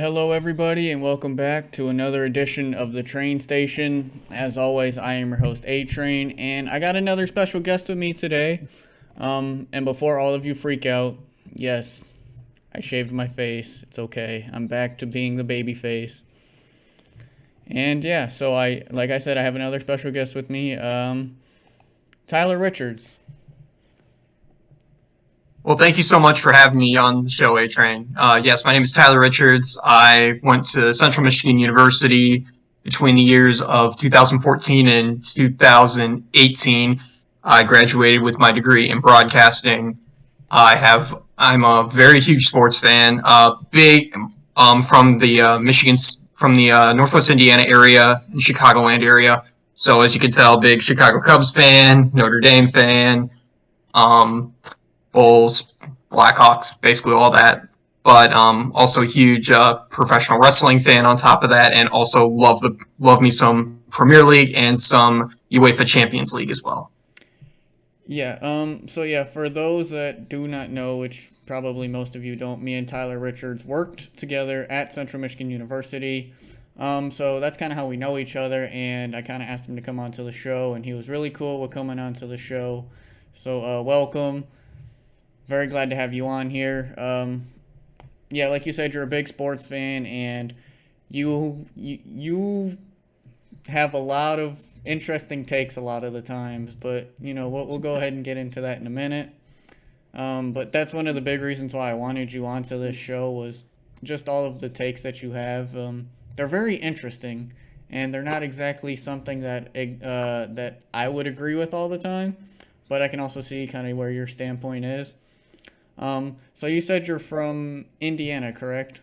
Hello, everybody, and welcome back to another edition of the Train Station. As always, I am your host, A Train, and I got another special guest with me today. And before all of you freak out, yes, I shaved my face. It's okay. I'm back to being the baby face. And yeah, like I said, I have another special guest with me, Tyler Richards. Well, thank you so much for having me on the show, A-Train. Yes, my name is Tyler Richards. I went to Central Michigan University between the years of 2014 and 2018. I graduated with my degree in broadcasting. I'm a very huge sports fan, from the Northwest Indiana area and Chicagoland area. So as you can tell, big Chicago Cubs fan, Notre Dame fan. Um, Bulls, Blackhawks, basically all that. But also a huge professional wrestling fan on top of that, and also love me some Premier League and some UEFA Champions League as well. Yeah, for those that do not know, which probably most of you don't, me and Tyler Richards worked together at Central Michigan University. So that's kind of how we know each other, and I kind of asked him to come onto the show, and he was really cool with coming onto the show. So, welcome. Very glad to have you on here. Yeah, like you said, you're a big sports fan, and you have a lot of interesting takes a lot of the times. But we'll go ahead and get into that in a minute. But that's one of the big reasons why I wanted you onto this show was just all of the takes that you have. They're very interesting, and they're not exactly something that I would agree with all the time. But I can also see kind of where your standpoint is. So you said you're from Indiana, correct?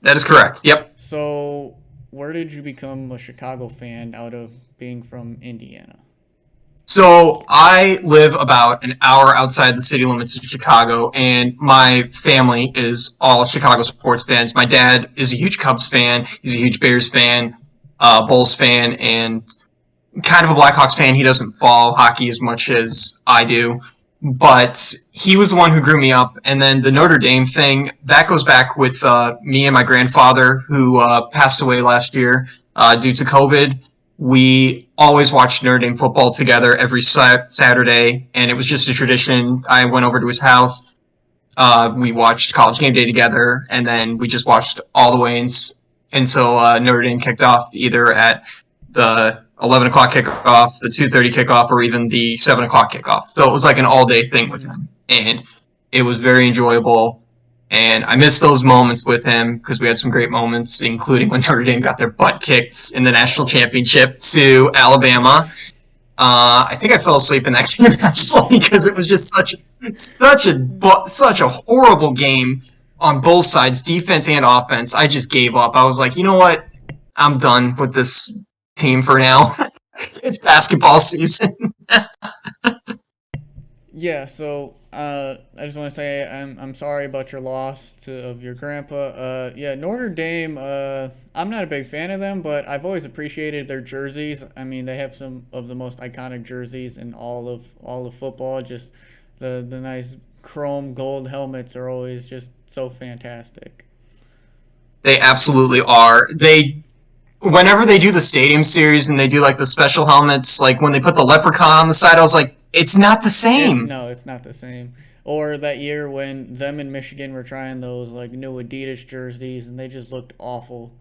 That is correct. Yep. So where did you become a Chicago fan out of being from Indiana? So I live about an hour outside the city limits of Chicago, and my family is all Chicago sports fans. My dad is a huge Cubs fan. He's a huge Bears fan, Bulls fan, and kind of a Blackhawks fan. He doesn't follow hockey as much as I do. But he was the one who grew me up. And then the Notre Dame thing, that goes back with me and my grandfather, who passed away last year due to COVID. We always watched Notre Dame football together every Saturday, and it was just a tradition. I went over to his house. We watched College Game Day together, and then we just watched all the way until Notre Dame kicked off, either at the 11 o'clock kickoff, the 2:30 kickoff, or even the 7 o'clock kickoff. So it was like an all-day thing with him. And it was very enjoyable. And I miss those moments with him because we had some great moments, including when Notre Dame got their butt kicked in the national championship to Alabama. I think I fell asleep in that game actually because it was just such a horrible game on both sides, defense and offense. I just gave up. I was like, you know what? I'm done with this team for now. It's basketball season. Yeah, so I just want to say I'm sorry about your loss of your grandpa. Yeah, Notre Dame. I'm not a big fan of them, but I've always appreciated their jerseys. I mean, they have some of the most iconic jerseys in all of football. Just the nice chrome gold helmets are always just so fantastic. They absolutely are. Whenever they do the stadium series and they do like the special helmets, like when they put the leprechaun on the side, I was like, it's not the same. No, it's not the same. Or that year when them in Michigan were trying those like new Adidas jerseys and they just looked awful.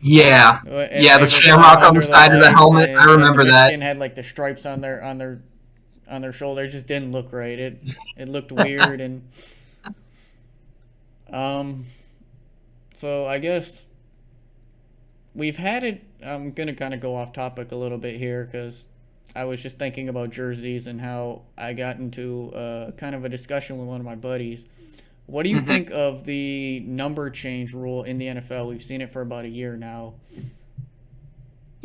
Yeah, And yeah, they the were going shamrock on the under the side of the legs, helmet. I and the remember that. Michigan had like the stripes on their shoulder. It just didn't look right. It looked weird and um. So I guess we've had it. I'm gonna kind of go off topic a little bit here because I was just thinking about jerseys and how I got into kind of a discussion with one of my buddies. What do you hmm think of the number change rule in the NFL? We've seen it for about a year now.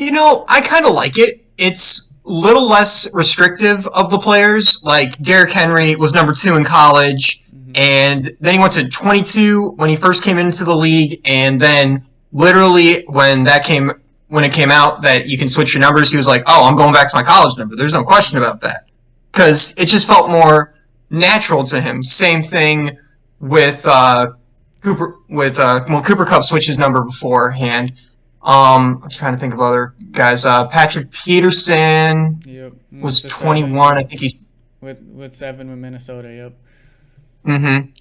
I kind of like it. It's a little less restrictive of the players. Like Derrick Henry was number 2 in college, Hmm. and then he went to 22 when he first came into the league, and then literally when it came out that you can switch your numbers, he was like, "Oh, I'm going back to my college number." There's no question about that because it just felt more natural to him. Same thing with Cooper Cup switched his number beforehand. I'm trying to think of other guys. Patrick Peterson Yep, went was to 7 21. I think he's with 7 with Minnesota. Yep,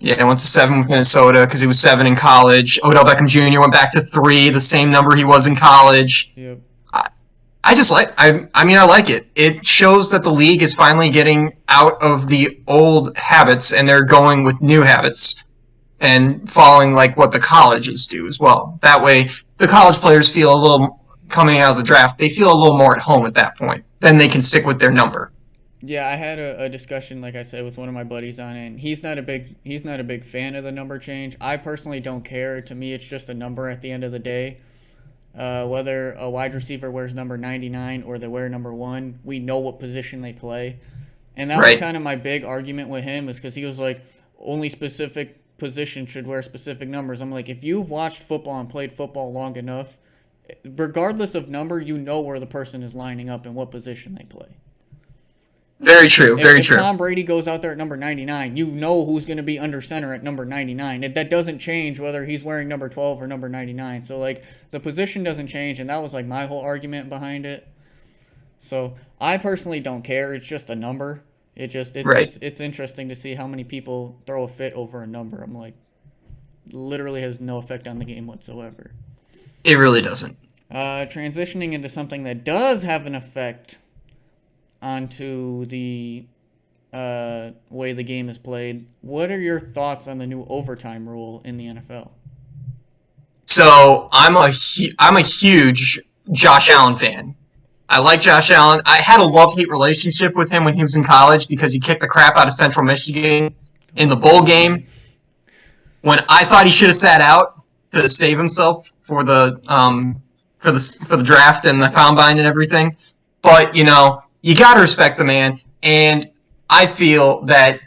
Yeah, he went to 7 with Minnesota because he was 7 in college. Odell Beckham Jr. went back to 3, the same number he was in college. yep. I, I just like. I like it. It shows that the league is finally getting out of the old habits and they're going with new habits and following like what the colleges do as well. That way, the college players feel a little coming out of the draft. They feel a little more at home at that point. Then they can stick with their number. Yeah, I had a discussion, like I said, with one of my buddies on it. And he's not a big fan of the number change. I personally don't care. To me, it's just a number at the end of the day. Whether a wide receiver wears number 99 or they wear number 1, we know what position they play. And that was Right. kind of my big argument with him, is because he was like, only specific position should wear specific numbers. I'm like, if you've watched football and played football long enough, regardless of number, you know where the person is lining up and what position they play. Very true. Very If true. Tom Brady goes out there at number 99, you know who's going to be under center at number 99. That doesn't change whether he's wearing number 12 or number 99. So, like, the position doesn't change, and that was, like, my whole argument behind it. So, I personally don't care. It's just a number. Right. It's interesting to see how many people throw a fit over a number. I'm like, literally has no effect on the game whatsoever. It really doesn't. Transitioning into something that does have an effect onto the way the game is played. What are your thoughts on the new overtime rule in the NFL? So I'm a huge Josh Allen fan. I like Josh Allen. I had a love-hate relationship with him when he was in college because he kicked the crap out of Central Michigan in the bowl game when I thought he should have sat out to save himself for the draft and the combine and everything. But you got to respect the man, and I feel that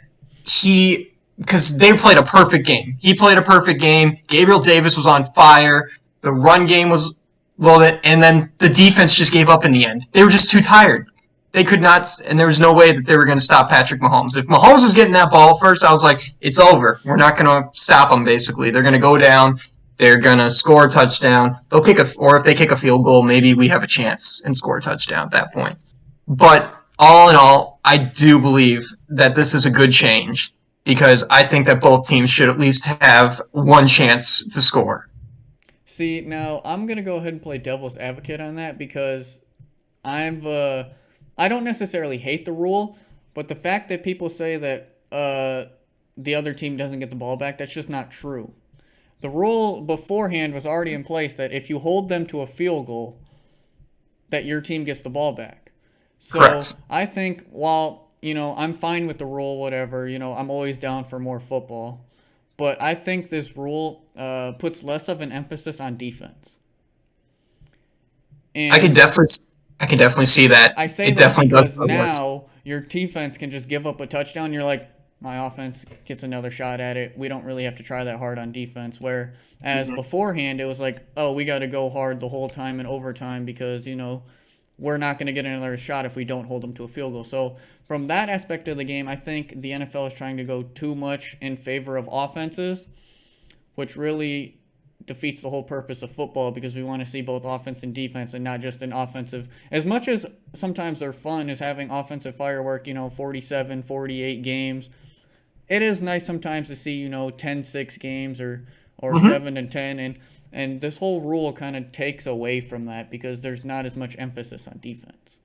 because they played a perfect game. He played a perfect game. Gabriel Davis was on fire. The run game was loaded, and then the defense just gave up in the end. They were just too tired. They could not, and there was no way that they were going to stop Patrick Mahomes. If Mahomes was getting that ball first, I was like, it's over. We're not going to stop them, basically. They're going to go down. They're going to score a touchdown. Or if they kick a field goal, maybe we have a chance and score a touchdown at that point. But all in all, I do believe that this is a good change because I think that both teams should at least have one chance to score. See, now I'm gonna go ahead and play devil's advocate on that because I don't necessarily hate the rule, but the fact that people say that the other team doesn't get the ball back, that's just not true. The rule beforehand was already in place that if you hold them to a field goal, that your team gets the ball back. So Correct. I think while, I'm fine with the rule, whatever, I'm always down for more football. But I think this rule puts less of an emphasis on defense. And I can definitely see that. I say It that definitely does. because now your defense can just give up a touchdown. You're like, my offense gets another shot at it. We don't really have to try that hard on defense. Whereas beforehand, it was like, oh, we got to go hard the whole time in overtime because, we're not going to get another shot if we don't hold them to a field goal. So from that aspect of the game, I think the NFL is trying to go too much in favor of offenses, which really defeats the whole purpose of football because we want to see both offense and defense and not just an offensive. As much as sometimes they're fun as having offensive firework, 47, 48 games, it is nice sometimes to see, 10-6 games or 7-10. And this whole rule kind of takes away from that because there's not as much emphasis on defense.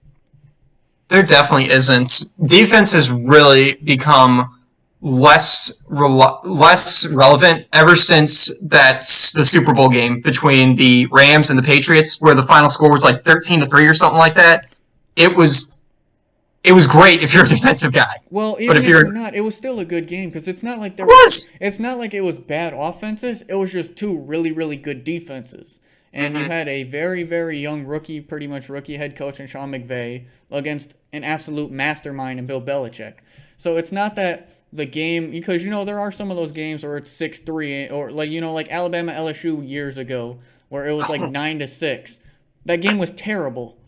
There definitely isn't. Defense has really become less relevant ever since the Super Bowl game between the Rams and the Patriots, where the final score was like 13-3 or something like that. It was great if you're a defensive guy. Well, even but if you're not, it was still a good game because it's not like it's not like it was bad offenses. It was just two really, really good defenses. And you had a very, very young pretty much rookie head coach in Sean McVay against an absolute mastermind in Bill Belichick. So it's not that the game, because, there are some of those games where it's 6-3 or like Alabama LSU years ago where it was like 9-6. That game was terrible.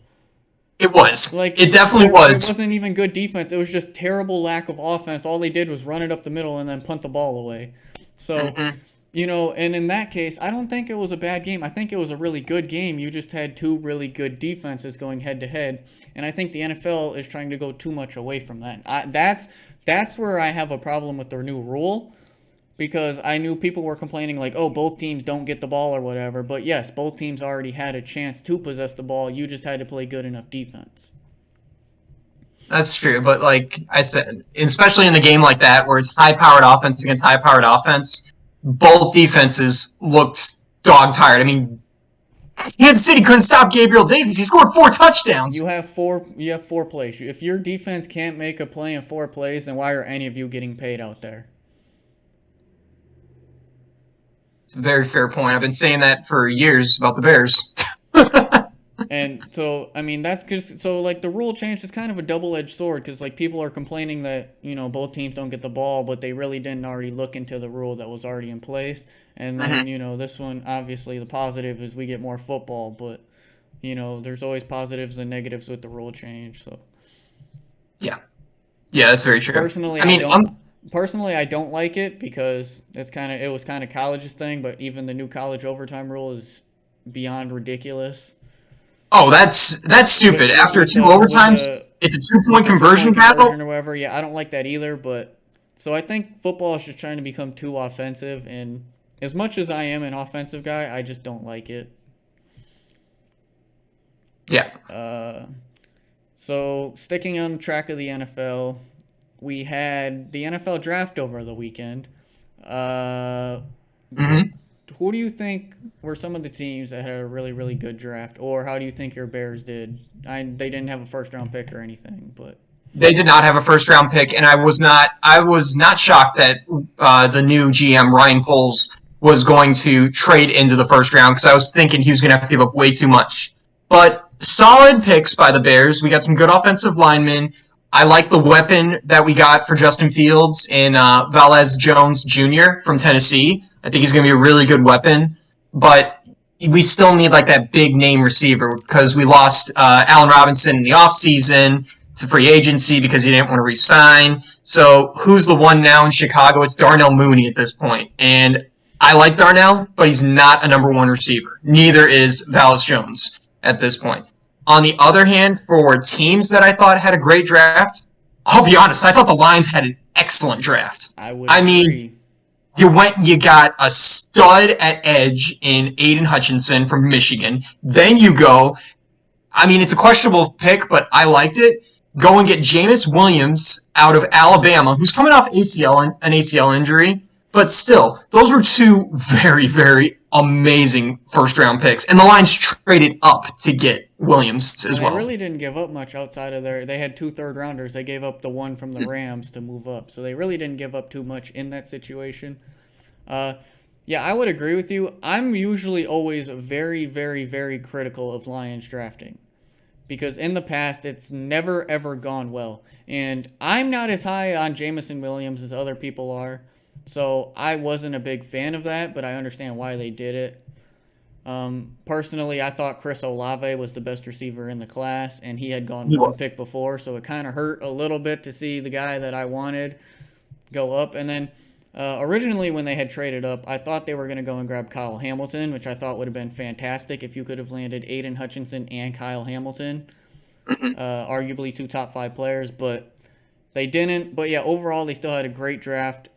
It was. It definitely was. It wasn't even good defense. It was just terrible lack of offense. All they did was run it up the middle and then punt the ball away. So And in that case, I don't think it was a bad game. I think it was a really good game. You just had two really good defenses going head to head, and I think the NFL is trying to go too much away from that. That's where I have a problem with their new rule, because I knew people were complaining like, oh, both teams don't get the ball or whatever. But yes, both teams already had a chance to possess the ball. You just had to play good enough defense. That's true, but like I said, especially in a game like that where it's high-powered offense against high-powered offense, both defenses looked dog tired. I mean, Kansas City couldn't stop Gabriel Davis. He scored 4 touchdowns. You have four plays. If your defense can't make a play in 4 plays, then why are any of you getting paid out there? It's a very fair point. I've been saying that for years about the Bears. And so, I mean, that's just so like the rule change is kind of a double-edged sword, because like people are complaining that both teams don't get the ball, but they really didn't already look into the rule that was already in place. And then Mm-hmm. this one, obviously the positive is we get more football, but there's always positives and negatives with the rule change. So Yeah, yeah, that's very true. personally, I I mean, don't. Personally, I don't like it because it was kind of college's thing, but even the new college overtime rule is beyond ridiculous. oh, that's with stupid. with, After with two the with overtimes, the it's a two with point the 2 point conversion conversion battle. or whatever. Yeah, I don't like that either. But so I think football is just trying to become too offensive, and as much as I am an offensive guy, I just don't like it. Yeah. Uh, so sticking on track of the NFL, we had the NFL draft over the weekend. Uh, Hmm. who do you think were some of the teams that had a really, really good draft, or how do you think your Bears did? They didn't have a first round pick or anything, but They did not have a first round pick, and I was not shocked that the new GM Ryan Poles was going to trade into the first round because I was thinking he was going to have to give up way too much. But solid picks by the Bears. We got some good offensive linemen. I like the weapon that we got for Justin Fields in Valez Jones Jr. from Tennessee. I think he's going to be a really good weapon, but we still need like that big name receiver because we lost Allen Robinson in the offseason to free agency because he didn't want to resign. So who's the one now in Chicago? It's Darnell Mooney at this point. And I like Darnell, but he's not a number one receiver. Neither is Vallis Jones at this point. On the other hand, for teams that I thought had a great draft, I'll be honest, I thought the Lions had an excellent draft. I would I mean, agree. you got a stud at edge in Aiden Hutchinson from Michigan. Then you go, I mean, it's a questionable pick, but I liked it. Go and get Jameis Williams out of Alabama, who's coming off an ACL injury, but still, those were two very, very amazing first round picks, and the Lions traded up to get Williams And as they well. really didn't give up much outside of they had two third rounders. They gave up the one from the Rams to move up. So they really didn't give up too much in that situation. Uh, yeah, I would agree with you. I'm usually always very, very, very critical of Lions drafting, because in the past it's never ever gone well. And I'm not as high on Jamison Williams as other people are, so I wasn't a big fan of that, but I understand why they did it. Personally, I thought Chris Olave was the best receiver in the class, and he had gone He one was. pick before, so it kind of hurt a little bit to see the guy that I wanted go up. And then originally, when they had traded up, I thought they were going to go and grab Kyle Hamilton, which I thought would have been fantastic if you could have landed Aiden Hutchinson and Kyle Hamilton, arguably two top five players, but they didn't. But yeah, overall, they still had a great draft.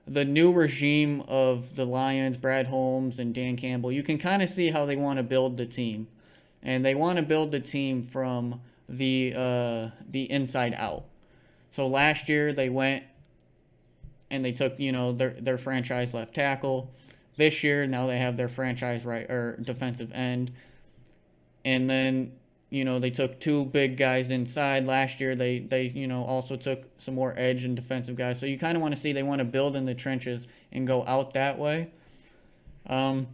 The new regime of the Lions, Brad Holmes and Dan Campbell, you can kind of see how they want to build the team, and they want to build the team from the inside out. So last year they went and they took their franchise left tackle. This year now they have their franchise right or defensive end, and then they took two big guys inside. Last year they also took some more edge and defensive guys. So you kind of want to see they want to build in the trenches and go out that way. Um,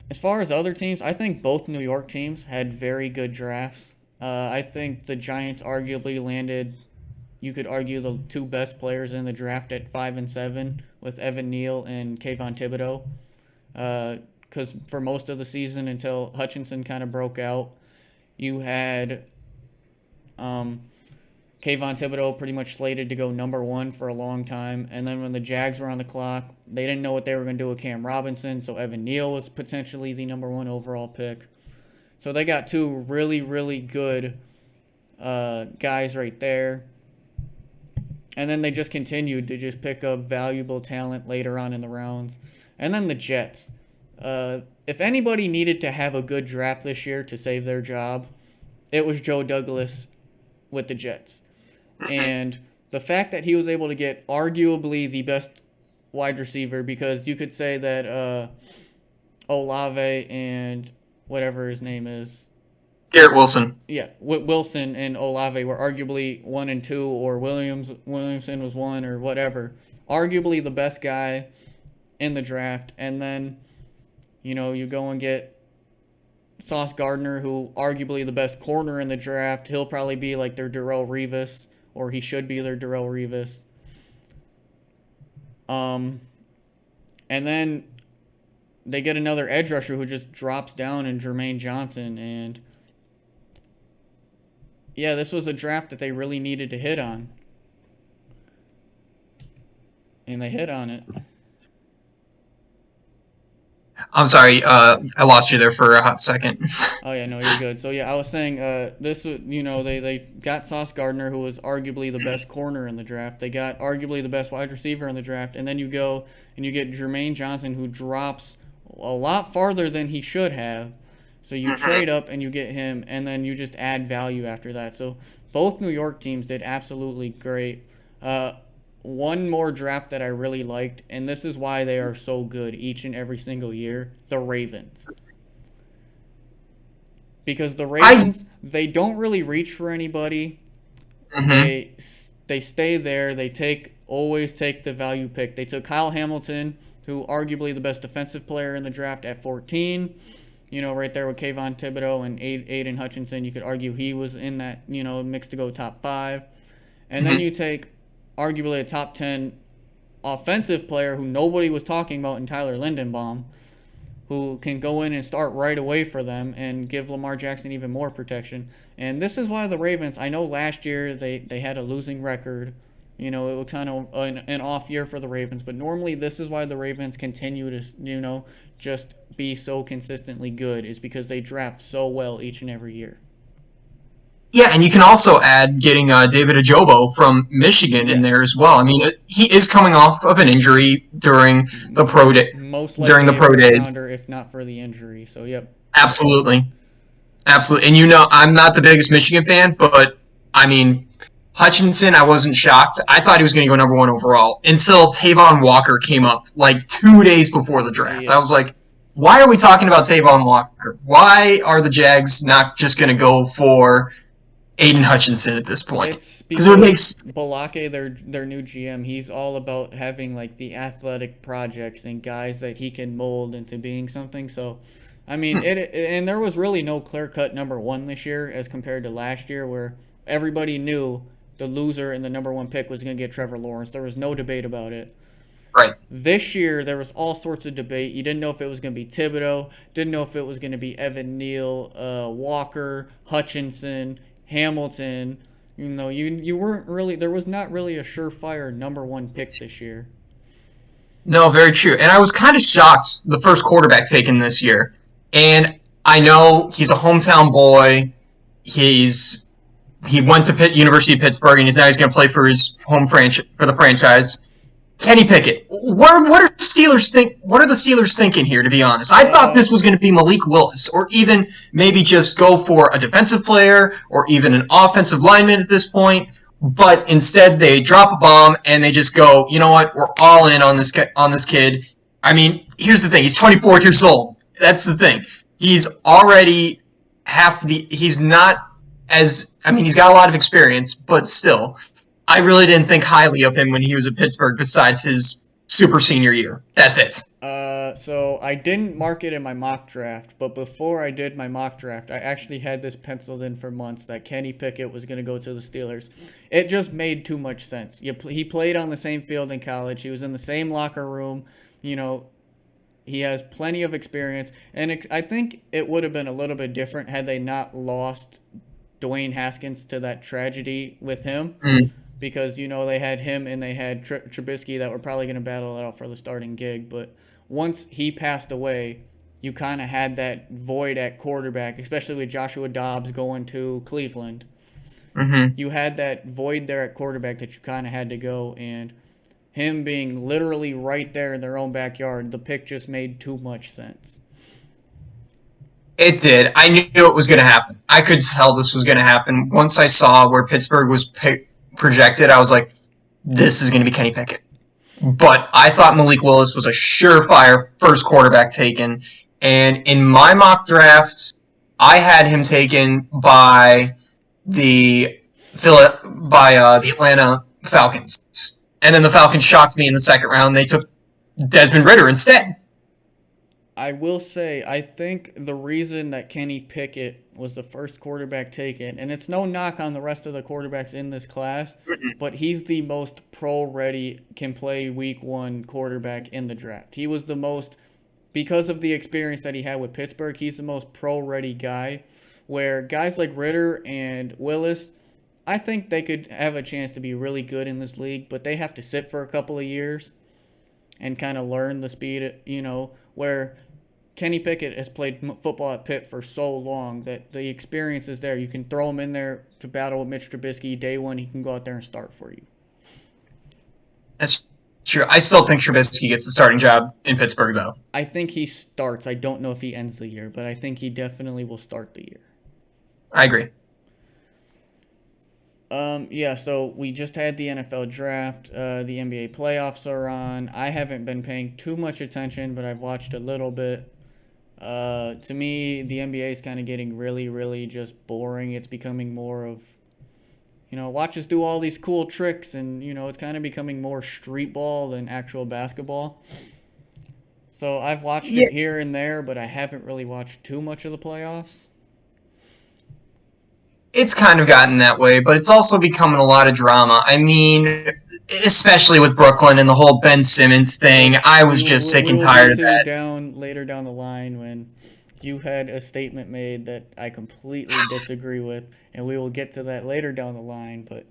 as far as other teams, I think both New York teams had very good drafts. I think the Giants arguably landed, you could argue, the two best players in the draft at 5 and 7 with Evan Neal and Kayvon Thibodeau. Because for most of the season until Hutchinson kind of broke out, you had Kayvon Thibodeau pretty much slated to go number one for a long time. And then when the Jags were on the clock, they didn't know what they were going to do with Cam Robinson. So Evan Neal was potentially the number one overall pick. So they got two really, really good guys right there. And then they just continued to just pick up valuable talent later on in the rounds. And then the Jets. If anybody needed to have a good draft this year to save their job, it was Joe Douglas with the Jets. And the fact that he was able to get arguably the best wide receiver, because you could say that Olave and whatever his name is, Garrett Wilson. yeah, Wilson and Olave were arguably 1 and 2, or Williamson was 1, or whatever. Arguably the best guy in the draft. And then, you go and get Sauce Gardner, who arguably the best corner in the draft. He'll probably be like their Darrelle Revis, or he should be their Darrelle Revis. And then they get another edge rusher who just drops down in Jermaine Johnson. And yeah, this was a draft that they really needed to hit on. And they hit on it. I'm sorry, I lost you there for a hot second. Oh yeah, no, you're good. So yeah, I was saying this was, they got Sauce Gardner, who was arguably the best corner in the draft. They got arguably the best wide receiver in the draft, and then you go and you get Jermaine Johnson, who drops a lot farther than he should have. So you trade up and you get him, and then you just add value after that. So both New York teams did absolutely great. One more draft that I really liked, and this is why they are so good each and every single year, the Ravens. Because the Ravens, they don't really reach for anybody. They stay there. They always take the value pick. They took Kyle Hamilton, who arguably the best defensive player in the draft, at 14. Right there with Kayvon Thibodeau and Aiden Hutchinson. You could argue he was in that, mix to go top 5. And then you take arguably a top 10 offensive player who nobody was talking about in Tyler Lindenbaum, who can go in and start right away for them and give Lamar Jackson even more protection. And this is why the Ravens, I know last year they had a losing record. It was kind of an off year for the Ravens, but normally this is why the Ravens continue to, just be so consistently good, is because they draft so well each and every year. Yeah, and you can also add getting David Ajobo from Michigan in there as well. I mean, he is coming off of an injury during the pro day. Most likely during the pro days, if not for the injury. So, yep. Absolutely. And I'm not the biggest Michigan fan, but I mean, Hutchinson, I wasn't shocked. I thought he was going to go number 1 overall until Tavon Walker came up like 2 days before the draft. Yeah. I was like, why are we talking about Tavon Walker? Why are the Jags not just going to go for Aiden Hutchinson at this point? It's because Balake, their new GM, he's all about having like the athletic projects and guys that he can mold into being something. So, I mean, and there was really no clear-cut number 1 this year as compared to last year, where everybody knew the loser and the number 1 pick was going to get Trevor Lawrence. There was no debate about it. Right. This year, there was all sorts of debate. You didn't know if it was going to be Thibodeau, didn't know if it was going to be Evan Neal, Walker, Hutchinson, Hamilton. You weren't really, there was not really a surefire number 1 pick this year. No, very true. And I was kind of shocked the first quarterback taken this year. And I know he's a hometown boy. He went to University of Pittsburgh, and he's going to play for his home for the franchise. Kenny Pickett. What are the Steelers thinking here, to be honest? I thought this was going to be Malik Willis, or even maybe just go for a defensive player or even an offensive lineman at this point. But instead, they drop a bomb and they just go, you know what? We're all in on this kid. I mean, here's the thing. He's 24 years old. That's the thing. He's already he's not as, I mean, he's got a lot of experience, but still, I really didn't think highly of him when he was at Pittsburgh besides his super senior year. That's it. So I didn't mark it in my mock draft, but before I did my mock draft, I actually had this penciled in for months that Kenny Pickett was going to go to the Steelers. It just made too much sense. He played on the same field in college. He was in the same locker room. He has plenty of experience, and I think it would have been a little bit different had they not lost Dwayne Haskins to that tragedy with him Mm. because they had him and they had Trubisky that were probably going to battle it out for the starting gig. But once he passed away, you kind of had that void at quarterback, especially with Joshua Dobbs going to Cleveland. Hmm. You had that void there at quarterback that you kind of had to go, and him being literally right there in their own backyard, the pick just made too much sense. It did. I knew it was going to happen. I could tell this was going to happen. Once I saw where Pittsburgh was projected, I was like, this is going to be Kenny Pickett. But I thought Malik Willis was a surefire first quarterback taken. And in my mock drafts, I had him taken by the the Atlanta Falcons. And then the Falcons shocked me in the second round. They took Desmond Ridder instead. I will say, I think the reason that Kenny Pickett was the first quarterback taken, and it's no knock on the rest of the quarterbacks in this class, but he's the most pro ready, can play week one quarterback in the draft. He was the most, because of the experience that he had with Pittsburgh, he's the most pro ready guy. Where guys like Ridder and Willis, I think they could have a chance to be really good in this league, but they have to sit for a couple of years and kind of learn the speed, where Kenny Pickett has played football at Pitt for so long that the experience is there. You can throw him in there to battle with Mitch Trubisky. Day one, he can go out there and start for you. That's true. I still think Trubisky gets the starting job in Pittsburgh, though. I think he starts. I don't know if he ends the year, but I think he definitely will start the year. I agree. Yeah, so we just had the NFL draft. The NBA playoffs are on. I haven't been paying too much attention, but I've watched a little bit. To me, the NBA is kind of getting really, really just boring. It's becoming more of, watch us do all these cool tricks, and, it's kind of becoming more street ball than actual basketball. So I've watched it here and there, but I haven't really watched too much of the playoffs. It's kind of gotten that way, but it's also becoming a lot of drama. I mean, especially with Brooklyn and the whole Ben Simmons thing. I was just sick and tired of that. Later down the line when you had a statement made that I completely disagree with, and we will get to that later down the line. But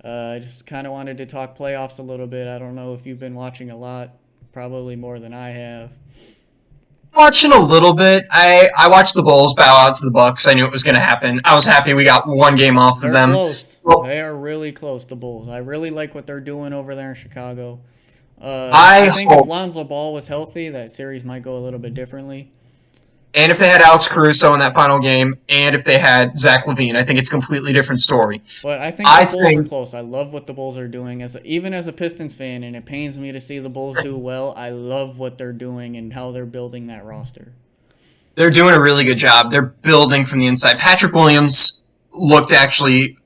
I just kind of wanted to talk playoffs a little bit. I don't know if you've been watching a lot, probably more than I have. Watching a little bit. I watched the Bulls bow out to the Bucks. I knew it was going to happen. I was happy we got one game off of They're them. close. Well, They are really close, the Bulls. I really like what they're doing over there in Chicago. I I think hope, if Lonzo Ball was healthy, that series might go a little bit differently. and if they had Alex Caruso in that final game, and if they had Zach LaVine, I think it's a completely different story. But I think I the Bulls are think close. I love what the Bulls are doing. Even as a Pistons fan, and it pains me to see the Bulls do well, I love what they're doing and how they're building that roster. they're doing a really good job. They're building from the inside. Patrick Williams looked actually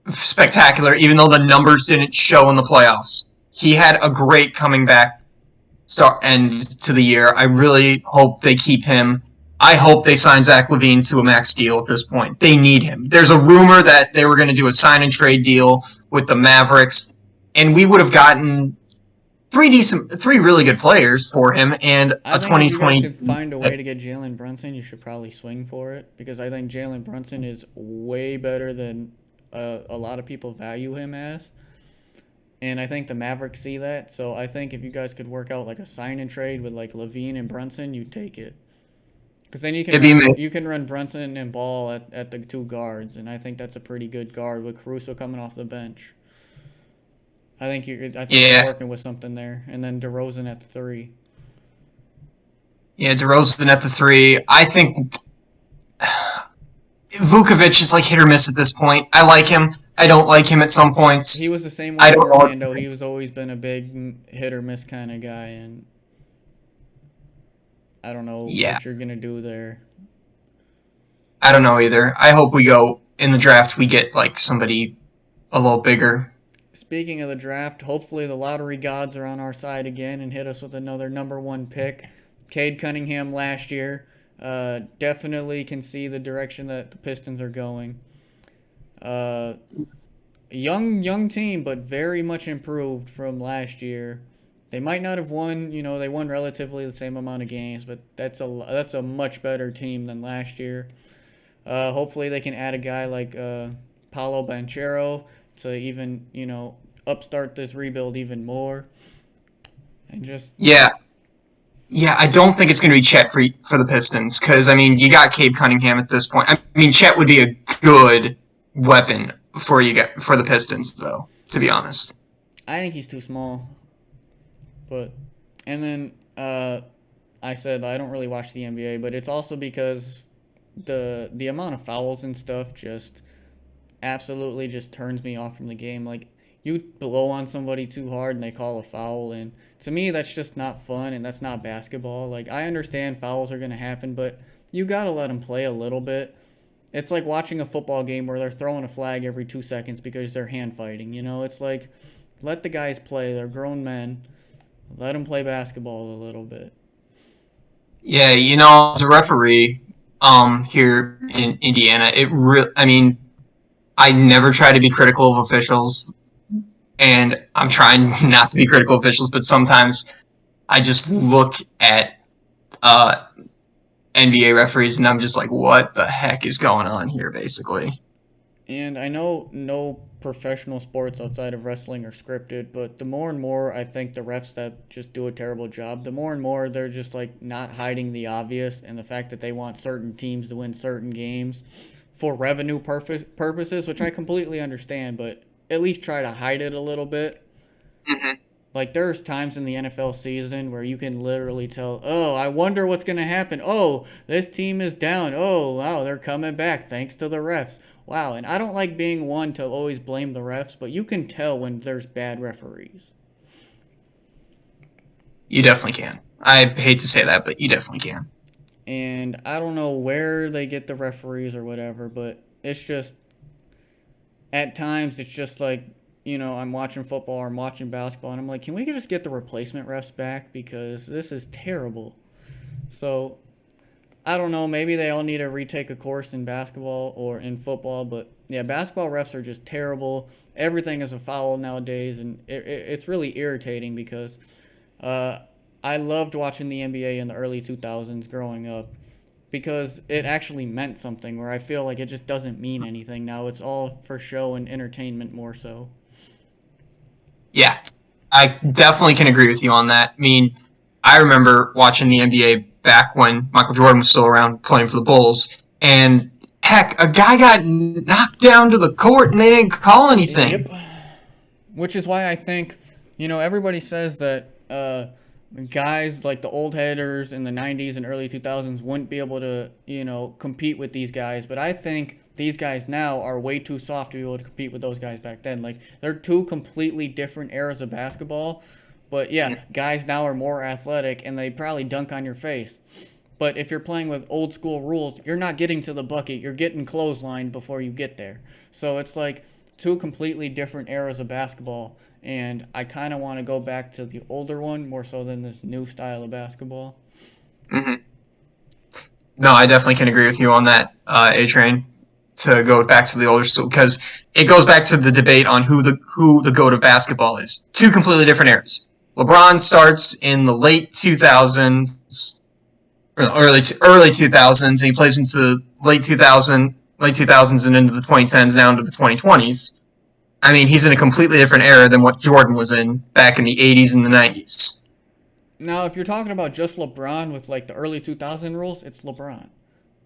spectacular, even though the numbers didn't show in the playoffs. He had a great coming back start end to the year. I really hope they keep him. I hope they sign Zach LaVine to a max deal at this point. They need him. There's a rumor that they were going to do a sign and trade deal with the Mavericks, and we would have gotten three really good players for him and I a think if you guys 2020. could find a way to get Jalen Brunson, you should probably swing for it because I think Jalen Brunson is way better than a lot of people value him as. And I think the Mavericks see that. So I think if you guys could work out like a sign and trade with like LaVine and Brunson, you'd take it. Because then you can run Brunson and Ball at the two guards, and I think that's a pretty good guard with Caruso coming off the bench. I think you're working with something there, and then DeRozan at the 3. Yeah, DeRozan at the 3. I think Vukovic is like hit or miss at this point. I like him. I don't like him at some points. He was the same I way in don't know what to Orlando. think. He's always been a big hit or miss kind of guy, and I don't know Yeah, what you're gonna do there. I don't know either. I hope we go in the draft. We get like somebody a little bigger. Speaking of the draft, hopefully the lottery gods are on our side again and hit us with another number 1 pick. Cade Cunningham last year. Definitely can see the direction that the Pistons are going. Young team, but very much improved from last year. They might not have won, they won relatively the same amount of games, but that's a much better team than last year. Hopefully they can add a guy like Paulo Banchero to even upstart this rebuild even more, and just Yeah, yeah. I don't think it's going to be Chet for the Pistons because I mean you got Cade Cunningham at this point. I mean Chet would be a good weapon for the Pistons though. To be honest. I think he's too small. But and then I said I don't really watch the NBA, but it's also because the amount of fouls and stuff just absolutely just turns me off from the game. Like you blow on somebody too hard and they call a foul, and to me that's just not fun and that's not basketball. Like I understand fouls are going to happen, but you got to let them play a little bit. It's like watching a football game where they're throwing a flag every 2 seconds because they're hand fighting, it's like let the guys play. They're grown men. Let them play basketball a little bit. Yeah, as a referee, here in Indiana, I mean, I never try to be critical of officials, and I'm trying not to be critical of officials, but sometimes I just look at uh, NBA referees and I'm just like, what the heck is going on here, basically? And I know no professional sports outside of wrestling are scripted, but the more and more I think the refs that just do a terrible job, the more and more they're just like not hiding the obvious and the fact that they want certain teams to win certain games for revenue purposes, which I completely understand, but at least try to hide it a little bit. Mm-hmm. Like there's times in the NFL season where you can literally tell, "Oh, I wonder what's going to happen. Oh, this team is down. Oh, wow, they're coming back thanks to the refs." Wow, and I don't like being one to always blame the refs, but you can tell when there's bad referees. You definitely can. I hate to say that, but you definitely can. And I don't know where they get the referees or whatever, but it's just at times it's just like, I'm watching football or I'm watching basketball and I'm like, "Can we just get the replacement refs back because this is terrible." So, I don't know. Maybe they all need to retake a course in basketball or in football. But yeah, basketball refs are just terrible. Everything is a foul nowadays, and it's really irritating because uh, I loved watching the NBA in the early 2000s growing up because it actually meant something. Where I feel like it just doesn't mean anything now. It's all for show and entertainment more so. Yeah, I definitely can agree with you on that. I mean, I remember watching the NBA back when Michael Jordan was still around playing for the Bulls, and heck, a guy got knocked down to the court and they didn't call anything. Yep. Which is why I think, everybody says that guys like the old headers in the 90s and early 2000s wouldn't be able to, compete with these guys. But I think these guys now are way too soft to be able to compete with those guys back then. Like, they're two completely different eras of basketball. But yeah, guys now are more athletic and they probably dunk on your face. But if you're playing with old school rules, you're not getting to the bucket. You're getting clotheslined before you get there. So it's like two completely different eras of basketball. And I kind of want to go back to the older one more so than this new style of basketball. Mm-hmm. No, I definitely can agree with you on that, A Train. To go back to the older school because it goes back to the debate on who the goat of basketball is. Two completely different eras. LeBron starts in the late 2000s, or early 2000s, and he plays into late 2000s, and into the 2010s, down to the 2020s. I mean, he's in a completely different era than what Jordan was in back in the 80s and the 90s. Now, if you're talking about just LeBron with like the early 2000 rules, it's LeBron.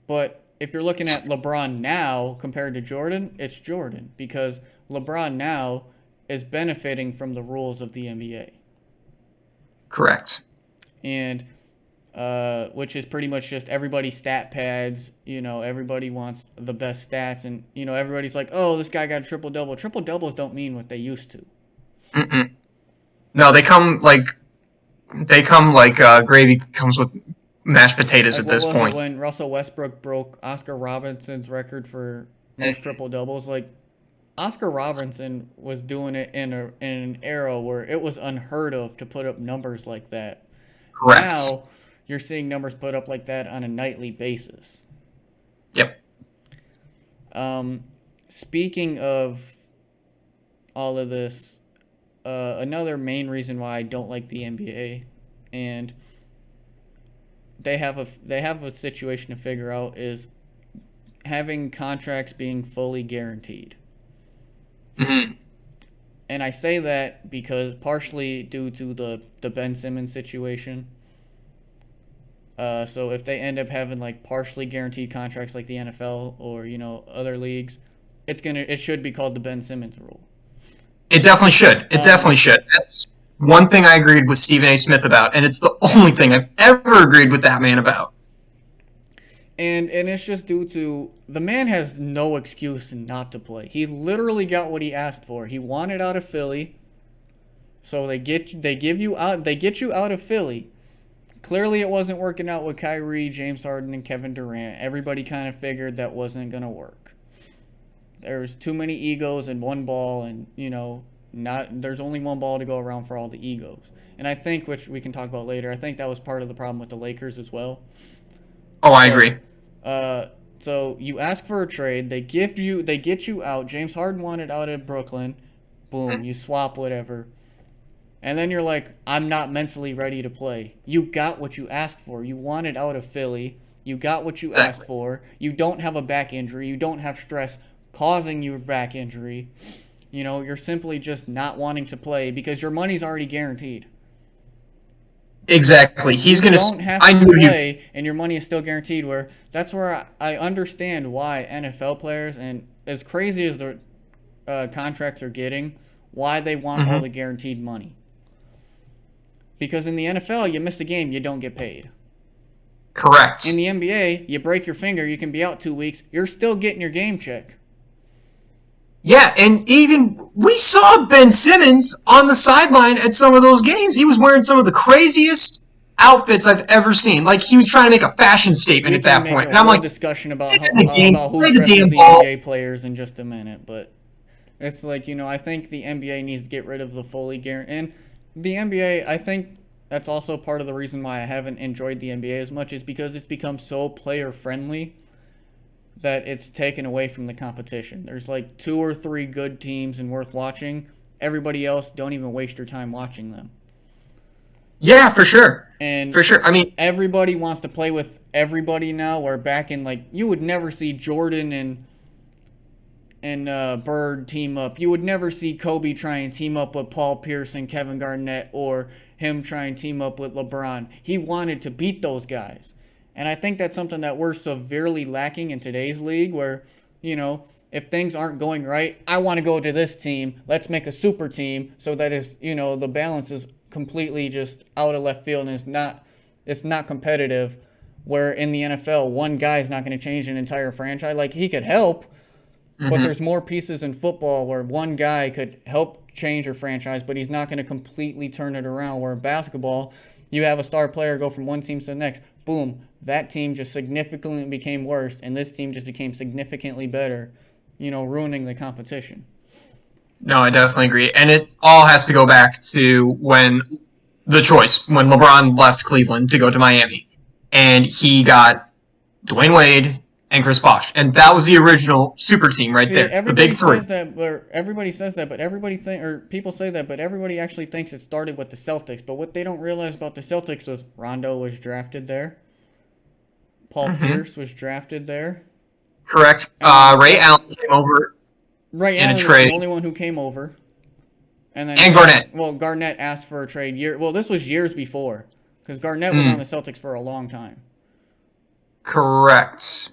But if you're looking at LeBron now compared to Jordan, it's Jordan because LeBron now is benefiting from the rules of the NBA. Correct. And which is pretty much just everybody stat pads. Everybody wants the best stats, and everybody's like, "Oh, this guy got a triple double." Triple doubles don't mean what they used to. Mm-mm. No, they come like gravy comes with mashed potatoes Like, at what this was it point. when Russell Westbrook broke Oscar Robinson's record for most triple doubles? Like, Oscar Robinson was doing it in an era where it was unheard of to put up numbers like that. Correct. Now, you're seeing numbers put up like that on a nightly basis. Yep. Um, Speaking of all of this, another main reason why I don't like the NBA, and they have a situation to figure out is having contracts being fully guaranteed. Mm-hmm. And I say that because partially due to the Ben Simmons situation. So if they end up having like partially guaranteed contracts like the NFL or other leagues, it should be called the Ben Simmons rule. It definitely should. It definitely should. That's one thing I agreed with Stephen A. Smith about, and it's the only thing I've ever agreed with that man about. And it's just due to the man has no excuse not to play. He literally got what he asked for. He wanted out of Philly, so they get you out of Philly. Clearly, it wasn't working out with Kyrie, James Harden, and Kevin Durant. Everybody kind of figured that wasn't gonna work. There was too many egos in one ball, and there's only one ball to go around for all the egos. And I think, which we can talk about later, I think that was part of the problem with the Lakers as well. Oh, I agree. So you ask for a trade, they get you out. James Harden wanted out of Brooklyn. Boom, you swap whatever. And then you're like, I'm not mentally ready to play. You got what you asked for. You wanted out of Philly. You got what you asked for. You don't have a back injury. You don't have stress causing your back injury. You're simply just not wanting to play because your money's already guaranteed. Exactly. He's going to have to play, and your money is still guaranteed. That's where I understand why NFL players, and as crazy as the contracts are getting, why they want all the guaranteed money. Because in the NFL, you miss a game, you don't get paid. Correct. In the NBA, you break your finger, you can be out 2 weeks, you're still getting your game check. Yeah, and even we saw Ben Simmons on the sideline at some of those games. He was wearing some of the craziest outfits I've ever seen. Like, he was trying to make a fashion statement at that point. And I'm like, discussion about who dresses the NBA players in just a minute, but it's like, I think the NBA needs to get rid of the fully guaranteed. And the NBA, I think that's also part of the reason why I haven't enjoyed the NBA as much, is because it's become so player friendly that it's taken away from the competition. There's like 2 or 3 good teams and worth watching. Everybody else, don't even waste your time watching them. Yeah, for sure. And for sure. I mean, everybody wants to play with everybody now, where back in, like, you would never see Jordan and Bird team up. You would never see Kobe try and team up with Paul Pierce and Kevin Garnett, or him try and team up with LeBron. He wanted to beat those guys. And I think that's something that we're severely lacking in today's league, where, if things aren't going right, I want to go to this team. Let's make a super team so that is, the balance is completely just out of left field, and it's not competitive. Where in the NFL, one guy is not going to change an entire franchise. Like, he could help, but there's more pieces in football where one guy could help change your franchise, but he's not going to completely turn it around. Where in basketball, you have a star player go from one team to the next. Boom, that team just significantly became worse, and this team just became significantly better, ruining the competition. No, I definitely agree. And it all has to go back to when LeBron left Cleveland to go to Miami. And he got Dwayne Wade and Chris Bosh. And that was the original super team right there. The big three. Everybody says that, but people say that, but everybody actually thinks it started with the Celtics. But what they don't realize about the Celtics was Rondo was drafted there. Paul Pierce was drafted there. Correct. Ray Allen came over. Ray Allen was the only one who came over. And Garnett. Well, Garnett asked for a trade. This was years before, because Garnett was on the Celtics for a long time. Correct.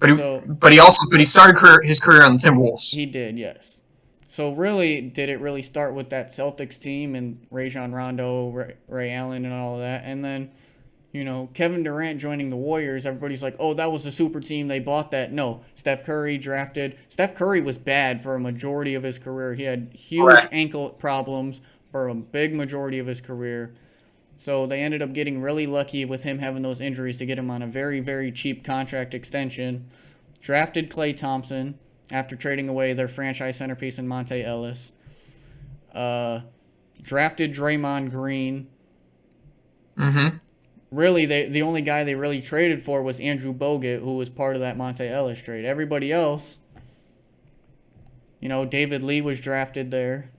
But he started his career on the Timberwolves. He did, yes. So really, did it really start with that Celtics team and Rajon Rondo, Ray Allen, and all of that? And then, Kevin Durant joining the Warriors, everybody's like, oh, that was a super team. They bought that. No, Steph Curry drafted. Steph Curry was bad for a majority of his career. He had huge ankle problems for a big majority of his career. So they ended up getting really lucky with him having those injuries to get him on a very, very cheap contract extension. Drafted Klay Thompson after trading away their franchise centerpiece in Monte Ellis. Drafted Draymond Green. Really, the only guy they really traded for was Andrew Bogut, who was part of that Monte Ellis trade. Everybody else, David Lee was drafted there.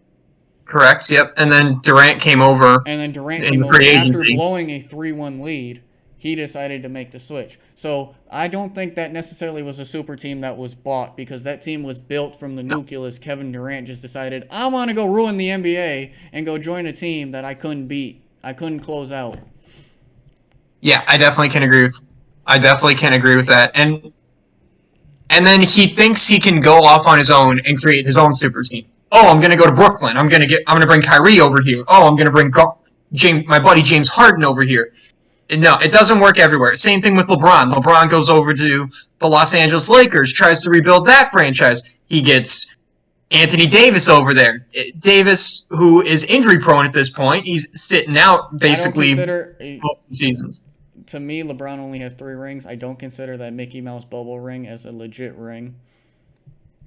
Correct, yep. And then Durant came over in the free agency. After blowing a 3-1 lead. he decided to make the switch. So I don't think that necessarily was a super team that was bought, because that team was built from the No. nucleus. Kevin Durant just decided, I want to go ruin the NBA and go join a team that I couldn't beat. I couldn't close out. Yeah, I definitely can agree with. I definitely can agree with that. And then he thinks he can go off on his own and create his own super team. Oh, I'm gonna go to Brooklyn. I'm gonna bring Kyrie over here. Oh, I'm gonna bring my buddy James Harden over here. And no, it doesn't work everywhere. Same thing with LeBron. LeBron goes over to the Los Angeles Lakers, tries to rebuild that franchise. He gets Anthony Davis over there. Davis, who is injury prone at this point, he's sitting out basically most of the seasons. To me, LeBron only has 3 rings. I don't consider that Mickey Mouse bubble ring as a legit ring.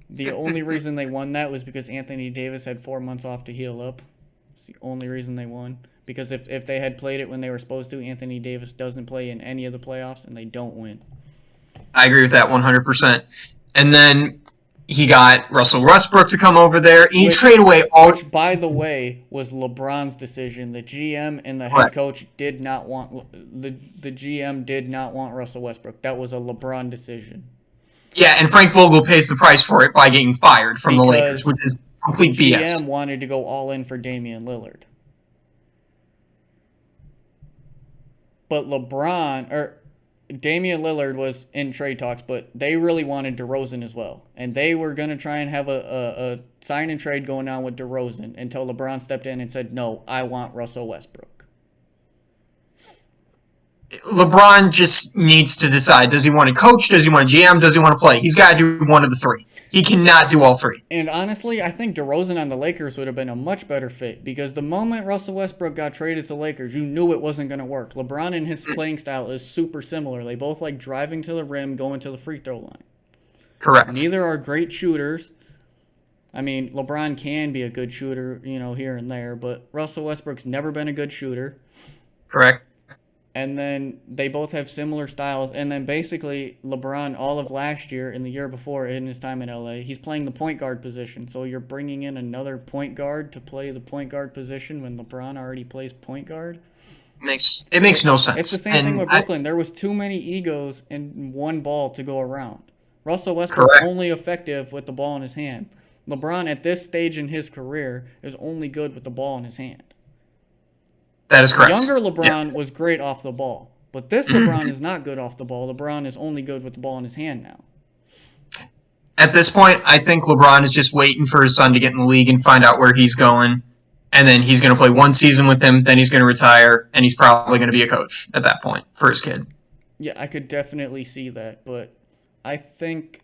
The only reason they won that was because Anthony Davis had 4 months off to heal up. It's the only reason they won. Because if they had played it when they were supposed to, Anthony Davis doesn't play in any of the playoffs, and they don't win. I agree with that 100%. And then he got Russell Westbrook to come over there. He trade away all. Which, by the way, was LeBron's decision. The GM and the head Correct. coach did not want the GM did not want Russell Westbrook. That was a LeBron decision. Yeah, and Frank Vogel pays the price for it by getting fired from the Lakers, which is complete the BS. GM wanted to go all in for Damian Lillard. But Damian Lillard was in trade talks, but they really wanted DeRozan as well. And they were going to try and have a sign and trade going on with DeRozan until LeBron stepped in and said, no, I want Russell Westbrook. LeBron just needs to decide. Does he want to coach? Does he want to GM? Does he want to play? He's got to do one of the 3. He cannot do all 3. And honestly, I think DeRozan on the Lakers would have been a much better fit, because the moment Russell Westbrook got traded to the Lakers, you knew it wasn't going to work. LeBron and his playing style is super similar. They both like driving to the rim, going to the free throw line. Correct. Neither are great shooters. I mean, LeBron can be a good shooter, here and there, but Russell Westbrook's never been a good shooter. Correct. And then they both have similar styles. And then basically LeBron, all of last year and the year before in his time in LA, he's playing the point guard position. So you're bringing in another point guard to play the point guard position when LeBron already plays point guard. It makes no sense. It's the same thing with Brooklyn. There was too many egos and one ball to go around. Russell Westbrook's only effective with the ball in his hand. LeBron, at this stage in his career, is only good with the ball in his hand. That is correct. Younger LeBron was great off the ball, but this LeBron is not good off the ball. LeBron is only good with the ball in his hand now. At this point, I think LeBron is just waiting for his son to get in the league and find out where he's going, and then he's going to play 1 season with him, then he's going to retire, and he's probably going to be a coach at that point for his kid. Yeah, I could definitely see that, but I think,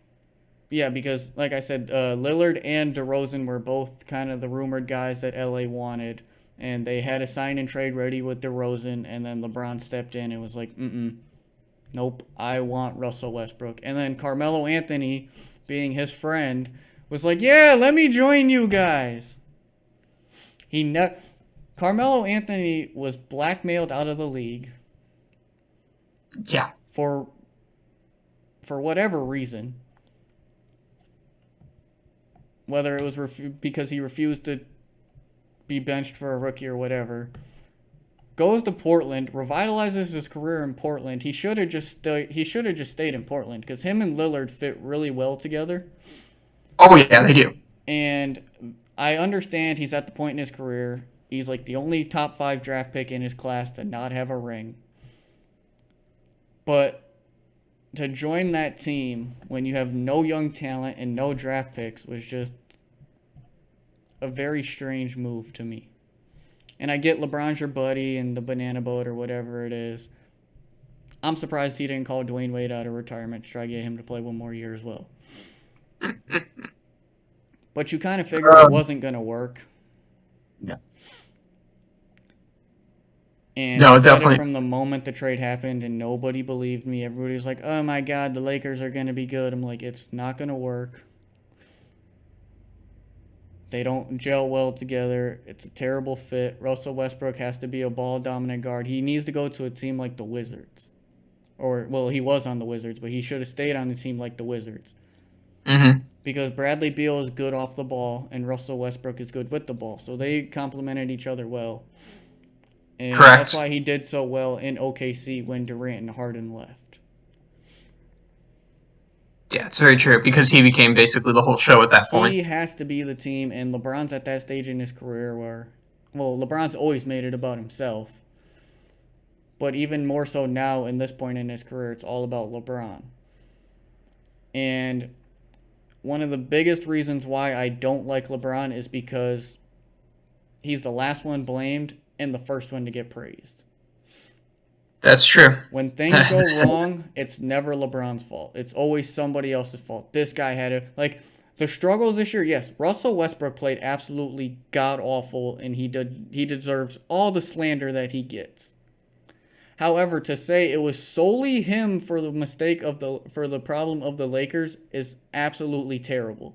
because like I said, Lillard and DeRozan were both kind of the rumored guys that LA wanted. And they had a sign and trade ready with DeRozan, and then LeBron stepped in and was like, nope, I want Russell Westbrook. And then Carmelo Anthony, being his friend, was like, yeah, let me join you guys. Carmelo Anthony was blackmailed out of the league. Yeah. For whatever reason. Whether it was because he refused to be benched for a rookie or whatever, goes to Portland, revitalizes his career in Portland. He should have just stayed in Portland, because him and Lillard fit really well together. Oh yeah, they do. And I understand he's at the point in his career, he's like the only top 5 draft pick in his class to not have a ring. But to join that team when you have no young talent and no draft picks was just a very strange move to me. And I get LeBron's your buddy and the banana boat or whatever it is. I'm surprised he didn't call Dwayne Wade out of retirement to try to get him to play 1 more year as well. But you kind of figured it wasn't going to work. Yeah. And no, I said definitely. it from the moment the trade happened, and nobody believed me. Everybody was like, oh my God, the Lakers are going to be good. I'm like, it's not going to work. They don't gel well together. It's a terrible fit. Russell Westbrook has to be a ball-dominant guard. He needs to go to a team like the Wizards. He was on the Wizards, but he should have stayed on a team like the Wizards. Mm-hmm. Because Bradley Beal is good off the ball, and Russell Westbrook is good with the ball. So they complemented each other well. And that's Correct. why he did so well in OKC when Durant and Harden left. Yeah, it's very true because he became basically the whole show at that point. He has to be the team, and LeBron's at that stage in his career where, well, LeBron's always made it about himself. But even more so now, in this point in his career, it's all about LeBron. And one of the biggest reasons why I don't like LeBron is because he's the last one blamed and the first one to get praised. That's true. When things go wrong, it's never LeBron's fault. It's always somebody else's fault. This guy had it. Like, the struggles this year, yes, Russell Westbrook played absolutely god-awful, and he deserves all the slander that he gets. However, to say it was solely him for the problem of the Lakers is absolutely terrible.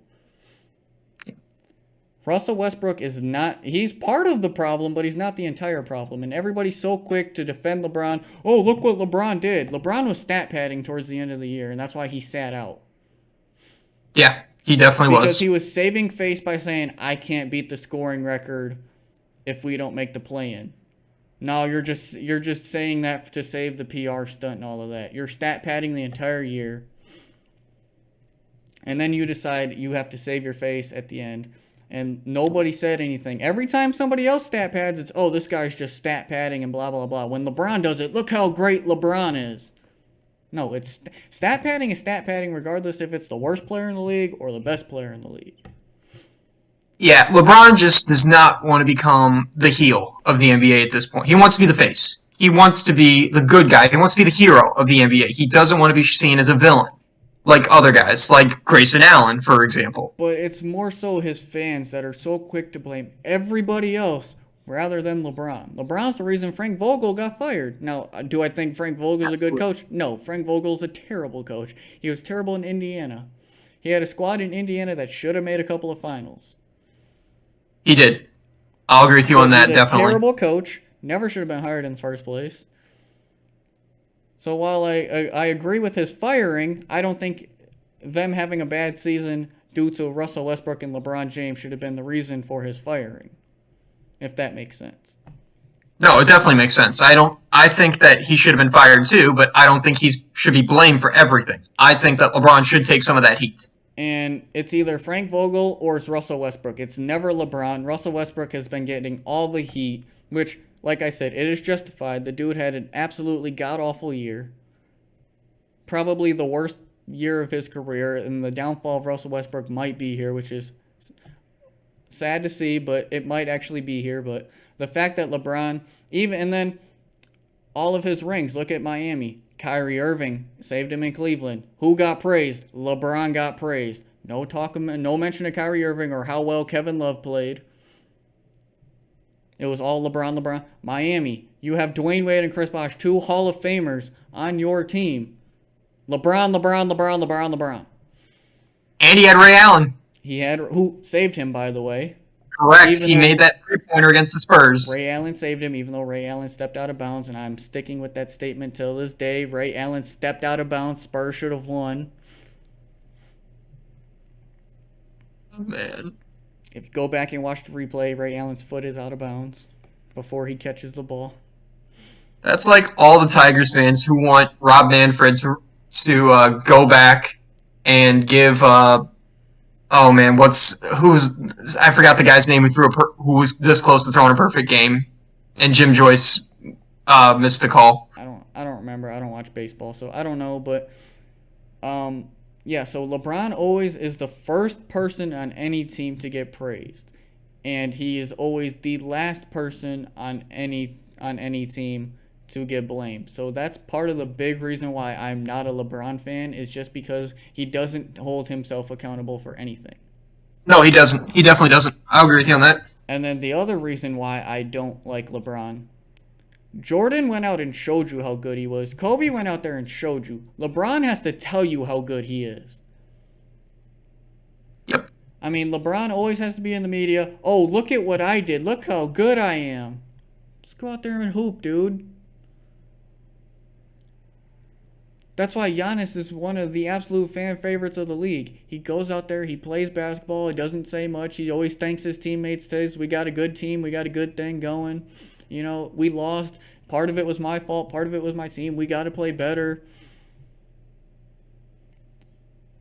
Russell Westbrook is not, he's part of the problem, but he's not the entire problem. And everybody's so quick to defend LeBron. Oh, look what LeBron did. LeBron was stat padding towards the end of the year, and that's why he sat out. Yeah, he definitely was. Because he was saving face by saying, I can't beat the scoring record if we don't make the play-in. No, you're just saying that to save the PR stunt and all of that. You're stat padding the entire year. And then you decide you have to save your face at the end. And nobody said anything. Every time somebody else stat pads, it's, oh, this guy's just stat padding and blah, blah, blah. When LeBron does it, look how great LeBron is. No, it's stat padding is stat padding regardless if it's the worst player in the league or the best player in the league. Yeah, LeBron just does not want to become the heel of the NBA at this point. He wants to be the face. He wants to be the good guy. He wants to be the hero of the NBA. He doesn't want to be seen as a villain. Like other guys, like Grayson Allen, for example. But it's more so his fans that are so quick to blame everybody else rather than LeBron. LeBron's the reason Frank Vogel got fired. Now, do I think Frank Vogel's a good coach? No, Frank Vogel's a terrible coach. He was terrible in Indiana. He had a squad in Indiana that should have made a couple of finals. He did. I'll agree with you on that, definitely. He's a terrible coach. Never should have been hired in the first place. So while I agree with his firing, I don't think them having a bad season due to Russell Westbrook and LeBron James should have been the reason for his firing, if that makes sense. No, it definitely makes sense. I think that he should have been fired too, but I don't think he should be blamed for everything. I think that LeBron should take some of that heat. And it's either Frank Vogel or it's Russell Westbrook. It's never LeBron. Russell Westbrook has been getting all the heat, which, like I said, it is justified. The dude had an absolutely god-awful year. Probably the worst year of his career, and the downfall of Russell Westbrook might be here, which is sad to see, but it might actually be here. But the fact that LeBron, and then all of his rings, look at Miami. Kyrie Irving saved him in Cleveland. Who got praised? LeBron got praised. No mention of Kyrie Irving or how well Kevin Love played. It was all LeBron. Miami, you have Dwayne Wade and Chris Bosh, two Hall of Famers on your team. LeBron. And he had Ray Allen. Who saved him, by the way. Correct. He made that three-pointer against the Spurs. Ray Allen saved him, even though Ray Allen stepped out of bounds, and I'm sticking with that statement till this day. Ray Allen stepped out of bounds. Spurs should have won. Oh, man. If you go back and watch the replay, Ray Allen's foot is out of bounds before he catches the ball. That's like all the Tigers fans who want Rob Manfred to go back and give oh man, I forgot the guy's name who was this close to throwing a perfect game, and Jim Joyce missed the call. I don't remember. I don't watch baseball, so I don't know. But yeah. So LeBron always is the first person on any team to get praised, and he is always the last person on any team to get blamed. So that's part of the big reason why I'm not a LeBron fan, is just because he doesn't hold himself accountable for anything. No, he doesn't. He definitely doesn't. I'll agree with you on that. And then the other reason why I don't like LeBron, Jordan went out and showed you how good he was. Kobe went out there and showed you. LeBron has to tell you how good he is. Yep. I mean, LeBron always has to be in the media. Oh, look at what I did. Look how good I am. Just go out there and hoop, dude. That's why Giannis is one of the absolute fan favorites of the league. He goes out there, he plays basketball, he doesn't say much. He always thanks his teammates, says, we got a good team, we got a good thing going. we lost. Part of it was my fault. Part of it was my team. We got to play better.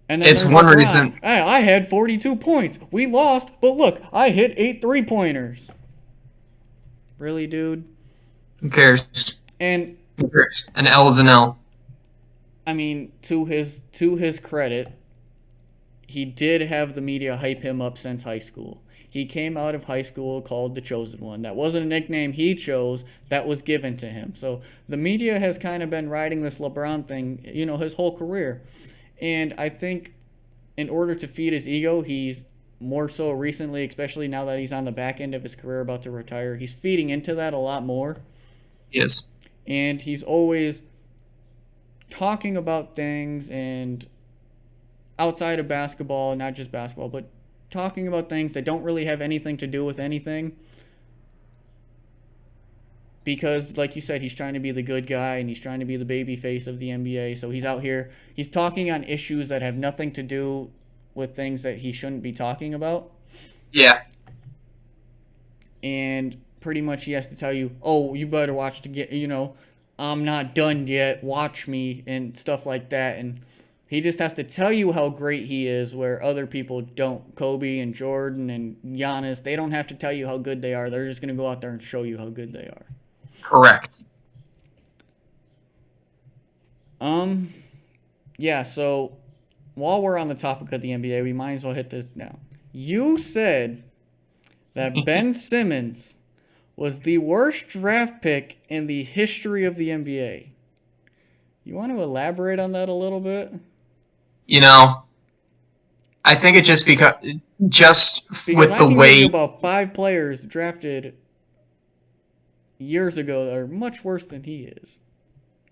And then It's there's one LeBron. reason. Hey, I had 42 points. We lost, but look, I hit 8 3-pointers. Really, dude? Who cares? And Who cares? An L is an L. I mean, to his credit, he did have the media hype him up since high school. He came out of high school called the Chosen One. That wasn't a nickname he chose. That was given to him. So the media has kind of been riding this LeBron thing, his whole career. And I think in order to feed his ego, he's more so recently, especially now that he's on the back end of his career about to retire, he's feeding into that a lot more. Yes. And he's always talking about things and outside of basketball, not just basketball, but talking about things that don't really have anything to do with anything. Because, like you said, he's trying to be the good guy and he's trying to be the baby face of the NBA. So he's out here, he's talking on issues that have nothing to do with things that he shouldn't be talking about. Yeah. And pretty much he has to tell you, oh, you better watch to get, I'm not done yet, watch me, and stuff like that. And he just has to tell you how great he is, where other people don't. Kobe and Jordan and Giannis, they don't have to tell you how good they are. They're just going to go out there and show you how good they are. Correct. Yeah, so while we're on the topic of the NBA, we might as well hit this now. You said that Ben Simmons was the worst draft pick in the history of the NBA. You want to elaborate on that a little bit? I think it Because with I the can way. give you about 5 players drafted years ago that are much worse than he is.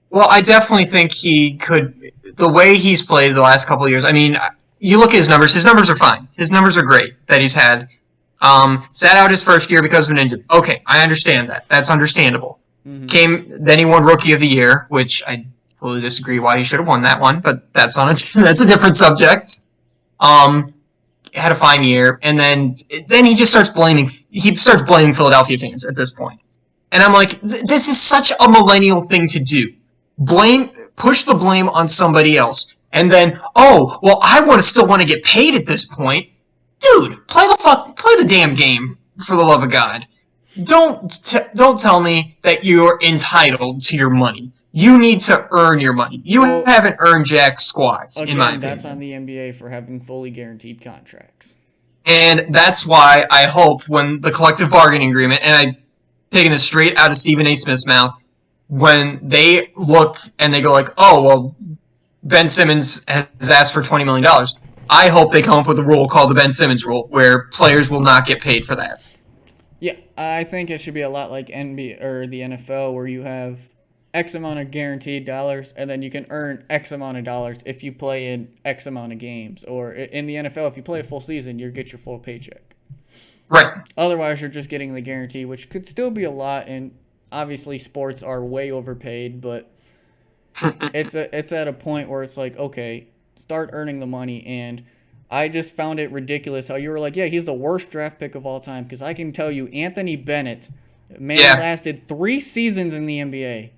Well, I definitely think he could. The way he's played the last couple of years. I mean, you look at his numbers. His numbers are fine. His numbers are great that he's had. Sat out his first year because of an injury. Okay, I understand that. That's understandable. Mm-hmm. Then he won Rookie of the Year, which I totally disagree why he should have won that one, but that's that's a different subject. Had a fine year, and then he just starts blaming. He starts blaming Philadelphia fans at this point, and I'm like, this is such a millennial thing to do. Push the blame on somebody else, and then I still want to get paid at this point. Dude, play the damn game, for the love of God. Don't tell me that you're entitled to your money. You need to earn your money. You haven't earned jack squats, in my opinion. That's on the NBA for having fully guaranteed contracts. And that's why I hope when the collective bargaining agreement, and I'm taking this straight out of Stephen A. Smith's mouth, when they look and they go like, Ben Simmons has asked for $20 million. I hope they come up with a rule called the Ben Simmons rule, where players will not get paid for that. Yeah, I think it should be a lot like NBA or the NFL, where you have X amount of guaranteed dollars, and then you can earn X amount of dollars if you play in X amount of games. Or in the NFL, if you play a full season, you get your full paycheck. Right. Otherwise, you're just getting the guarantee, which could still be a lot. And obviously, sports are way overpaid, but it's at a point where it's like, okay, start earning the money. And I just found it ridiculous how you were like, yeah, he's the worst draft pick of all time, because I can tell you, Anthony Bennett, lasted 3 seasons in the NBA.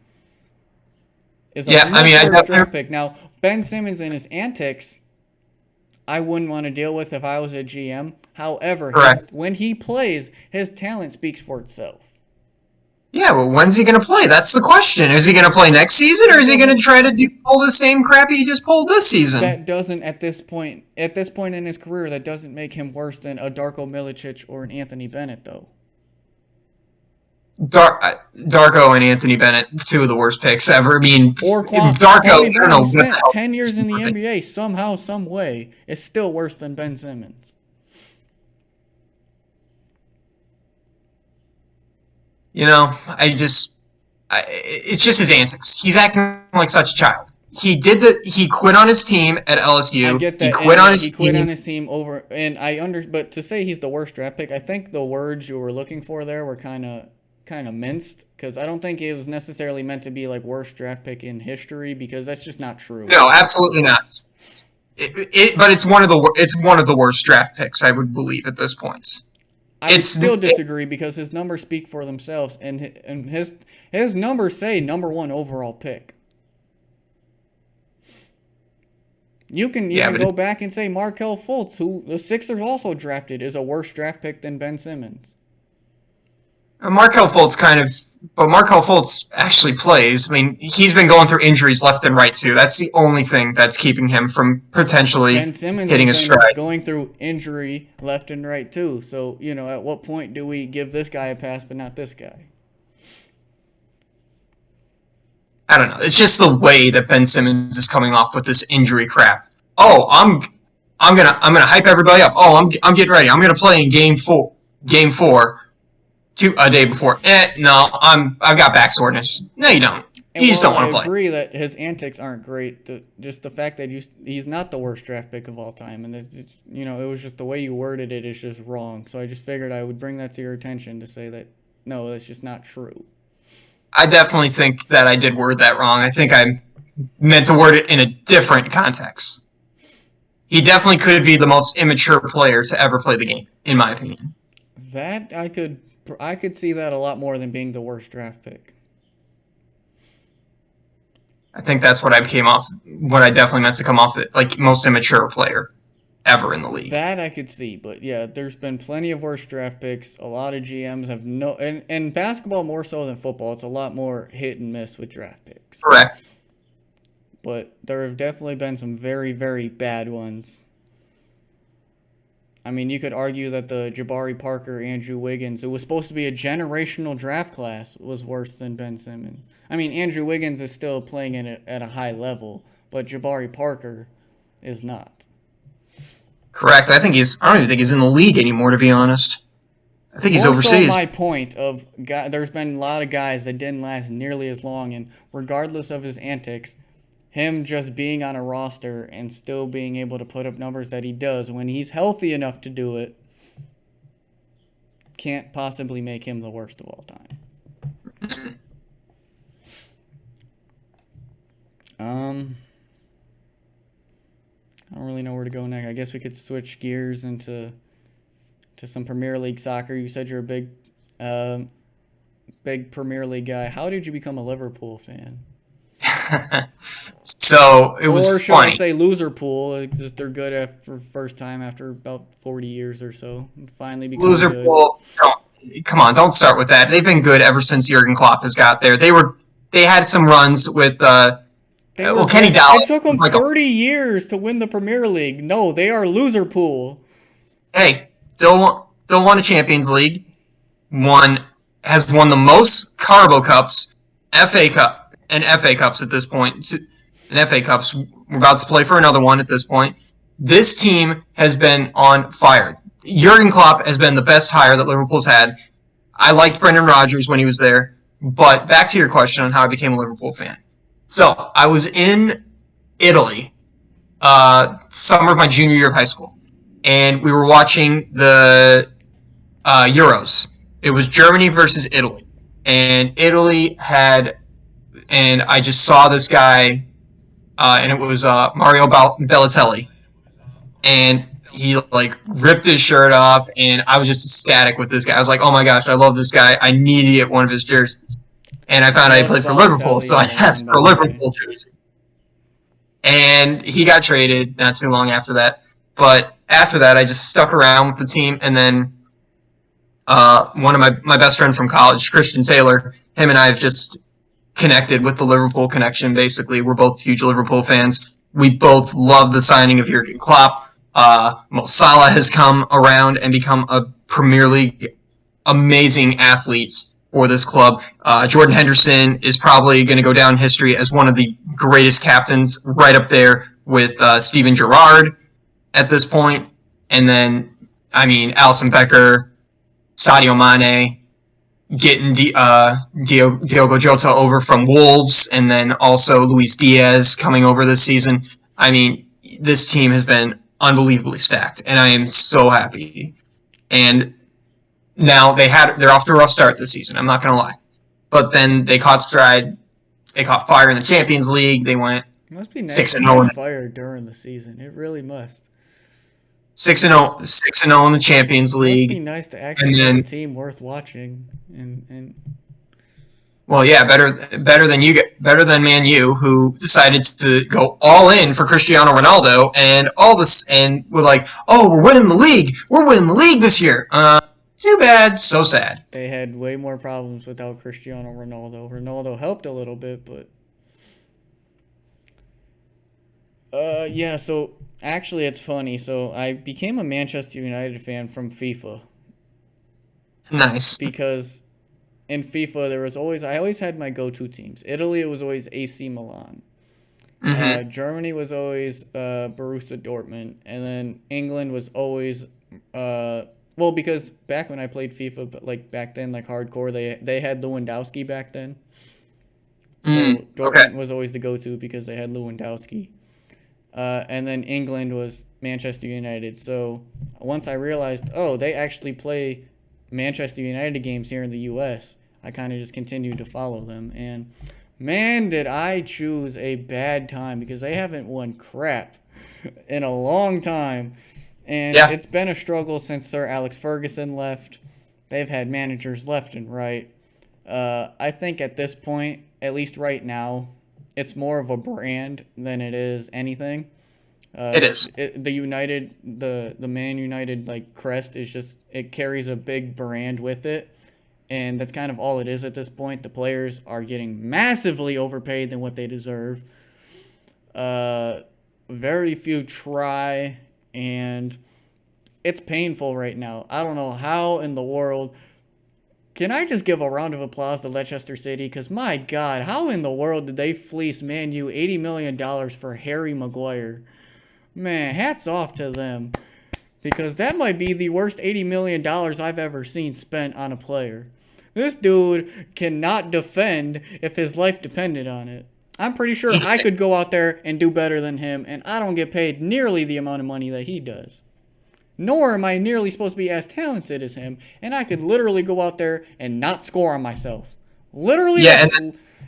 Is a worse draft pick. Now, Ben Simmons and his antics, I wouldn't want to deal with if I was a GM. However, when he plays, his talent speaks for itself. Yeah, well, when's he going to play? That's the question. Is he going to play next season, or is he going to try to pull the same crap he just pulled this season? That doesn't, at this point in his career, that doesn't make him worse than a Darko Milicic or an Anthony Bennett, though. Darko and Anthony Bennett, 2 of the worst picks ever. I mean, Darko, I don't know, spent 10 years in the NBA somehow, some way, is still worse than Ben Simmons. It's just his antics. He's acting like such a child. He quit on his team at LSU. I get that. He quit on his team over, and but to say he's the worst draft pick, I think the words you were looking for there were kind of minced, because I don't think it was necessarily meant to be like worst draft pick in history, because that's just not true. No, absolutely not. But it's one of the worst draft picks, I would believe, at this point. I would It's still disagree because his numbers speak for themselves, and his numbers say number one overall pick. You can yeah, even but go it's back and say Markelle Fultz, who the Sixers also drafted, is a worse draft pick than Ben Simmons. Markelle Fultz but Markelle Fultz actually plays. I mean, he's been going through injuries left and right too. That's the only thing that's keeping him from potentially Ben Simmons has hitting his been stride. going through injury left and right too. So, at what point do we give this guy a pass but not this guy? I don't know. It's just the way that Ben Simmons is coming off with this injury crap. Oh, I'm gonna hype everybody up. Oh, I'm getting ready. I'm gonna play in game four, a day before. No, I've got back soreness. No, you don't. And You just while don't I want to play. agree that his antics aren't great, just the fact that he's not the worst draft pick of all time, and it was just the way you worded it is just wrong. So I just figured I would bring that to your attention to say that no, that's just not true. I definitely think that I did word that wrong. I think I meant to word it in a different context. He definitely could be the most immature player to ever play the game, in my opinion. That I could see that a lot more than being the worst draft pick. I think that's what I definitely meant to come off it, like most immature player ever in the league. That I could see, but yeah, there's been plenty of worse draft picks. A lot of GMs have and basketball more so than football. It's a lot more hit and miss with draft picks. Correct. But there have definitely been some very, very bad ones. I mean, you could argue that the Jabari Parker, Andrew Wiggins, it was supposed to be a generational draft class, was worse than Ben Simmons. I mean, Andrew Wiggins is still playing at a high level, but Jabari Parker is not. Correct. I don't even think he's in the league anymore, to be honest. I think he's More so overseas. my point of there's been a lot of guys that didn't last nearly as long, and regardless of his antics, him just being on a roster and still being able to put up numbers that he does when he's healthy enough to do it can't possibly make him the worst of all time. I don't really know where to go next. I guess we could switch gears into some Premier League soccer. You said you're a big Premier League guy. How did you become a Liverpool fan? So it was or should funny. I say loser pool? Just they're good for first time after about 40 years or so. Finally become Loser good. pool. Come on, don't start with that. They've been good ever since Jurgen Klopp has got there. They had some runs with Kenny Dalglish. It took them like 30 years to win the Premier League. No, they are loser pool. Hey, still won a Champions League. Has won the most Carbo Cups, FA Cups at this point. And FA Cups, we're about to play for another one at this point. This team has been on fire. Jurgen Klopp has been the best hire that Liverpool's had. I liked Brendan Rodgers when he was there. But back to your question on how I became a Liverpool fan. So I was in Italy, summer of my junior year of high school, and we were watching the Euros. It was Germany versus Italy, and I just saw this guy, and it was Mario Balotelli, and he ripped his shirt off, and I was just ecstatic with this guy. I was like, oh my gosh, I love this guy. I need to get one of his jerseys. And I found out he played for Liverpool, so I asked for a Liverpool jersey. And he got traded not too long after that. But after that, I just stuck around with the team. And then one of my best friend from college, Christian Taylor, him and I have just connected with the Liverpool connection, basically. We're both huge Liverpool fans. We both love the signing of Jurgen Klopp. Mo Salah has come around and become a Premier League amazing athlete for this club. Jordan Henderson is probably going to go down in history as one of the greatest captains, right up there with Steven Gerrard at this point. And then, Alisson Becker, Sadio Mane, getting Diogo Jota over from Wolves, and then also Luis Diaz coming over this season. This team has been unbelievably stacked, and I am so happy. And now they're off to a rough start this season, I'm not going to lie. But then they caught stride. They caught fire in the Champions League. They went It must be nice to 6-0. fire during the season. It really must. 6-0 in the Champions Must be League, nice to and actually have a then team worth watching. And well, yeah, better than Man U, who decided to go all in for Cristiano Ronaldo, and all this, and we're like, oh, we're winning the league this year. Too bad, so sad. they had way more problems without Cristiano Ronaldo. Ronaldo helped a little bit, but yeah. So actually, it's funny. So I became a Manchester United fan from FIFA Nice. because in FIFA there was always I always had my go-to teams. Italy, it was always AC Milan. Mm-hmm. Germany was always Borussia Dortmund, and then England was always well, because back when I played FIFA, but like back then, like hardcore, they had Lewandowski back then, so Okay. Dortmund was always the go-to because they had Lewandowski. And then England was Manchester United. So once I realized, oh, they actually play Manchester United games here in the U.S., I kind of just continued to follow them. And man, did I choose a bad time because they haven't won crap in a long time. And Yeah. it's been a struggle since Sir Alex Ferguson left. They've had managers left and right. I think at this point, at least right now, it's more of a brand than it is anything. It is. The Man United like crest is just it carries a big brand with it, and that's kind of all it is at this point. The players are getting massively overpaid than what they deserve. Uh, Very few try, and it's painful right now. I don't know how in the world. Can I just give a round of applause to Leicester City? Because my God, how in the world did they fleece Man U $80 million for Harry Maguire? Man, hats off to them. Because that might be the worst $80 million I've ever seen spent on a player. This dude cannot defend if his life depended on it. I'm pretty sure I could go out there and do better than him, and I don't get paid nearly the amount of money that he does. Nor am I nearly supposed to be as talented as him, and I could literally go out there and not score on myself. Literally, Yeah,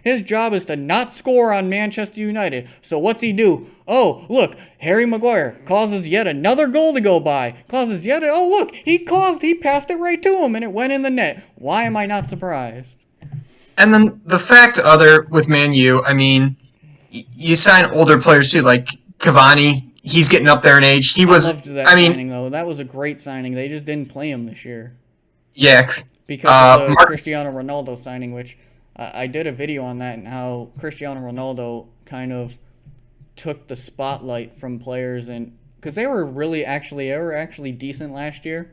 his job is to not score on Manchester United. So what's he do? Oh, look, Harry Maguire causes yet another goal to go by. Oh, look, he passed it right to him and it went in the net. Why am I not surprised? and then the fact other with Man U, I mean, you sign older players too, like Cavani. He's getting up there in age. I loved that I mean, signing though. That was a great signing. They just didn't play him this year yeah. because of the Mark, Cristiano Ronaldo signing, which I did a video on that and how Cristiano Ronaldo kind of took the spotlight from players, and because they were actually decent last year,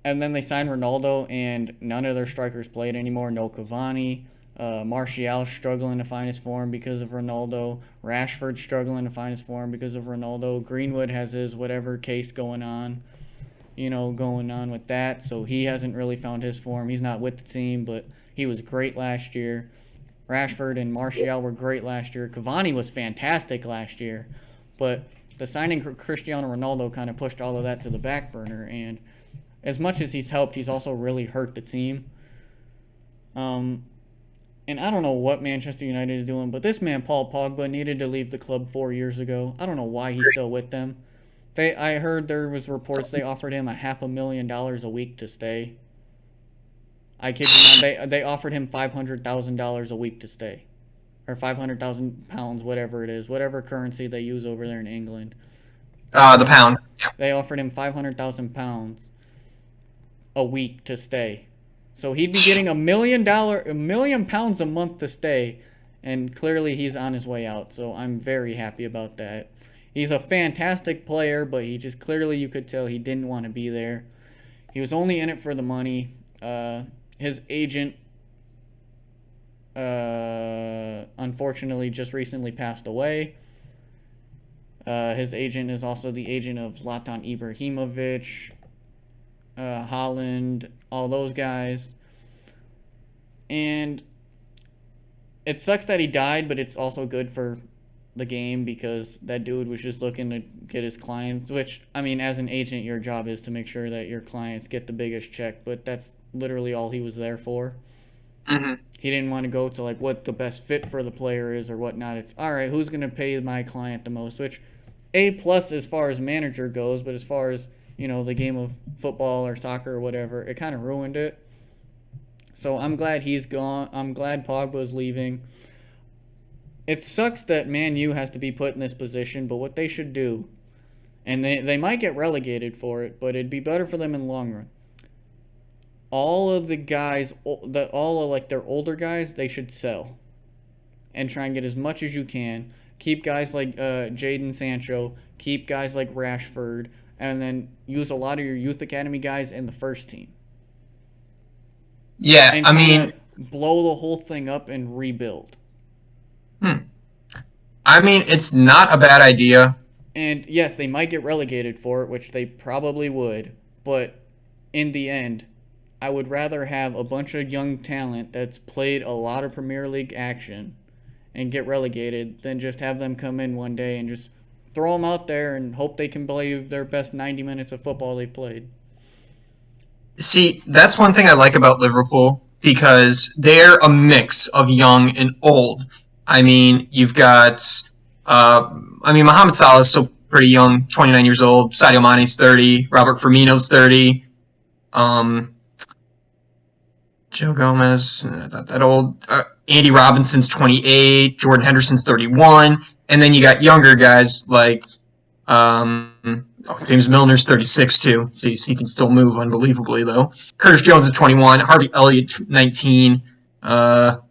and then they signed Ronaldo and none of their strikers played anymore. No Cavani. Martial struggling to find his form because of Ronaldo. Rashford struggling to find his form because of Ronaldo. Greenwood has his whatever case going on, going on with that. So he hasn't really found his form. He's not with the team, but he was great last year. Rashford and Martial were great last year. Cavani was fantastic last year, but the signing for Cristiano Ronaldo kind of pushed all of that to the back burner. And as much as he's helped, he's also really hurt the team. And I don't know what Manchester United is doing, but this man Paul Pogba needed to leave the club 4 years ago. I don't know why he's still with them. I heard there was reports they offered him $500,000 a week to stay. I kid you not. They offered him $500,000 a week to stay, or £500,000, whatever it is, whatever currency they use over there in England. the pound. Yeah. They offered him £500,000 a week to stay. So he'd be getting £1 million a month to stay, and clearly he's on his way out. So I'm very happy about that. He's a fantastic player, but he just clearly you could tell he didn't want to be there. He was only in it for the money. His agent, unfortunately, just recently passed away. His agent is also the agent of Zlatan Ibrahimovic, Holland, all those guys. And it sucks that he died, but it's also good for the game because that dude was just looking to get his clients, which, I mean, as an agent, your job is to make sure that your clients get the biggest check, but that's literally all he was there for. Mm-hmm. He didn't want to go to, like, what the best fit for the player is or whatnot. It's, all right, who's going to pay my client the most, which A plus as far as manager goes, but as far as the game of football or soccer or whatever, it kind of ruined it. So I'm glad he's gone. I'm glad Pogba's leaving. It sucks that Man U has to be put in this position, but what they should do, and they might get relegated for it, but it'd be better for them in the long run. All of the guys, all of like their older guys, they should sell and try and get as much as you can. Keep guys like Jadon Sancho, keep guys like Rashford, and then use a lot of your youth academy guys in the first team. Yeah, And I kind mean, of blow the whole thing up and rebuild. hmm. I mean, it's not a bad idea. And yes, they might get relegated for it, which they probably would, but in the end, I would rather have a bunch of young talent that's played a lot of Premier League action and get relegated than just have them come in one day and just throw them out there and hope they can play their best 90 minutes of football they've played. See, that's one thing I like about Liverpool because they're a mix of young and old. I mean, you've got, Mohamed Salah is still pretty young, 29 years old. Sadio Mane's 30. Robert Firmino's 30. Um, Joe Gomez, not that old. Andy Robinson's 28. Jordan Henderson's 31. And then you got younger guys like James Milner's 36 too. Jeez, he can still move unbelievably though. Curtis Jones is 21. Harvey Elliott 19.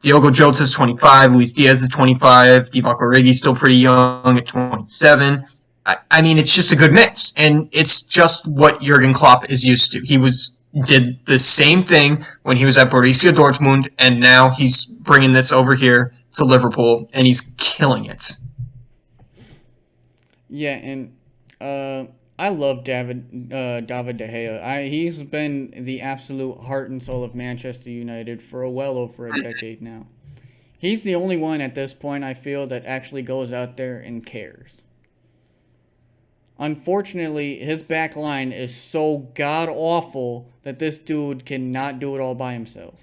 Diogo Jota's 25. Luis Diaz is 25. Divock Origi's still pretty young at 27. I mean, it's just a good mix, and it's just what Jurgen Klopp is used to. Did the same thing when he was at Borussia Dortmund, and now he's bringing this over here to Liverpool, and he's killing it. Yeah, and I love David De Gea. He's been the absolute heart and soul of Manchester United for well over a decade now. He's the only one at this point I feel that actually goes out there and cares. Unfortunately, his back line is so god awful that this dude cannot do it all by himself.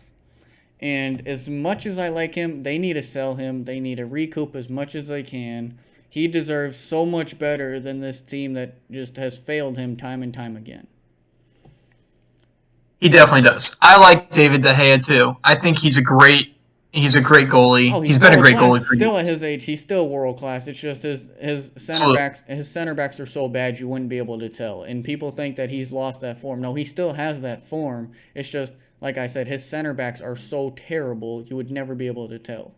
And as much as I like him, they need to sell him. They need to recoup as much as they can. He deserves so much better than this team that just has failed him time and time again. He definitely does. I like David De Gea too. I think he's a great goalie. Oh, He's been a world great class. goalie for Still you. at his age, he's still world class. It's just Absolutely. his center backs are so bad you wouldn't be able to tell. And people think that he's lost that form. No, he still has that form. It's just like I said, his center backs are so terrible you would never be able to tell.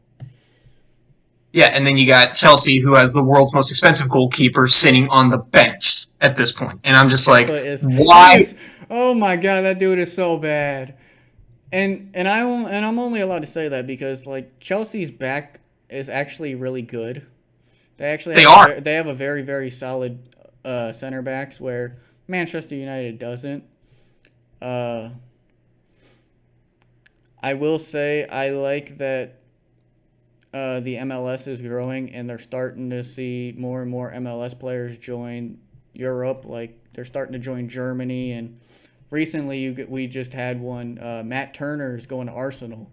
Yeah, and then you got Chelsea, who has the world's most expensive goalkeeper sitting on the bench at this point. And I'm just like, He why? is, oh my god, that dude is so bad. And I'm only allowed to say that because like Chelsea's back is actually really good. They actually They have are. they have a very very solid center backs where Manchester United doesn't. Uh, I will say I like that the MLS is growing and they're starting to see more and more MLS players join Europe. Like they're starting to join Germany, and recently we just had one. Matt Turner is going to Arsenal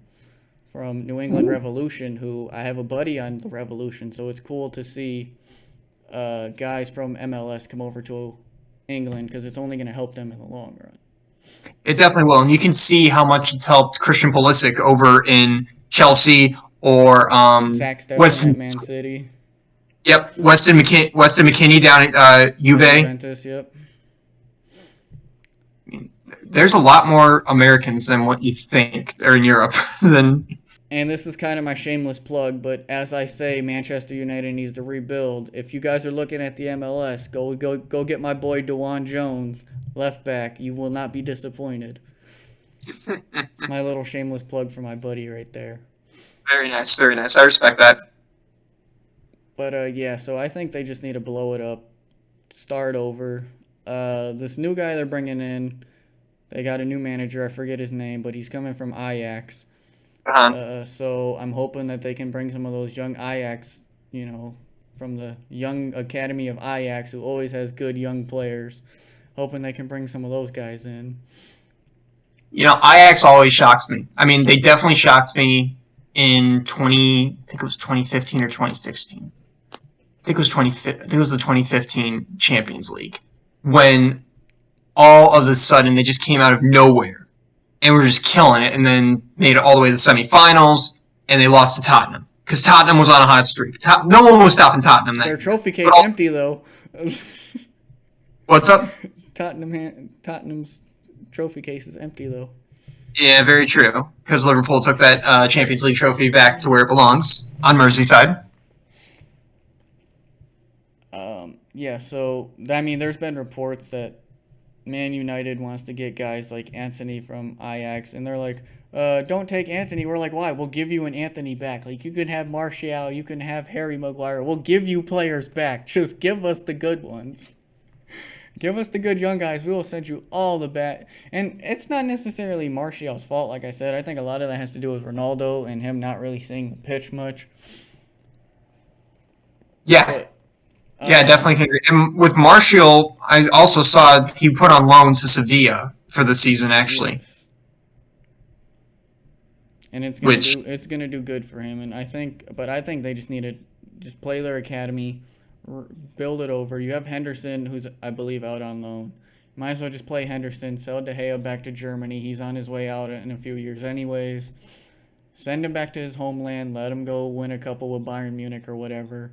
from New England Revolution, who I have a buddy on the Revolution, so it's cool to see guys from MLS come over to England because it's only going to help them in the long run. It definitely will. And you can see how much it's helped Christian Pulisic over in Chelsea or Zach Steffen at Weston. Man City, Yep, Weston McKinney down at Juve. Juventus, yep. There's a lot more Americans than what you think are in Europe than. And this is kind of my shameless plug, but as I say, Manchester United needs to rebuild. If you guys are looking at the MLS, go get my boy DeJuan Jones, left back. You will not be disappointed. It's my little shameless plug for my buddy right there. Very nice, very nice. I respect that. But yeah, so I think they just need to blow it up, start over. This new guy they're bringing in, they got a new manager. I forget his name, but he's coming from Ajax. So I'm hoping that they can bring some of those young Ajax, from the young academy of Ajax, who always has good young players. Hoping they can bring some of those guys in. Ajax always shocks me. I mean, they definitely shocked me in I think it was 2015 or 2016. think it was 20. I think it was the 2015 Champions League when all of a sudden they just came out of nowhere and were just killing it, and then made it all the way to the semifinals, and they lost to Tottenham because Tottenham was on a hot streak. No one was stopping Tottenham that Their year. trophy case But also, empty though. what's up? Tottenham's trophy case is empty though. Yeah, very true. Because Liverpool took that Champions League trophy back to where it belongs on Merseyside. Yeah, so I mean, there's been reports that Man United wants to get guys like Anthony from Ajax, and they're like, don't take Anthony. We're like, why? We'll give you an Anthony back. Like, you can have Martial, you can have Harry Maguire. We'll give you players back. Just give us the good ones. Give us the good young guys. We will send you all the bad. And it's not necessarily Martial's fault, like I said. I think a lot of that has to do with Ronaldo and him not really seeing the pitch much. Yeah. But, Yeah, definitely can agree. And with Martial, I also saw he put on loan to Sevilla for the season, actually. yes. And it's gonna Which, do good for him. And I think they just need to just play their academy, build it over. You have Henderson, who's I believe out on loan. Might as well just play Henderson, sell De Gea back to Germany. He's on his way out in a few years anyways. Send him back to his homeland. Let him go win a couple with Bayern Munich or whatever.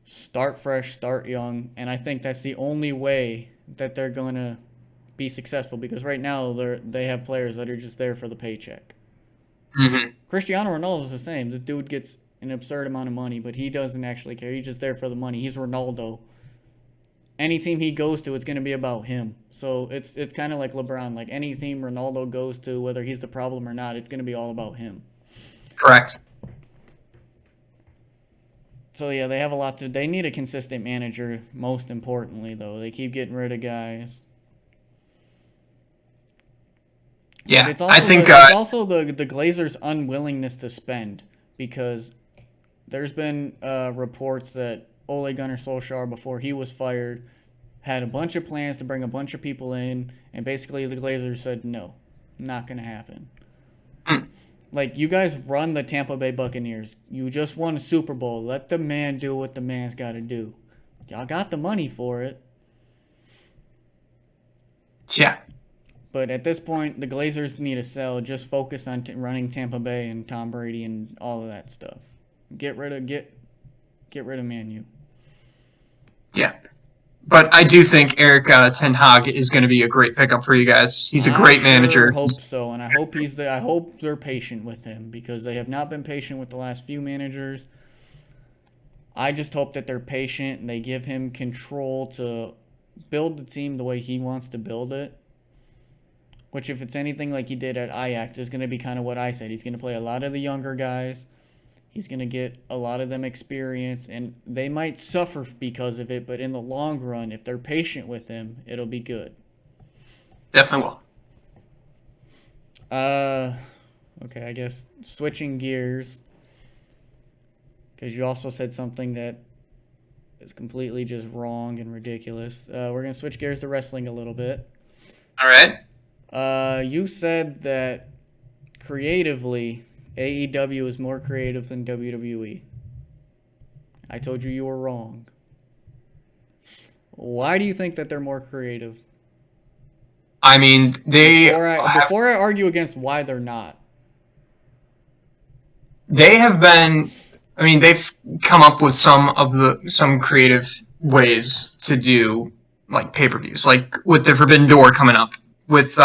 Start fresh, start young, and I think that's the only way that they're going to be successful, because right now they have players that are just there for the paycheck. mm-hmm. Cristiano Ronaldo is the same. The dude gets an absurd amount of money, but he doesn't actually care. He's just there for the money. He's Ronaldo. Any team he goes to, it's going to be about him. So it's kind of like LeBron. Like, any team Ronaldo goes to, whether he's the problem or not, it's going to be all about him. Correct. So yeah, they have a lot to. They need a consistent manager. Most importantly, though, they keep getting rid of guys. Yeah, But it's also I think it's also the Glazers' unwillingness to spend, because there's been reports that Ole Gunnar Solskjaer, before he was fired, had a bunch of plans to bring a bunch of people in, and basically the Glazers said no, not gonna happen. Like, you guys run the Tampa Bay Buccaneers. You just won a Super Bowl. Let the man do what the man's got to do. Y'all got the money for it. yeah, But at this point, the Glazers need to sell. Just focus on running Tampa Bay and Tom Brady and all of that stuff. Get rid of Man U. yeah. But I do think Eric Ten Hag is going to be a great pickup for you guys. He's a great manager. I hope so, and I hope they're patient with him, because they have not been patient with the last few managers. I just hope that they're patient and they give him control to build the team the way he wants to build it. Which, if it's anything like he did at Ajax, is going to be kind of what I said. He's going to play a lot of the younger guys. He's going to get a lot of them experience, and they might suffer because of it, but in the long run, if they're patient with him, it'll be good. Definitely will. Okay, I guess switching gears, because you also said something that is completely just wrong and ridiculous. We're going to switch gears to wrestling a little bit. All right. You said that creatively, AEW is more creative than WWE. I told you were wrong. Why do you think that they're more creative? I mean, Before I argue against why they're not. they have been. I mean, they've come up with some creative ways to do like pay-per-views, like with the Forbidden Door coming up, with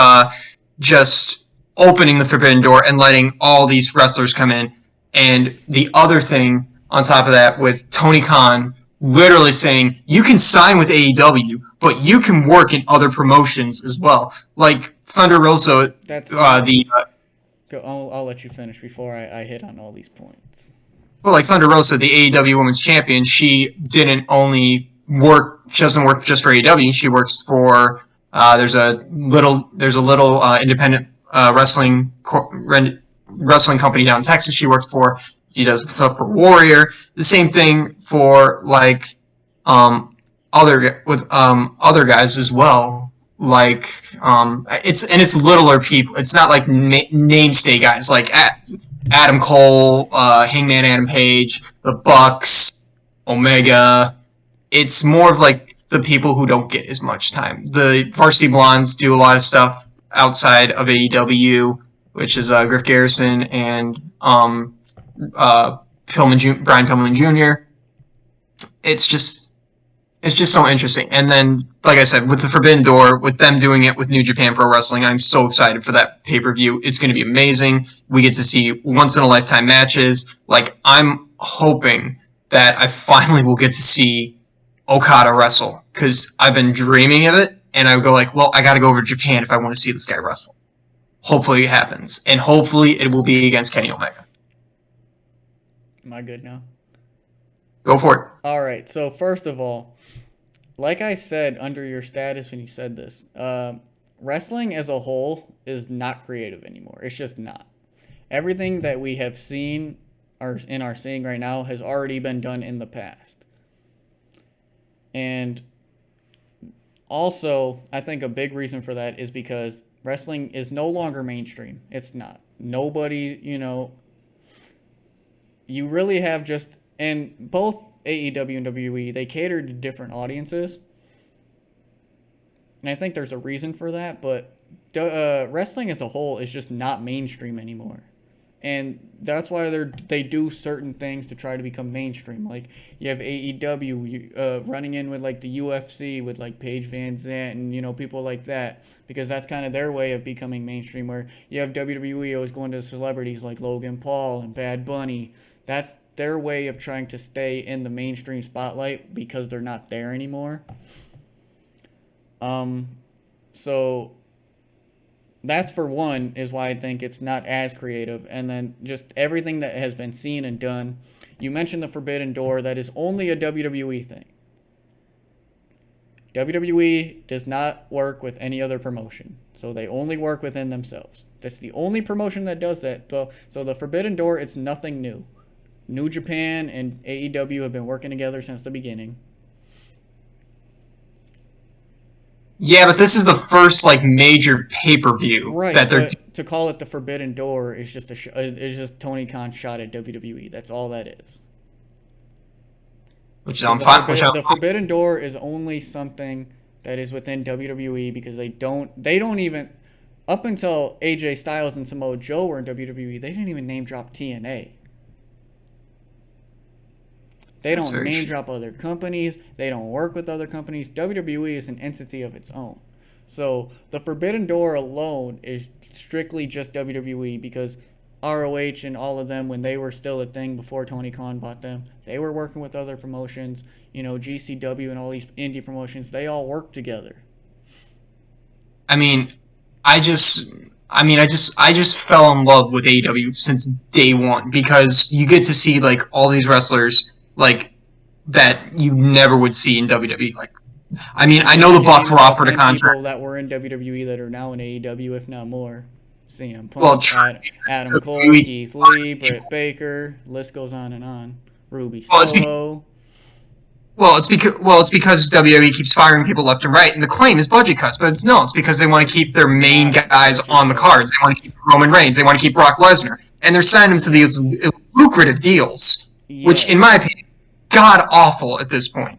just opening the Forbidden Door and letting all these wrestlers come in. And the other thing on top of that, with Tony Khan literally saying, you can sign with AEW, but you can work in other promotions as well. Like Thunder Rosa, I'll let you finish before I hit on all these points. Well, like Thunder Rosa, the AEW Women's Champion, she doesn't work just for AEW. She works for there's a little independent wrestling company down in Texas she works for. She does stuff for Warrior. The same thing for like other guys as well. Like it's littler people. It's not like namestay guys. Like Adam Cole, Hangman Adam Page, the Bucks, Omega. It's more of like the people who don't get as much time. The Varsity Blondes do a lot of stuff outside of AEW, which is Griff Garrison and Brian Pillman Jr. It's just so interesting. And then, like I said, with the Forbidden Door, with them doing it with New Japan Pro Wrestling, I'm so excited for that pay per view. It's going to be amazing. We get to see once in a lifetime matches. Like, I'm hoping that I finally will get to see Okada wrestle because I've been dreaming of it. And I would go like, well, I got to go over to Japan if I want to see this guy wrestle. Hopefully it happens, and hopefully it will be against Kenny Omega. Am I good now? Go for it. All right. So first of all, like I said under your status when you said this, wrestling as a whole is not creative anymore. It's just not. Everything that we have seen or are seeing right now has already been done in the past. And also, I think a big reason for that is because wrestling is no longer mainstream. It's not. Nobody, you really have just, and both AEW and WWE, they cater to different audiences. And I think there's a reason for that, but wrestling as a whole is just not mainstream anymore. And that's why they do certain things to try to become mainstream. Like you have AEW running in with like the UFC with like Paige Van Zant and people like that, because that's kind of their way of becoming mainstream. Where you have WWE always going to celebrities like Logan Paul and Bad Bunny. That's their way of trying to stay in the mainstream spotlight because they're not there anymore. So that's for one is why I think it's not as creative. And then just everything that has been seen and done. You mentioned the Forbidden Door. That is only a WWE thing. WWE does not work with any other promotion. So they only work within themselves. That's the only promotion that does that. So the Forbidden Door, it's nothing new. New Japan and AEW have been working together since the beginning. Yeah, but this is the first like major pay-per-view Right, that they're. but to call it the Forbidden Door is just it's just Tony Khan's shot at WWE. That's all that is. Which Because I'm fine. the Forbidden Door is only something that is within WWE because they don't even up until AJ Styles and Samoa Joe were in WWE, they didn't even name drop TNA. They don't name drop other companies. They don't work with other companies. WWE is an entity of its own. So the Forbidden Door alone is strictly just WWE because ROH and all of them, when they were still a thing before Tony Khan bought them, they were working with other promotions. GCW and all these indie promotions, they all work together. I mean, I just fell in love with AEW since day one because you get to see like all these wrestlers like that you never would see in WWE. Like, I mean, I know the Bucks were offered a contract. People that were in WWE that are now in AEW, if not more. CM Punk, Well, Adam Cole, Keith Lee, Britt Baker, list goes on and on. Ruby Soho. It's because WWE keeps firing people left and right, and the claim is budget cuts, but it's because they want to keep their main guys on the cards. They want to keep Roman Reigns, they want to keep Brock Lesnar, and they're signing them to these lucrative deals, which, in my opinion, god awful at this point.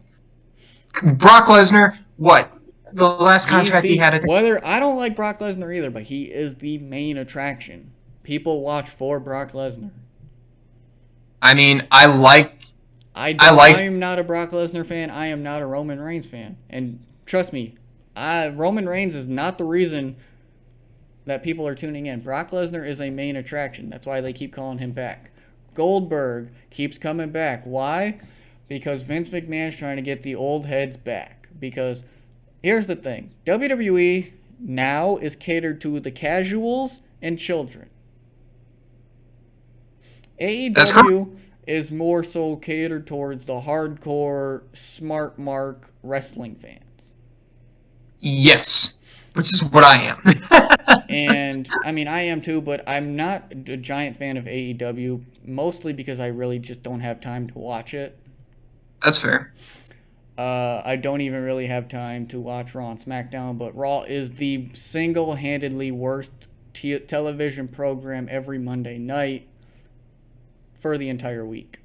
Brock Lesnar, what? The last contract he had, I think. I don't like Brock Lesnar either, but he is the main attraction. People watch for Brock Lesnar. I mean, I am not a Brock Lesnar fan. I am not a Roman Reigns fan. And trust me, Roman Reigns is not the reason that people are tuning in. Brock Lesnar is a main attraction. That's why they keep calling him back. Goldberg keeps coming back. Why? Because Vince McMahon's trying to get the old heads back. Because here's the thing. WWE now is catered to the casuals and children. AEW is more so catered towards the hardcore, smart mark wrestling fans. Yes, which is what I am. And, I mean, I am too, but I'm not a giant fan of AEW, mostly because I really just don't have time to watch it. That's fair. I don't even really have time to watch Raw and SmackDown, but Raw is the single-handedly worst television program every Monday night. for the entire week.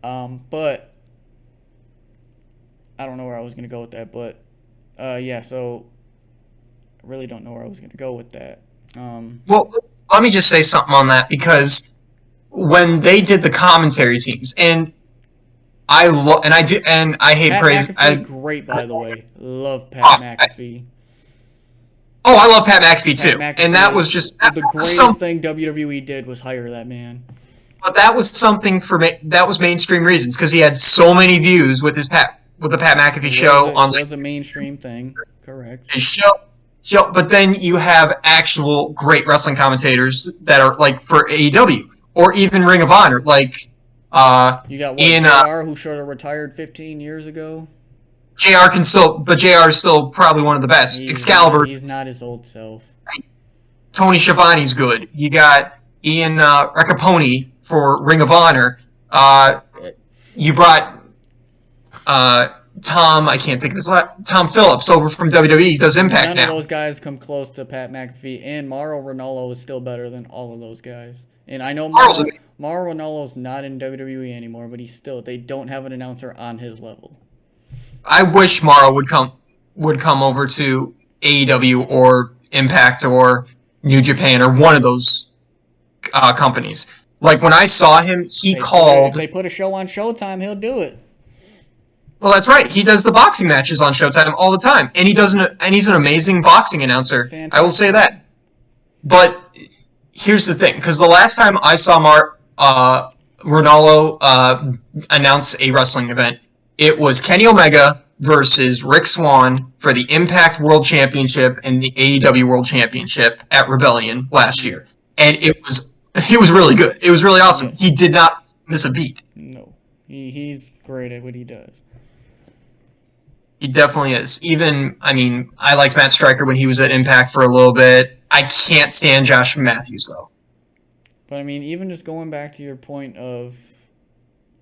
But I don't know where I was gonna go with that. But yeah, so I really don't know where I was gonna go with that. Well, let me just say something on that because when they did the commentary teams, and I hate Pat praise. McAfee, great by the way. Love Pat McAfee. I love Pat McAfee Pat too, McAfee, and that was just the greatest thing WWE did was hire that man. But that was something that was mainstream reasons because he had so many views with the Pat McAfee show on It was a mainstream thing, correct? his show. But then you have actual great wrestling commentators that are like for AEW or even Ring of Honor, like You got what, Ian JR, who should have retired 15 years ago. JR can still, but JR is still probably one of the best. Excalibur, He's not his old self. Tony Schiavone's good. You got Ian Recaponi for Ring of Honor. You brought Tom, I can't think of his last, Tom Phillips over from WWE. He does Impact None now. of those guys come close to Pat McAfee, and Mauro Ranallo is still better than all of those guys. And I know Mauro Ranallo's not in WWE anymore, but they don't have an announcer on his level. I wish Mauro would come over to AEW or Impact or New Japan or one of those companies. Like when I saw him, If they put a show on Showtime, he'll do it. Well, that's right. He does the boxing matches on Showtime all the time, and he's an amazing boxing announcer. Fantastic. I will say that. But here's the thing, because the last time I saw Ronaldo announce a wrestling event, it was Kenny Omega versus Rick Swann for the Impact World Championship and the AEW World Championship at Rebellion last year, and it was really good. It was really awesome. Yes. He did not miss a beat. No, he's great at what he does. He definitely is. I liked Matt Striker when he was at Impact for a little bit. I can't stand Josh Matthews, though. But, even just going back to your point of,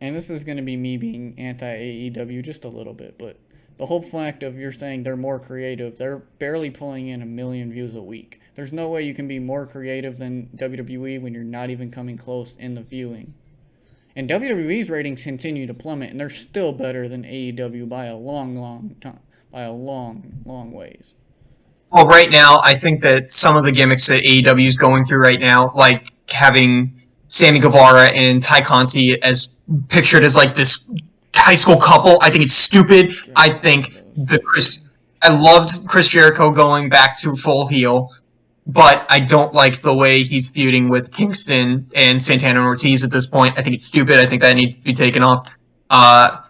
and this is going to be me being anti-AEW just a little bit, but the whole fact of you're saying they're more creative, they're barely pulling in 1 million views a week. There's no way you can be more creative than WWE when you're not even coming close in the viewing. And WWE's ratings continue to plummet, and they're still better than AEW by a long ways. Well, right now, I think that some of the gimmicks that AEW is going through right now, like having Sammy Guevara and Ty Conti as pictured as like this high school couple, I think it's stupid. I think I loved Chris Jericho going back to full heel, but I don't like the way he's feuding with Kingston and Santana and Ortiz at this point. I think it's stupid. I think that needs to be taken off. I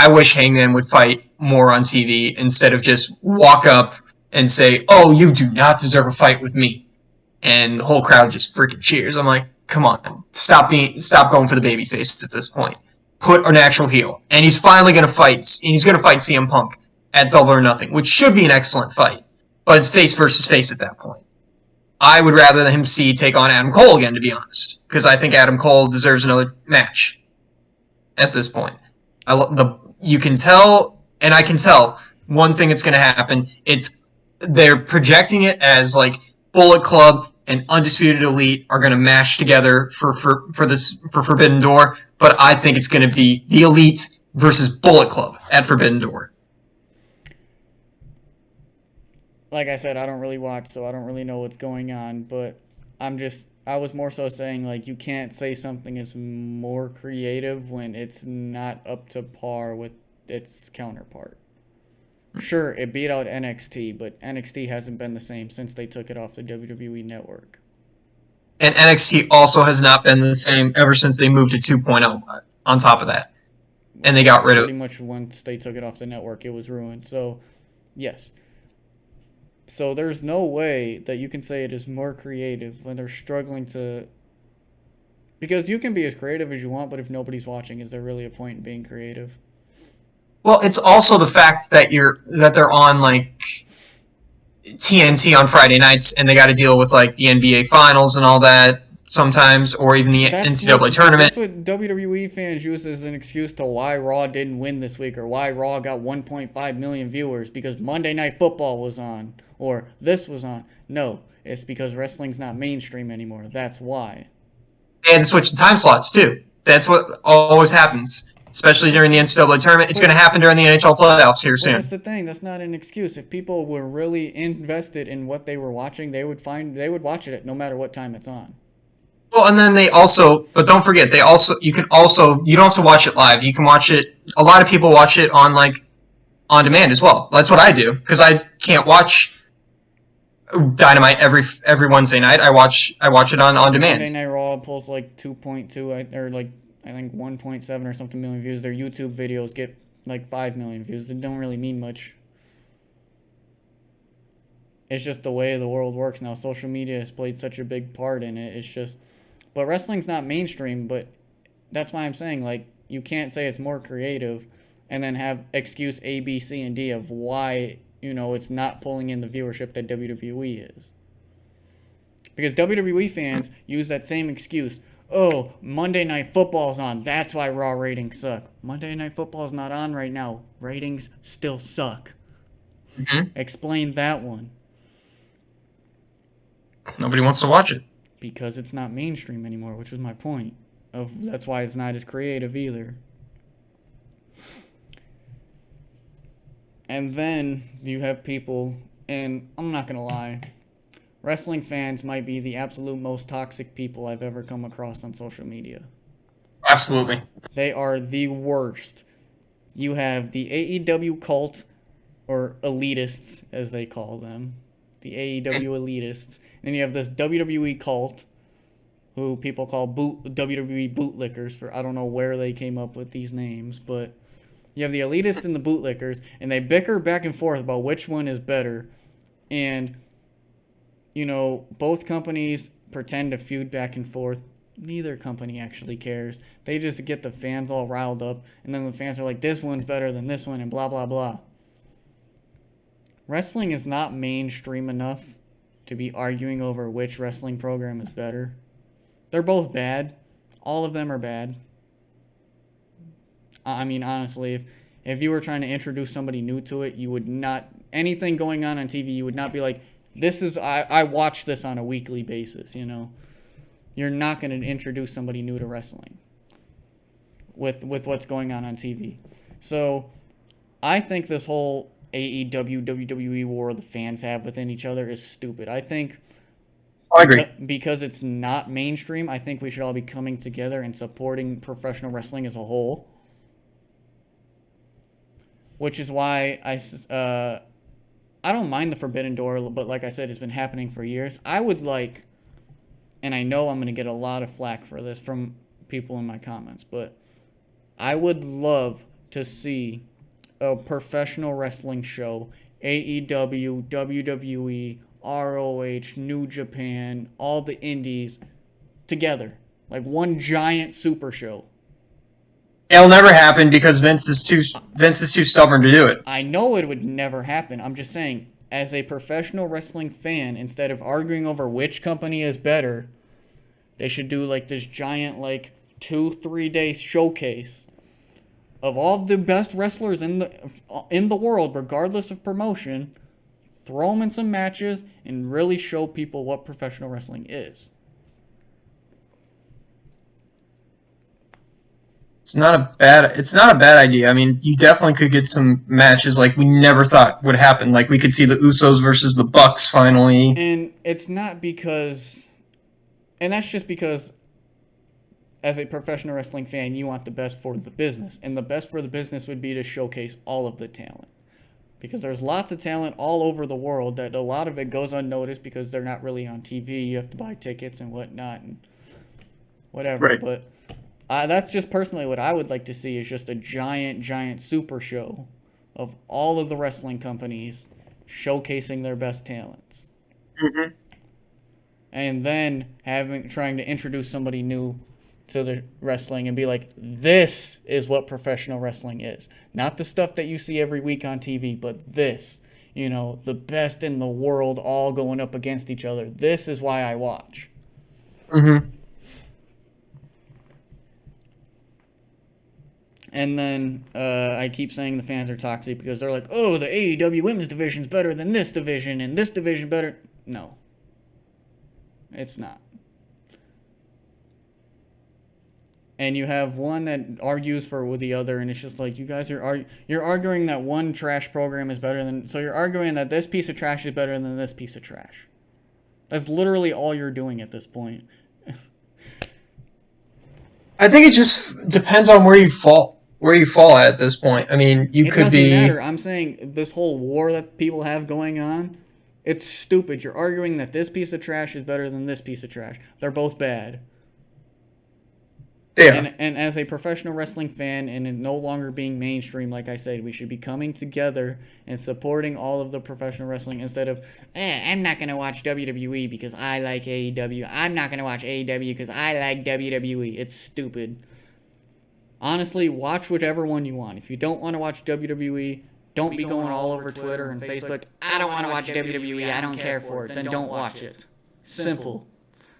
wish Hangman would fight more on TV instead of just walk up and say, "Oh, you do not deserve a fight with me," and the whole crowd just freaking cheers. I'm like, come on, stop going for the baby face at this point. Put an actual heel, and he's finally going to fight. And he's going to fight CM Punk at Double or Nothing, which should be an excellent fight. But it's face versus face at that point. I would rather him take on Adam Cole again, to be honest, because I think Adam Cole deserves another match at this point. You can tell, and I can tell, one thing that's going to happen. They're projecting it as like Bullet Club and Undisputed Elite are going to mash together for Forbidden Door, but I think it's going to be the Elite versus Bullet Club at Forbidden Door. Like I said, I don't really watch, so I don't really know what's going on, but I was more so saying, like, you can't say something is more creative when it's not up to par with its counterpart. Sure, it beat out NXT, but NXT hasn't been the same since they took it off the WWE network. And NXT also has not been the same ever since they moved to 2.0 on top of that. And they got rid of it. Pretty much once they took it off the network, it was ruined. So, yes. So there's no way that you can say it is more creative when they're struggling to... Because you can be as creative as you want, but if nobody's watching, is there really a point in being creative? Well, it's also the fact that they're on like TNT on Friday nights, and they got to deal with like the NBA Finals and all that sometimes, or even the NCAA tournament. That's what WWE fans use as an excuse to why Raw didn't win this week, or why Raw got 1.5 million viewers, because Monday Night Football was on, or this was on. No, it's because wrestling's not mainstream anymore. That's why. They had to switch the time slots too. That's what always happens, especially during the NCAA tournament. It's going to happen during the NHL playoffs here But that's soon. the thing. That's not an excuse. If people were really invested in what they were watching, they would watch it no matter what time it's on. Well, and then but don't forget, you don't have to watch it live. You can watch it. A lot of people watch it on on demand as well. That's what I do because I can't watch Dynamite every Wednesday night. I watch it on demand. Monday Night Raw pulls like 2.2 or like I think 1.7 or something million views. Their YouTube videos get like 5 million views. They don't really mean much. It's just the way the world works now. Social media has played such a big part in it. It's just, but wrestling's not mainstream. But that's why I'm saying like you can't say it's more creative, and then have excuse A, B, C, and D of why it's not pulling in the viewership that WWE is. Because WWE fans use that same excuse. Oh, Monday Night Football's on. That's why Raw ratings suck. Monday Night Football's not on right now. Ratings still suck. Mm-hmm. Explain that one. Nobody wants to watch it. Because it's not mainstream anymore, which was my point. That's why it's not as creative either. And then you have people, and I'm not going to lie, wrestling fans might be the absolute most toxic people I've ever come across on social media. Absolutely. They are the worst. You have the AEW cult, or elitists, as they call them. The AEW elitists. And then you have this WWE cult, who people call WWE bootlickers, for I don't know where they came up with these names, but you have the elitists and the bootlickers, and they bicker back and forth about which one is better. And, both companies pretend to feud back and forth. Neither company actually cares. They just get the fans all riled up, and then the fans are like, this one's better than this one, and blah, blah, blah. Wrestling is not mainstream enough to be arguing over which wrestling program is better. They're both bad. All of them are bad. I mean, honestly, if you were trying to introduce somebody new to it, you would not, anything going on TV, you would not be like, I watch this on a weekly basis, You're not going to introduce somebody new to wrestling with what's going on TV. So I think this whole AEW, WWE war the fans have within each other is stupid. I think I agree. Because it's not mainstream, I think we should all be coming together and supporting professional wrestling as a whole. Which is why I don't mind the Forbidden Door, but like I said, it's been happening for years. I would like, and I know I'm going to get a lot of flack for this from people in my comments, but I would love to see a professional wrestling show, AEW, WWE, ROH, New Japan, all the indies together, like one giant super show. It'll never happen because Vince is too stubborn to do it. I know it would never happen. I'm just saying, as a professional wrestling fan, instead of arguing over which company is better, they should do like this giant 2-3 day showcase of all the best wrestlers in the world, regardless of promotion. Throw them in some matches and really show people what professional wrestling is. It's not a bad idea. I mean, you definitely could get some matches like we never thought would happen. Like we could see the Usos versus the Bucks finally. And it's not because, and that's just because as a professional wrestling fan, you want the best for the business. And the best for the business would be to showcase all of the talent. Because there's lots of talent all over the world that a lot of it goes unnoticed because they're not really on TV. You have to buy tickets and whatnot and whatever. Right. But that's just personally what I would like to see is just a giant super show of all of the wrestling companies showcasing their best talents. Mm-hmm. And then trying to introduce somebody new to the wrestling and be like, this is what professional wrestling is. Not the stuff that you see every week on TV, but this. The best in the world all going up against each other. This is why I watch. Mm-hmm. And then I keep saying the fans are toxic because they're like, oh, the AEW women's division is better than this division and this division better. No. It's not. and you have one that argues for with the other, and it's just like you guys you're arguing that one trash program is better than, so you're arguing that this piece of trash is better than this piece of trash. That's literally all you're doing at this point. I think it just depends on where you fall. Where you fall at this point. I mean, you It could doesn't be. matter. I'm saying this whole war that people have going on, it's stupid. You're arguing that this piece of trash is better than this piece of trash. They're both bad. Yeah. And as a professional wrestling fan and it no longer being mainstream, like I said, we should be coming together and supporting all of the professional wrestling instead of, I'm not going to watch WWE because I like AEW. I'm not going to watch AEW because I like WWE. It's stupid. Honestly, watch whichever one you want. If you don't want to watch WWE, don't be going all over Twitter and Facebook. I don't want to watch WWE. I don't care for it. Then don't watch it. Simple.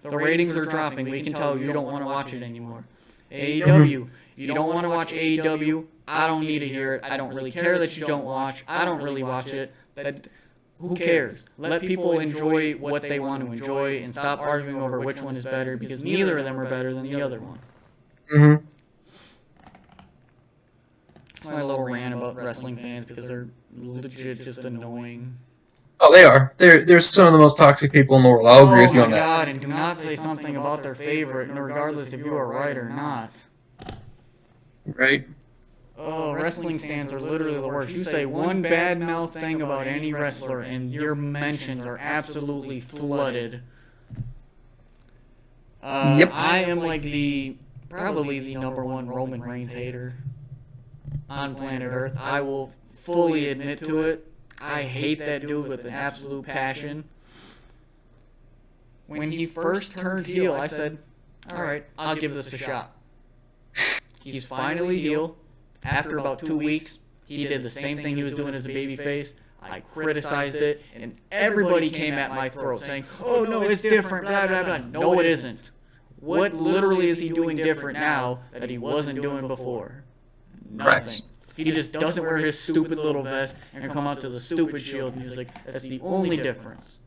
The ratings are dropping. We can tell you don't want to watch it anymore. AEW. If you don't want to watch AEW, I don't need to hear it. I don't really care that you don't watch. I don't really watch it. Who cares? Let people enjoy what they want to enjoy and stop arguing over which one is better because neither of them are better than the other one. Mm-hmm. That's my little rant about wrestling fans because they're legit just annoying. Oh, they are. They're some of the most toxic people in the world. I'll agree with you on that. Oh my god, and do not say something about their favorite, regardless if you are right or not. Right? Oh, wrestling stands are literally the worst. You say one bad mouth thing about any wrestler, and your mentions are absolutely flooded. Yep. I am like probably the number one Roman Reigns hater on planet Earth. I will fully admit to it. I hate that dude with an absolute passion. When he first turned heel, I said, alright, I'll give this a shot. He's finally heel. After about 2 weeks, he did the same thing he was doing as a babyface. I criticized it, and everybody came at my throat saying, oh no, it's different, blah, blah, blah. No, it isn't. What literally is he doing different now that he wasn't doing before? Nothing. Correct. He just doesn't wear his stupid little vest and come out to the stupid Shield music. That's the only difference.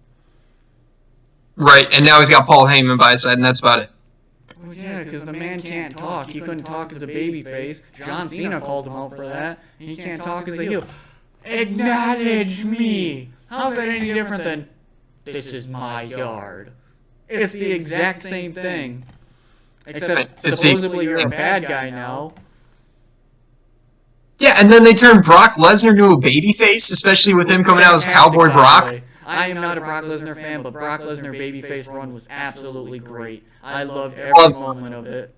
Right, and now he's got Paul Heyman by his side, and that's about it. Well, yeah, because the man can't talk. He couldn't talk as a babyface. John Cena called him out for that. He can't talk as a heel. Acknowledge me. How's that any different than, this is my yard? It's the exact same thing. Except supposedly you're a bad guy now. Yeah, and then they turned Brock Lesnar into a babyface, especially with him coming out as Cowboy Brock. I am not a Brock Lesnar fan, but Brock Lesnar babyface run was absolutely great. I loved every moment of it.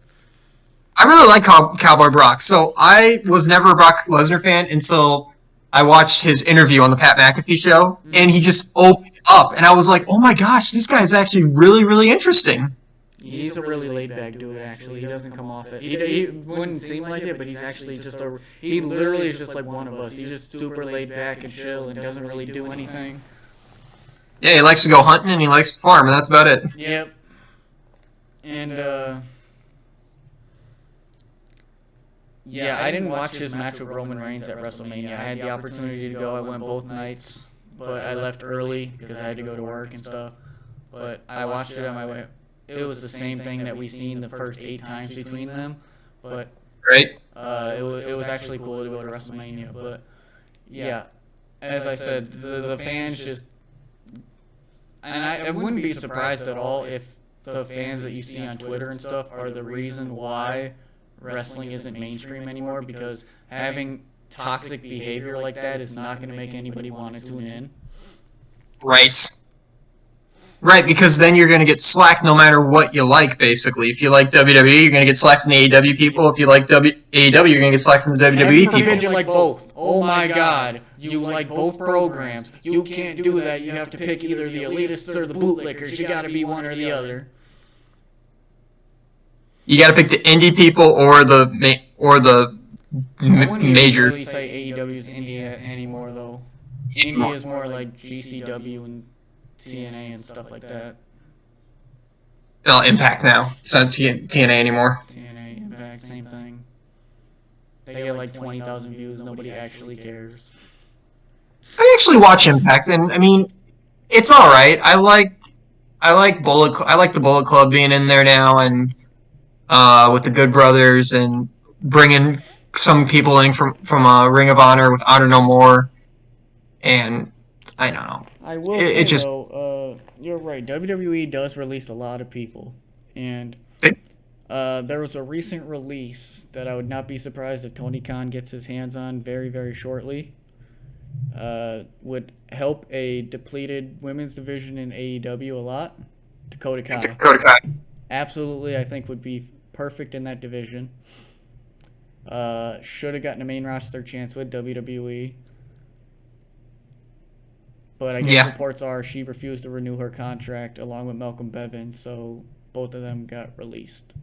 I really like Cowboy Brock. So I was never a Brock Lesnar fan until I watched his interview on the Pat McAfee show, and he just opened up, and I was like, oh my gosh, this guy's actually really, really interesting. He's a really laid-back dude, actually. He doesn't come off it. He wouldn't seem like it, but he's actually just he literally is just like one of us. He's just super laid-back and chill and doesn't really do anything. Yeah, he likes to go hunting and he likes to farm, and that's about it. Yep. And, yeah, I didn't watch his match with Roman Reigns at WrestleMania. I had the opportunity to go. I went both nights, but I left early because I had to go to work and stuff. But I watched it on my way. It was the same thing that we seen the first 8 times between them, but Right? it was actually cool to go to WrestleMania. But yeah, as I said, the fans just, and I wouldn't be surprised at all if the fans that you see on Twitter and stuff are the reason why wrestling isn't mainstream anymore, because having toxic behavior like that is not going to make anybody want to tune in. Right. Right, because then you're going to get slack no matter what you like, basically. If you like WWE, you're going to get slack from the AEW people. If you like AEW, you're going to get slack from the WWE people. You like both. Oh my god. You like both programs. You can't do that. You have to pick either the elitists or the bootlickers. You got to be one or the other. You got to pick the indie people or the I wouldn't major. really say AEW is indie anymore, though. Indie is more like GCW and TNA and stuff like that. Well, Impact now. It's not TNA anymore. TNA, Impact, same thing. They get like 20,000 views. Nobody actually cares. I actually watch Impact, and I mean, it's all right. I like the Bullet Club being in there now, and with the Good Brothers and bringing some people in from Ring of Honor with Honor No More, and I don't know. I will It say just though, you're right. WWE does release a lot of people, and it, there was a recent release that I would not be surprised if Tony Khan gets his hands on very, very shortly. Would help a depleted women's division in AEW a lot. Dakota Kai. Dakota Kai. Absolutely, I think would be perfect in that division. Should have gotten a main roster chance with WWE. But I guess Yeah, reports are she refused to renew her contract along with Malcolm Bevin, so both of them got released.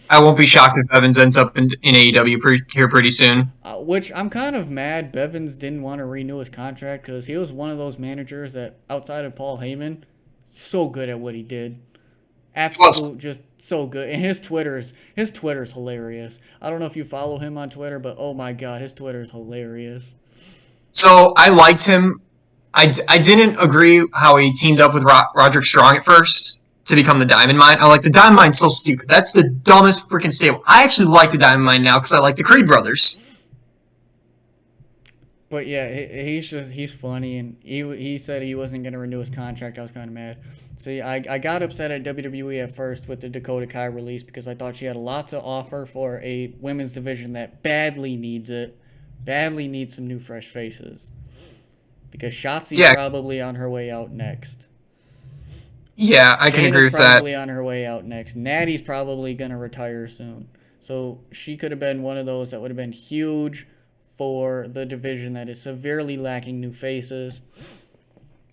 I won't be shocked if Evans ends up in AEW here pretty soon. Which I'm kind of mad Bevins didn't want to renew his contract because he was one of those managers that, outside of Paul Heyman, so good at what he did. Plus, Absolute, just so good. And his Twitter's hilarious. I don't know if you follow him on Twitter, but oh my god, his Twitter's hilarious. so I liked him. I didn't agree how he teamed up with Roderick Strong at first to become the Diamond Mine. I like the Diamond Mine's so stupid. That's the dumbest freaking stable. I actually like the Diamond Mine now because I like the Creed brothers. But yeah, he's funny, and he said he wasn't gonna renew his contract. I was kind of mad. See, I got upset at WWE at first with the Dakota Kai release because I thought she had a lot to offer for a women's division that badly needs it, badly needs some new fresh faces. Because Shotzi's Yeah, probably on her way out next. yeah, I can agree Shayna's with that. probably on her way out next. Natty's probably gonna retire soon. So she could have been one of those that would have been huge for the division that is severely lacking new faces.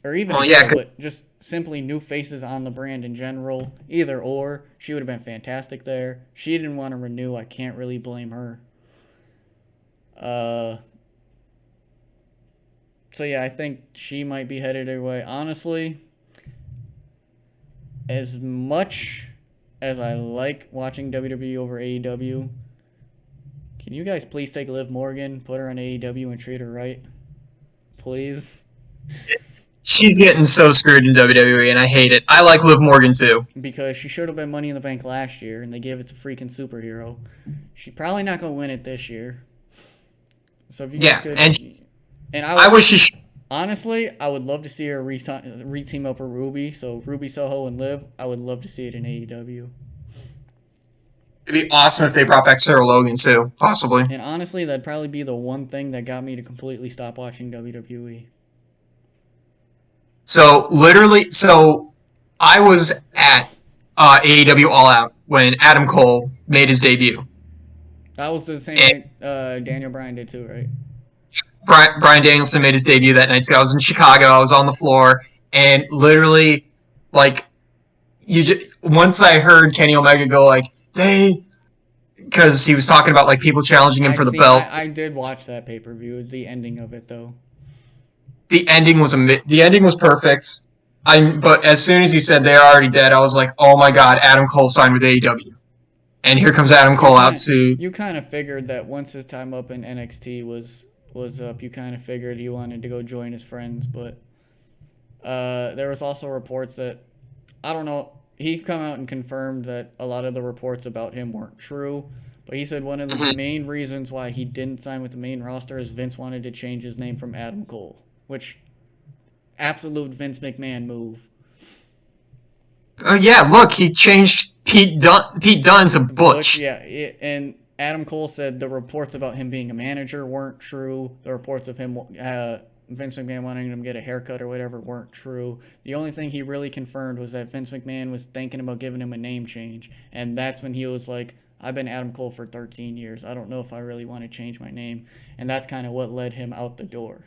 Or even a Well, yeah, heel, but just simply new faces on the brand in general. Either or. She would have been fantastic there. She didn't want to renew. I can't really blame her. Uh, so yeah, I think she might be headed her way. Honestly, as much as I like watching WWE over AEW, can you guys please take Liv Morgan, put her on AEW, and treat her right? Please? she's getting so screwed in WWE, and I hate it. I like Liv Morgan too. Because she should have been Money in the Bank last year, and they gave it to freaking superhero. She's probably not going to win it this year. So if you guys Yeah, could... and And I wish she. honestly, I would love to see her re-team up with Ruby. So Ruby Soho and Liv, I would love to see it in AEW. It'd be awesome if they brought back Sarah Logan too, possibly. And honestly, that'd probably be the one thing that got me to completely stop watching WWE. So literally, so I was at AEW All Out when Adam Cole made his debut. That was the same And night Daniel Bryan did too, right? Brian Danielson made his debut that night. So I was in Chicago. I was on the floor, and literally, like, once I heard Kenny Omega go like they, because he was talking about like people challenging him for the belt. I did watch that pay-per-view, the ending of it though. The ending was perfect. But as soon as he said they're already dead, I was like, oh my god, Adam Cole signed with AEW, and here comes Adam Cole out to. You kind of figured that once his time up in NXT was up, you kind of figured he wanted to go join his friends, but there was also reports that, I don't know, he come out and confirmed that a lot of the reports about him weren't true, but he said one of the main reasons why he didn't sign with the main roster is Vince wanted to change his name from Adam Cole, which absolute Vince McMahon move. Yeah, look, he changed Pete Dunne to Butch. Yeah, and Adam Cole said the reports about him being a manager weren't true. The reports of him, Vince McMahon wanting him to get a haircut or whatever, weren't true. The only thing he really confirmed was that Vince McMahon was thinking about giving him a name change. And that's when he was like, I've been Adam Cole for 13 years. I don't know if I really want to change my name. And that's kind of what led him out the door.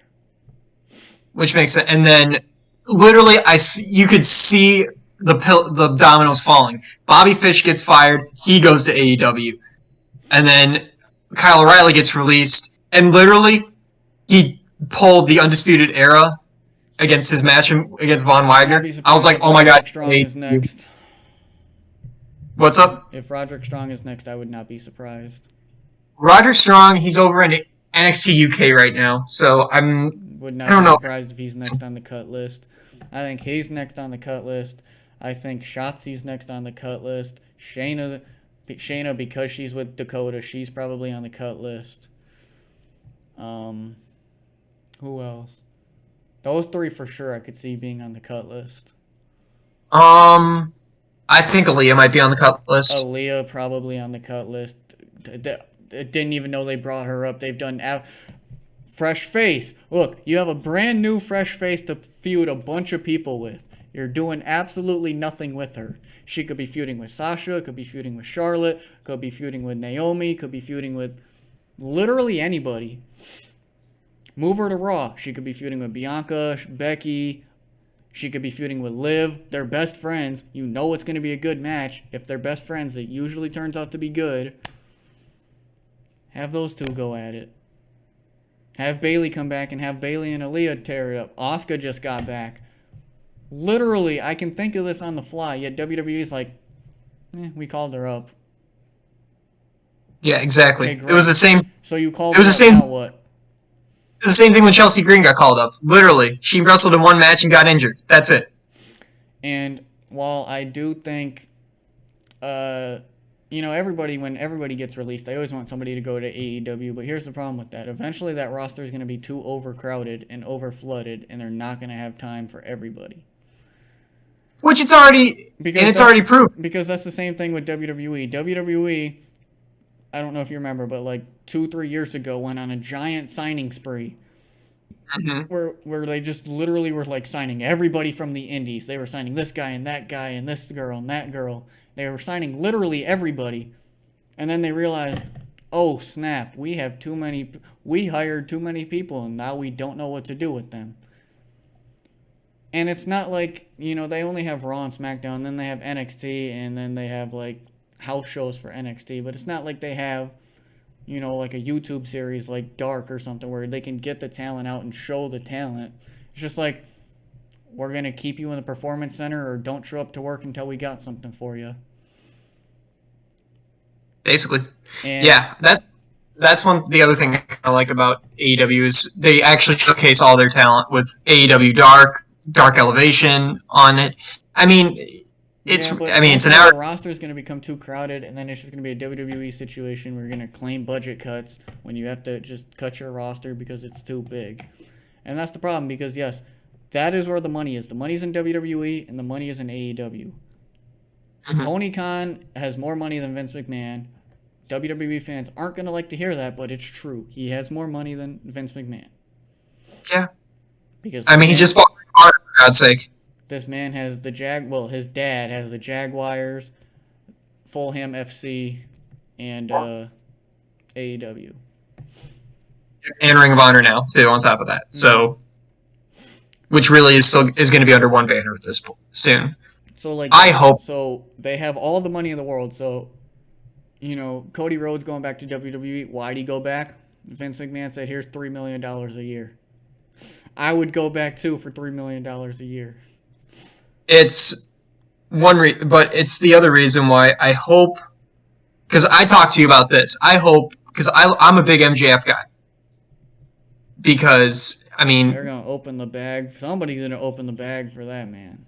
Which makes sense. And then, literally, you could see the dominoes falling. Bobby Fish gets fired. He goes to AEW. And then Kyle O'Reilly gets released. And literally, he pulled the Undisputed Era against his match against Von Wagner. I was like, oh my god. Strong is next. What's up? If Roderick Strong is next, I would not be surprised. Roderick Strong, he's over in NXT UK right now. So I would not don't be know. surprised if he's next on the cut list. I think he's next on the cut list. I think Shotzi's next on the cut list. Shayna, Shayna, because she's with Dakota, she's probably on the cut list. Who else? Those three for sure I could see being on the cut list. I think Aaliyah might be on the cut list. Aaliyah probably on the cut list. Didn't even know they brought her up. They've done fresh face. Look, you have a brand new fresh face to feud a bunch of people with. You're doing absolutely nothing with her. She could be feuding with Sasha, could be feuding with Charlotte, could be feuding with Naomi, could be feuding with literally anybody. Move her to Raw. She could be feuding with Bianca, Becky. She could be feuding with Liv. They're best friends. You know it's going to be a good match. If they're best friends, it usually turns out to be good. Have those two go at it. Have Bayley come back and have Bayley and Aaliyah tear it up. Asuka just got back. Literally, I can think of this on the fly, yet WWE's like, we called her up. Yeah, exactly. Okay, it was the same. So you called it was her the same. Now what? The same thing when Chelsea Green got called up. Literally, she wrestled in one match and got injured. That's it. And while I do think, everybody, when everybody gets released, I always want somebody to go to AEW. But here's the problem with that. Eventually, that roster is going to be too overcrowded and overflooded, and they're not going to have time for everybody. Which it's already proved. Because that's the same thing with WWE. WWE, I don't know if you remember, but like 2-3 years ago went on a giant signing spree. Mm-hmm. Where they just literally were like signing everybody from the indies. They were signing this guy and that guy and this girl and that girl. They were signing literally everybody. And then they realized, oh snap, we hired too many people and now we don't know what to do with them. And it's not like, they only have Raw and SmackDown, then they have NXT, and then they have like house shows for NXT, but it's not like they have, like a YouTube series like Dark or something where they can get the talent out and show the talent. It's just like, we're going to keep you in the Performance Center or don't show up to work until we got something for you. Basically. And yeah, that's the other thing I like about AEW is they actually showcase all their talent with AEW Dark Elevation on it. I mean, it's an hour. The roster is going to become too crowded, and then it's just going to be a WWE situation where you're going to claim budget cuts when you have to just cut your roster because it's too big. And that's the problem because, yes, that is where the money is. The money's in WWE, and the money is in AEW. Mm-hmm. Tony Khan has more money than Vince McMahon. WWE fans aren't going to like to hear that, but it's true. He has more money than Vince McMahon. Yeah. Because he just bought a car, for God's sake. This man has his dad has the Jaguars, Fulham FC, and AEW. And Ring of Honor now, too, on top of that. Mm-hmm. So, which really is going to be under one banner at this point soon. So, I hope. So, they have all the money in the world. So, Cody Rhodes going back to WWE. Why'd he go back? Vince McMahon said, here's $3 million a year. I would go back, too, for $3 million a year. It's one but it's the other reason why I hope, because I talked to you about this. I hope, because I'm a big MJF guy. Because, they're going to open the bag. Somebody's going to open the bag for that man.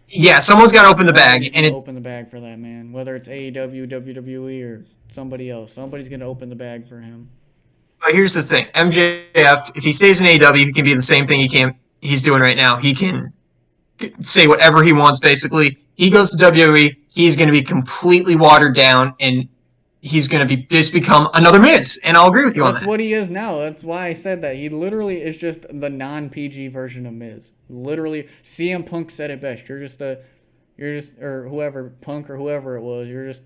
Yeah, someone's got to open the bag. And it's open the bag for that man. Whether it's AEW, WWE, or somebody else. Somebody's going to open the bag for him. But here's the thing. MJF, if he stays in AEW, he can be the same thing he's doing right now. He can say whatever he wants, basically. He goes to WWE, he's going to be completely watered down, and he's going to just become another Miz. And I'll agree with you on that. That's what he is now. That's why I said that. He literally is just the non-PG version of Miz. Literally, CM Punk said it best. Or whoever, Punk or whoever it was,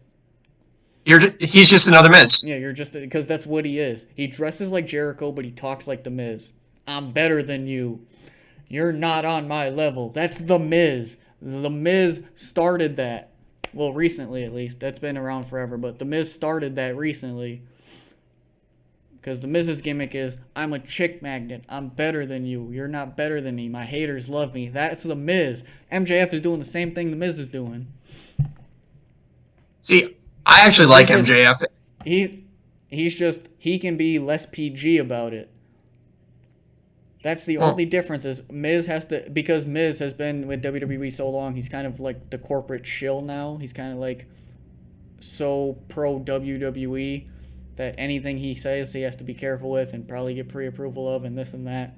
he's just another Miz. Yeah, because that's what he is. He dresses like Jericho, but he talks like the Miz. I'm better than you. You're not on my level. That's the Miz. The Miz started that. Well, recently at least. That's been around forever, but the Miz started that recently. Because the Miz's gimmick is, I'm a chick magnet. I'm better than you. You're not better than me. My haters love me. That's the Miz. MJF is doing the same thing the Miz is doing. See, I actually like MJF. He can be less PG about it. That's the only difference is because Miz has been with WWE so long, he's kind of like the corporate shill now. He's kind of like, so pro WWE that anything he says he has to be careful with and probably get pre-approval of and this and that.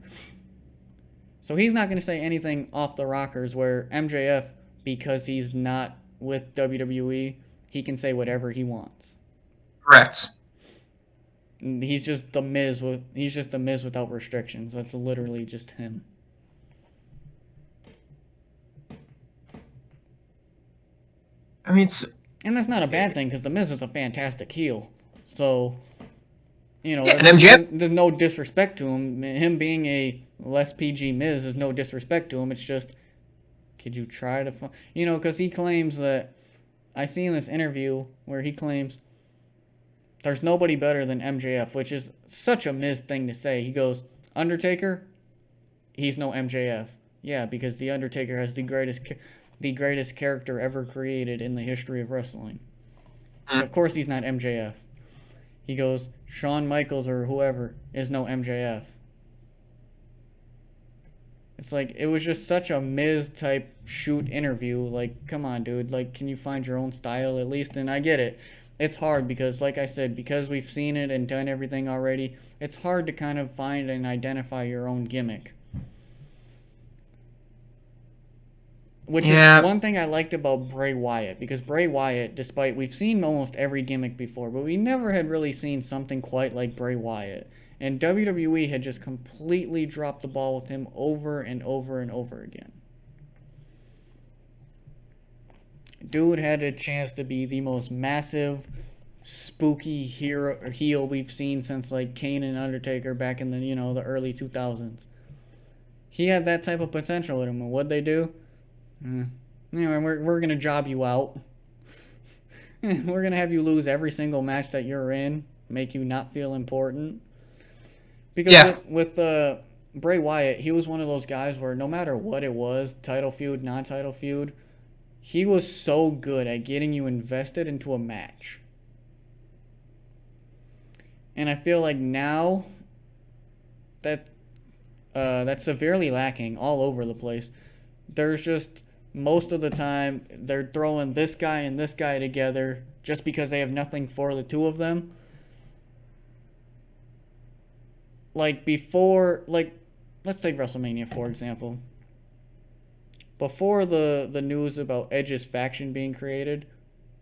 So he's not going to say anything off the rockers, where MJF, because he's not with WWE, he can say whatever he wants. Correct. He's just the Miz without restrictions. That's literally just him. I mean, And that's not a bad thing, because the Miz is a fantastic heel. So, and MJF. there's no disrespect to him. Him being a less PG Miz is no disrespect to him. It's just, could you try to because he claims that, I see in this interview where he claims there's nobody better than MJF, which is such a Miz thing to say. He goes, Undertaker, he's no MJF. Yeah, because the Undertaker has the greatest character ever created in the history of wrestling. So of course he's not MJF. He goes, Shawn Michaels or whoever is no MJF. It's like, it was just such a Miz type shoot interview. Like, come on, dude. Like, can you find your own style at least? And I get it. It's hard because, like I said, because we've seen it and done everything already, it's hard to kind of find and identify your own gimmick. Which is one thing I liked about Bray Wyatt, because Bray Wyatt, despite we've seen almost every gimmick before, but we never had really seen something quite like Bray Wyatt. And WWE had just completely dropped the ball with him over and over and over again. Dude had a chance to be the most massive, spooky heel we've seen since like Kane and Undertaker back in the the early 2000s. He had that type of potential in him, and what'd they do? Anyway, we're gonna job you out. We're gonna have you lose every single match that you're in, make you not feel important. Because with Bray Wyatt, he was one of those guys where no matter what it was, title feud, non-title feud, he was so good at getting you invested into a match. And I feel like now that that's severely lacking all over the place. There's just, most of the time, they're throwing this guy and this guy together just because they have nothing for the two of them. Like before, let's take WrestleMania for example. Before the news about Edge's faction being created,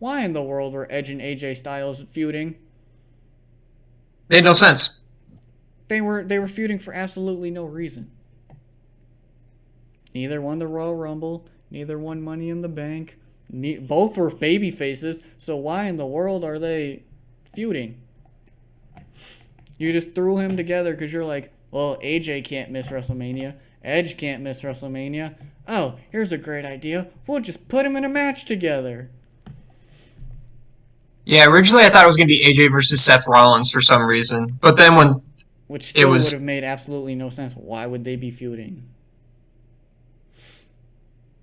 why in the world were Edge and AJ Styles feuding? Made no sense. They were feuding for absolutely no reason. Neither won the Royal Rumble, neither won Money in the Bank. Both were baby faces, so why in the world are they feuding? You just threw him together because you're like, well, AJ can't miss WrestleMania. Edge can't miss WrestleMania. Oh, here's a great idea. We'll just put him in a match together. Yeah, originally I thought it was going to be AJ versus Seth Rollins for some reason. But then when Which still would have made absolutely no sense. Why would they be feuding?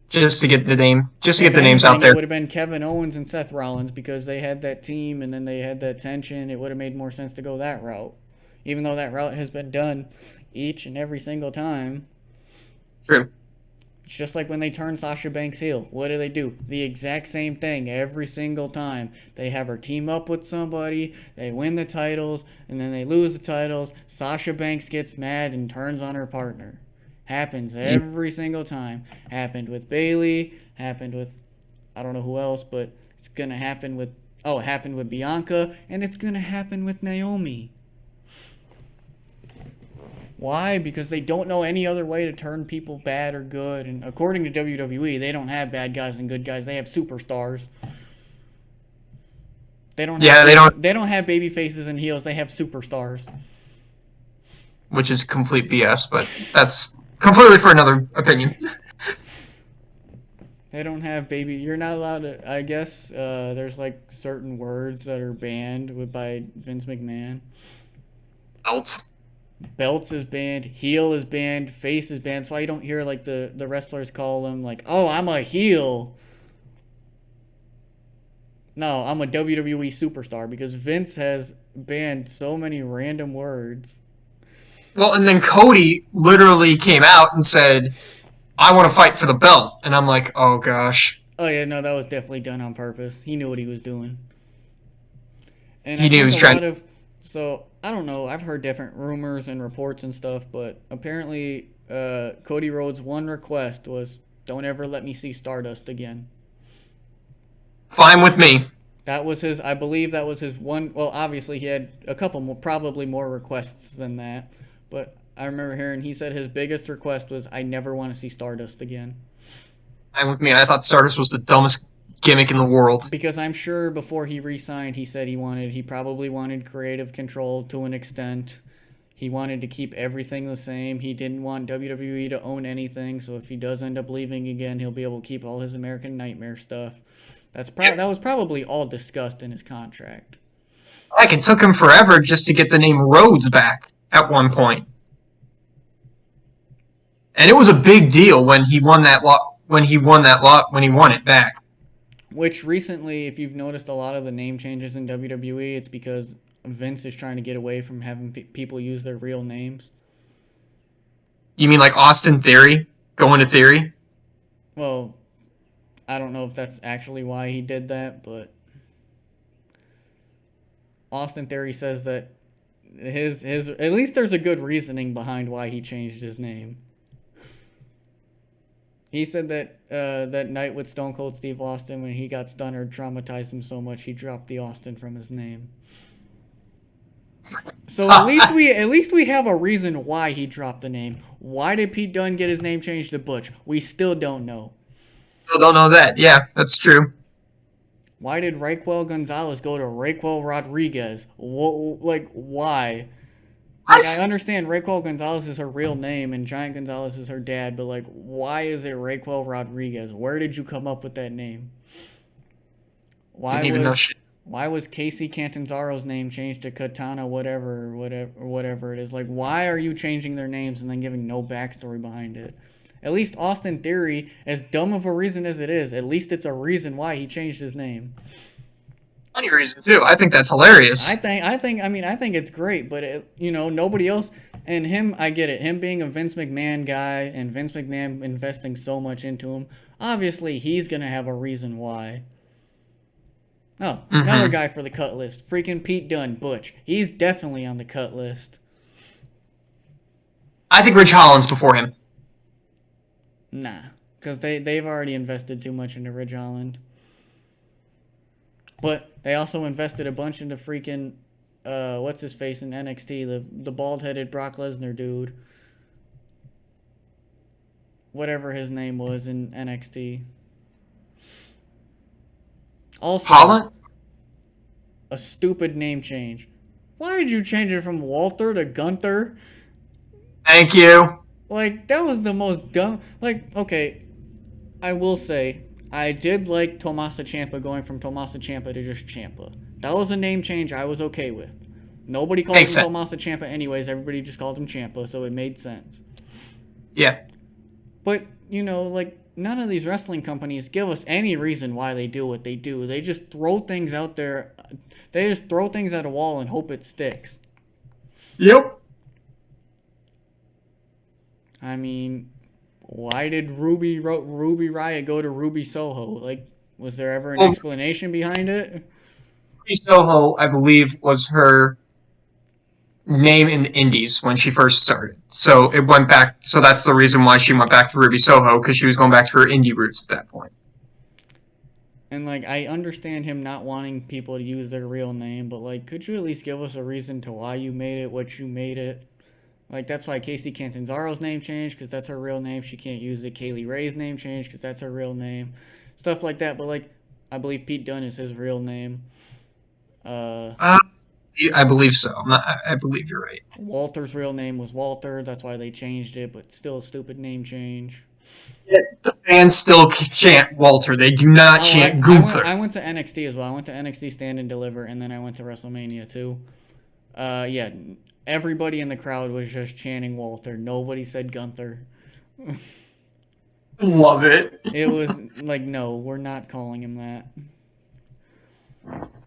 Just to get the names out there. It would have been Kevin Owens and Seth Rollins because they had that team and then they had that tension. It would have made more sense to go that route. Even though that route has been done each and every single time. True. It's just like when they turn Sasha Banks heel. What do? The exact same thing every single time. They have her team up with somebody, they win the titles, and then they lose the titles. Sasha Banks gets mad and turns on her partner. Happens every single time. Happened with Bayley, happened with, I don't know who else, but it's going to happen with, it happened with Bianca, and it's going to happen with Naomi. Why? Because they don't know any other way to turn people bad or good. And according to WWE, they don't have bad guys and good guys. They have superstars. They don't have baby faces and heels. They have superstars. Which is complete BS, but that's completely for another opinion. They don't have baby. You're not allowed to. I guess there's like certain words that are banned by Vince McMahon. Belts is banned, heel is banned, face is banned. That's why you don't hear like the wrestlers call them like, oh, I'm a heel. No, I'm a WWE superstar, because Vince has banned so many random words. Well, and then Cody literally came out and said, I want to fight for the belt. And I'm like, oh gosh. Oh yeah, no, that was definitely done on purpose. He knew what he was doing. And I He knew he think was a trying. lot of, so I don't know, I've heard different rumors and reports and stuff, but apparently Cody Rhodes' one request was, don't ever let me see Stardust again. Fine with me. That was his, I believe that was his one, well, obviously he had a couple more, probably more requests than that, but I remember hearing he said his biggest request was, I never want to see Stardust again. Fine with me. I thought Stardust was the dumbest gimmick in the world. Because I'm sure before he re-signed, he said he probably wanted creative control to an extent. He wanted to keep everything the same. He didn't want WWE to own anything, so if he does end up leaving again, he'll be able to keep all his American Nightmare stuff. That was probably all discussed in his contract. Like, it took him forever just to get the name Rhodes back at one point. And it was a big deal when he won that lot. When he won it back. Which recently, if you've noticed a lot of the name changes in WWE, it's because Vince is trying to get away from having people use their real names. You mean like Austin Theory going to Theory? Well, I don't know if that's actually why he did that, but Austin Theory says that his at least there's a good reasoning behind why he changed his name. He said that that night with Stone Cold Steve Austin, when he got stunned, traumatized him so much he dropped the Austin from his name. So at least we have a reason why he dropped the name. Why did Pete Dunne get his name changed to Butch? We still don't know. Still don't know that. Yeah, that's true. Why did Raquel Gonzalez go to Raquel Rodriguez? Why? Like, I understand Raquel Gonzalez is her real name and Giant Gonzalez is her dad, but like, why is it Raquel Rodriguez? Where did you come up with that name? Didn't even know shit. Why was Casey Catanzaro's name changed to Katana whatever it is? Like, why are you changing their names and then giving no backstory behind it? At least Austin Theory, as dumb of a reason as it is, at least it's a reason why he changed his name. Funny reason too. I think that's hilarious. I think it's great, but nobody else. And him, I get it. Him being a Vince McMahon guy and Vince McMahon investing so much into him, obviously he's gonna have a reason why. Oh, another guy for the cut list. Freaking Pete Dunne, Butch. He's definitely on the cut list. I think Rich Holland's before him. Nah, because they've already invested too much into Ridge Holland. But they also invested a bunch into freaking what's his face in NXT, the bald headed Brock Lesnar dude. Whatever his name was in NXT. Also, Holland? a stupid name change. Why did you change it from Walter to Gunther? Thank you. Like, that was the most dumb. Like, okay, I will say, I did like Tommaso Ciampa going from Tommaso Ciampa to just Ciampa. That was a name change I was okay with. Nobody called him Tommaso Ciampa anyways. Everybody just called him Ciampa, so it made sense. Yeah. But, like, none of these wrestling companies give us any reason why they do what they do. They just throw things out there. They just throw things at a wall and hope it sticks. Yep. I mean, why did Ruby Riott go to Ruby Soho? Like, was there ever an explanation behind it? Ruby Soho, I believe, was her name in the Indies when she first started. So it went back. So that's the reason why she went back to Ruby Soho, because she was going back to her indie roots at that point. And, like, I understand him not wanting people to use their real name, but, like, could you at least give us a reason to why you made it what you made it? Like, that's why Casey Catanzaro's name changed, because that's her real name. She can't use it. Kaylee Ray's name changed, because that's her real name. Stuff like that. But, like, I believe Pete Dunne is his real name. I believe so. I believe you're right. Walter's real name was Walter. That's why they changed it, but still a stupid name change. Yeah, the fans still chant Walter. They do not chant Gunther. I went to NXT as well. I went to NXT Stand and Deliver, and then I went to WrestleMania too. Yeah, everybody in the crowd was just chanting Walter. Nobody said Gunther. Love it. It was like, no, we're not calling him that.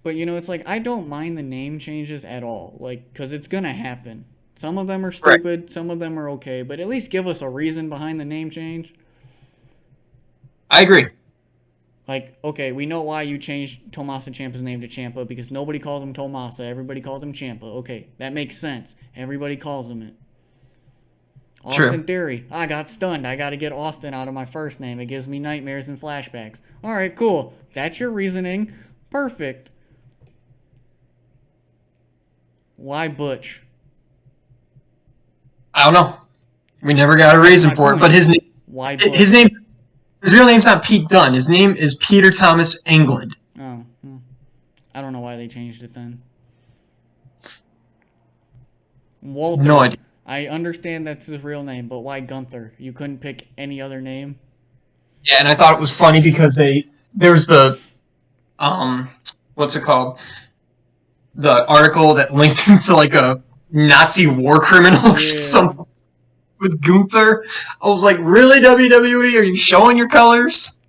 But, it's like, I don't mind the name changes at all. Like, because it's going to happen. Some of them are stupid. Right. Some of them are okay. But at least give us a reason behind the name change. I agree. Like, okay, we know why you changed Tommaso Ciampa's name to Ciampa because nobody called him Tommaso. Everybody called him Ciampa. Okay, that makes sense. Everybody calls him it. True. Austin Theory. I got stunned. I got to get Austin out of my first name. It gives me nightmares and flashbacks. All right, cool. That's your reasoning. Perfect. Why Butch? I don't know. We never got a reason for it, but Why Butch? his real name's not Pete Dunne. His name is Peter Thomas Englund. Oh, I don't know why they changed it then. Walter. No idea. I understand that's his real name, but why Gunther? You couldn't pick any other name? Yeah, and I thought it was funny because there was the what's it called? The article that linked him to like a Nazi war criminal or something with Gunther. I was like, really, WWE? Are you showing your colors?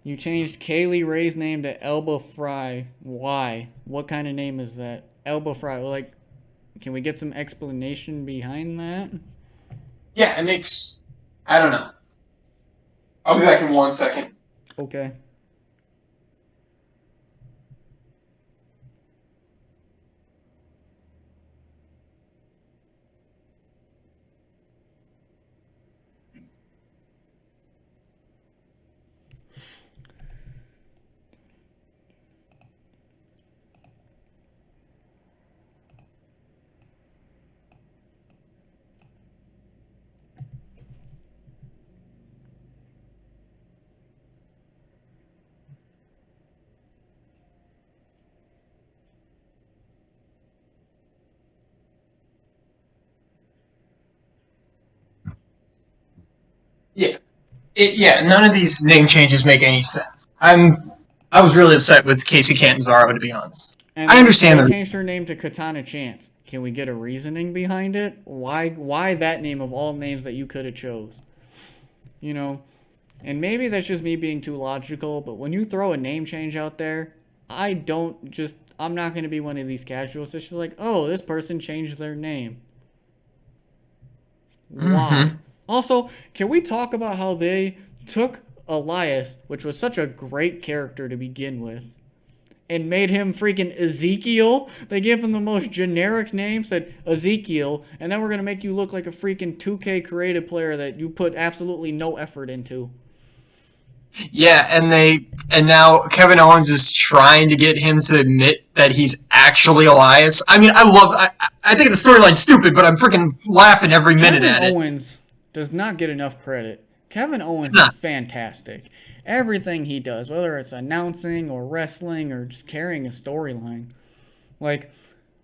You changed Kaylee Ray's name to Elba Fry. Why? What kind of name is that? Elba Fry. Like, can we get some explanation behind that? Yeah, it makes... I don't know. I'll be back in 1 second. Okay. Yeah. None of these name changes make any sense. I was really upset with Casey Catanzaro, to be honest. And I understand they changed her name to Katana Chance. Can we get a reasoning behind it? Why that name of all names that you could have chose? You know, and maybe that's just me being too logical, but when you throw a name change out there, I'm not going to be one of these casuals that's just like, oh, this person changed their name. Why? Also, can we talk about how they took Elias, which was such a great character to begin with, and made him freaking Ezekiel? They gave him the most generic name, said Ezekiel, and then we're going to make you look like a freaking 2K creative player that you put absolutely no effort into. Yeah, and now Kevin Owens is trying to get him to admit that he's actually Elias. I mean, I think the storyline's stupid, but I'm freaking laughing every minute at it. Kevin Owens does not get enough credit. Kevin Owens is fantastic. Everything he does, whether it's announcing or wrestling or just carrying a storyline. Like,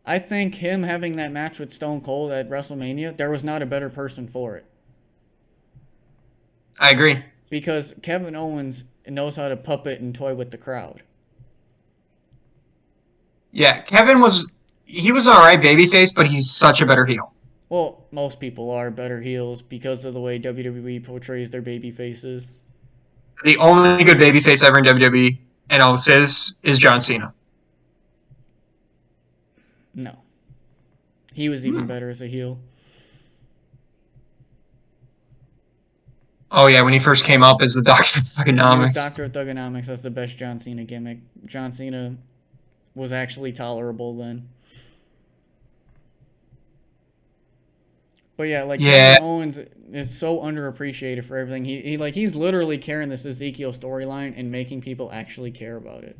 I think him having that match with Stone Cold at WrestleMania, there was not a better person for it. I agree. Because Kevin Owens knows how to puppet and toy with the crowd. Yeah, Kevin was alright babyface, but he's such a better heel. Well, most people are better heels because of the way WWE portrays their baby faces. The only good babyface ever in WWE, and I'll say this, is John Cena. No. He was even better as a heel. Oh yeah, when he first came up as the Doctor of Thugonomics. He was Doctor of Thugonomics. That's the best John Cena gimmick. John Cena was actually tolerable then. But yeah, like Kevin Owens is so underappreciated for everything. He's literally carrying this Ezekiel storyline and making people actually care about it.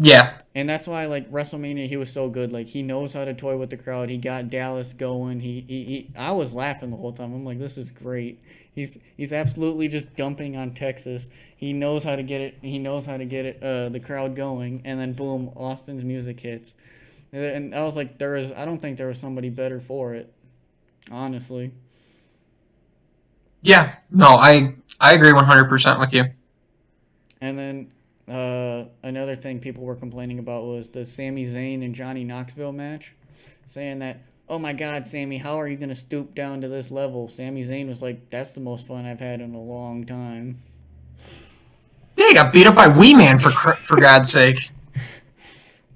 Yeah. And that's why, like, WrestleMania, he was so good. Like, he knows how to toy with the crowd. He got Dallas going. I was laughing the whole time. I'm like, this is great. He's absolutely just dumping on Texas. He knows how to get it. He knows how to get it, the crowd going. And then, boom, Austin's music hits. And I was like, I don't think there was somebody better for it, honestly. Yeah. No, I agree 100% with you. And then another thing people were complaining about was the Sami Zayn and Johnny Knoxville match, saying that, oh my God, Sami, how are you going to stoop down to this level? Sami Zayn was like, that's the most fun I've had in a long time. Yeah, he got beat up by Wee Man, for God's sake.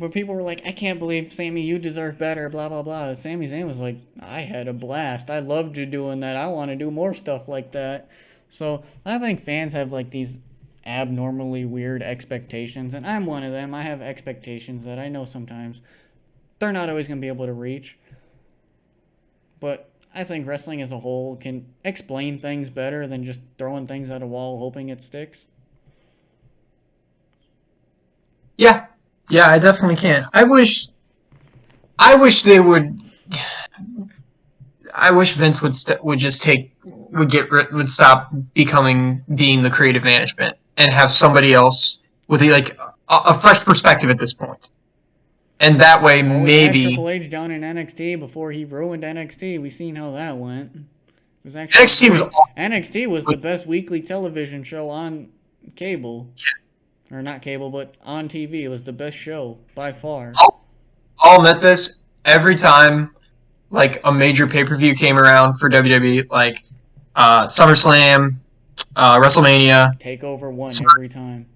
But people were like, I can't believe, Sami, you deserve better, blah, blah, blah. Sami Zayn was like, I had a blast. I loved you doing that. I want to do more stuff like that. So I think fans have like these abnormally weird expectations, and I'm one of them. I have expectations that I know sometimes they're not always going to be able to reach. But I think wrestling as a whole can explain things better than just throwing things at a wall hoping it sticks. Yeah, yeah, I definitely can. I wish they would. I wish Vince would just would stop being the creative management and have somebody else with a fresh perspective at this point. And that way, Well, we had maybe Triple H down in NXT before he ruined NXT. We seen how that went. It was actually NXT was great. NXT was the best weekly television show on cable. Or not cable, but on TV. It was the best show by far. I'll admit this every time like a major pay per view came around for WWE, like SummerSlam, WrestleMania, Takeover won every time.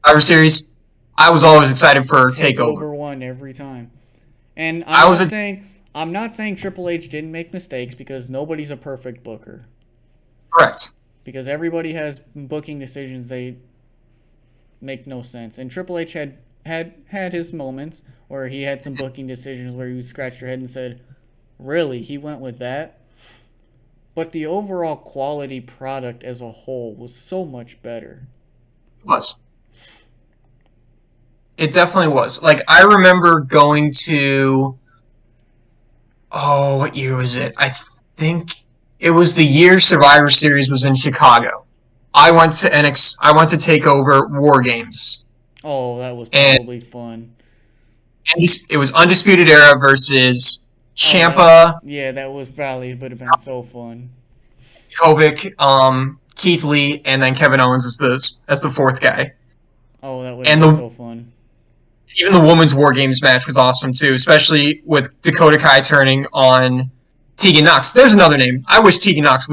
Survivor Series. I was always excited for Takeover. Takeover won every time. And I was I'm not saying Triple H didn't make mistakes because nobody's a perfect booker. correct. Because everybody has booking decisions they make no sense. And Triple H had his moments where he had some booking decisions where you scratched your head and said, "Really? He went with that?" But the overall quality product as a whole was so much better. It was. It definitely was. Like I remember going to what year was it? I think it was the year Survivor Series was in Chicago. I went to NX. I went to take over War Games, Oh, that was and probably fun. it was Undisputed Era versus Oh, Champa, that was probably would have been so fun. Kovic, Keith Lee, and then Kevin Owens as the fourth guy. Oh, that would have And been the so fun. even the women's War Games match was awesome too, especially with Dakota Kai turning on Tegan Knox. There's another name. I wish Tegan Knox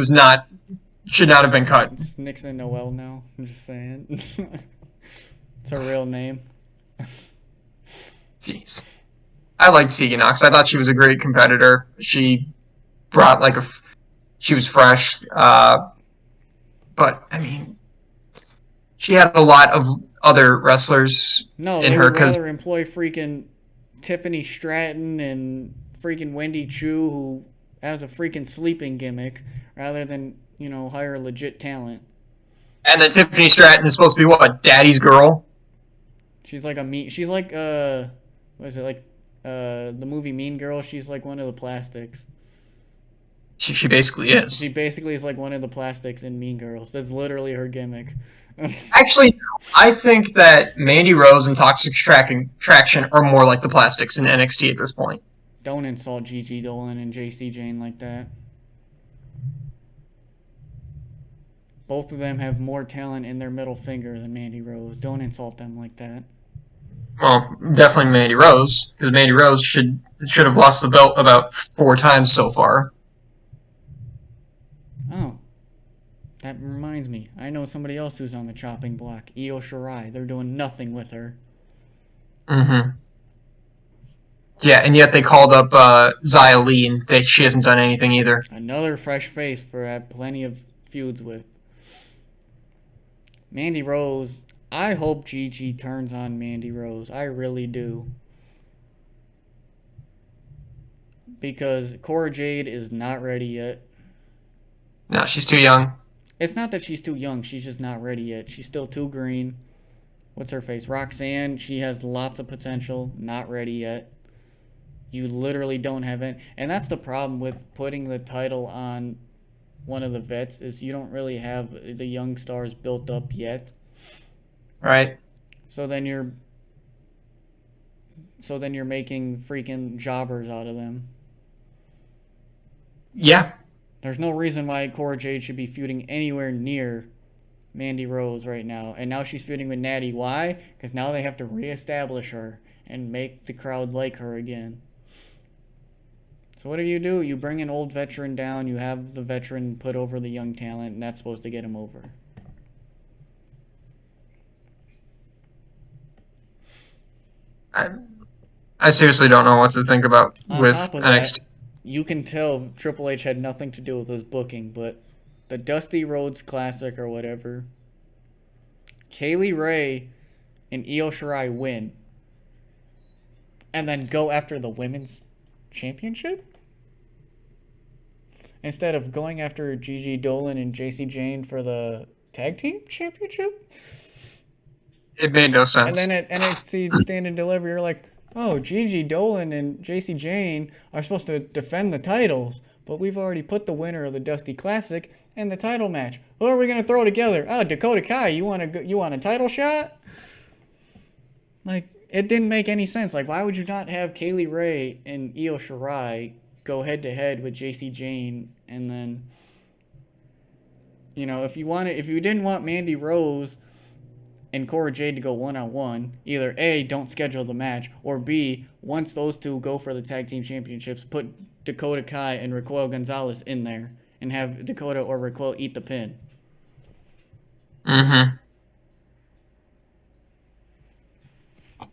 should not have been cut. It's Nixon Noel now. I'm just saying. It's her real name. Jeez. I liked Tegan Knox. I thought she was a great competitor. She brought she was fresh. But I mean, she had a lot of other wrestlers No, in they her would because rather employ freaking Tiffany Stratton and freaking Wendy Chu, who has a freaking sleeping gimmick, rather than, hire legit talent. and then Tiffany Stratton is supposed to be what, Daddy's girl. She's like, what is it, like, the movie Mean Girl? She's like one of the plastics. She basically She is. basically is like one of the plastics in Mean Girls. That's literally her gimmick. Actually, I think that Mandy Rose and Traction are more like the plastics in NXT at this point. Don't insult Gigi Dolan and JC Jane like that. Both of them have more talent in their middle finger than Mandy Rose. Don't insult them like that. Well, definitely Mandy Rose, because Mandy Rose should have lost the belt about 4 times so far. Oh, that reminds me. I know somebody else who's on the chopping block. Io Shirai. They're doing nothing with her. Mm-hmm. Yeah, and yet they called up Xia Li, and she hasn't done anything either. Another fresh face for plenty of feuds with. Mandy Rose. I hope Gigi turns on Mandy Rose. I really do. Because Cora Jade is not ready yet. No, she's too young. It's not that she's too young. She's just not ready yet. She's still too green. What's her face? Roxanne. She has lots of potential. Not ready yet. You literally don't have it. And that's the problem with putting the title on one of the vets is you don't really have the young stars built up yet. Right. So then you're making freaking jobbers out of them. Yeah. There's no reason why Cora Jade should be feuding anywhere near Mandy Rose right now. And now she's feuding with Natty. Why? Because now they have to reestablish her and make the crowd like her again. So what do? You bring an old veteran down, you have the veteran put over the young talent, and that's supposed to get him over. I seriously don't know what to think about On with top of NXT. that, you can tell Triple H had nothing to do with his booking, but the Dusty Rhodes Classic or whatever, Kaylee Ray and Io Shirai win, and then go after the women's championship? Instead of going after Gigi Dolan and JC Jane for the tag team championship? It made no And sense. then at NXT Stand and Deliver, you're like, oh, Gigi Dolan and JC Jane are supposed to defend the titles, but we've already put the winner of the Dusty Classic in the title match. Who are we gonna throw together? Oh, Dakota Kai, you want a title shot? Like, it didn't make any sense. Like, why would you not have Kaylee Ray and Io Shirai go head to head with JC Jane, and then, if you didn't want Mandy Rose and Cora Jade to go one-on-one, either A, don't schedule the match, or B, once those two go for the tag team championships, put Dakota Kai and Raquel Gonzalez in there and have Dakota or Raquel eat the pin. Mm-hmm.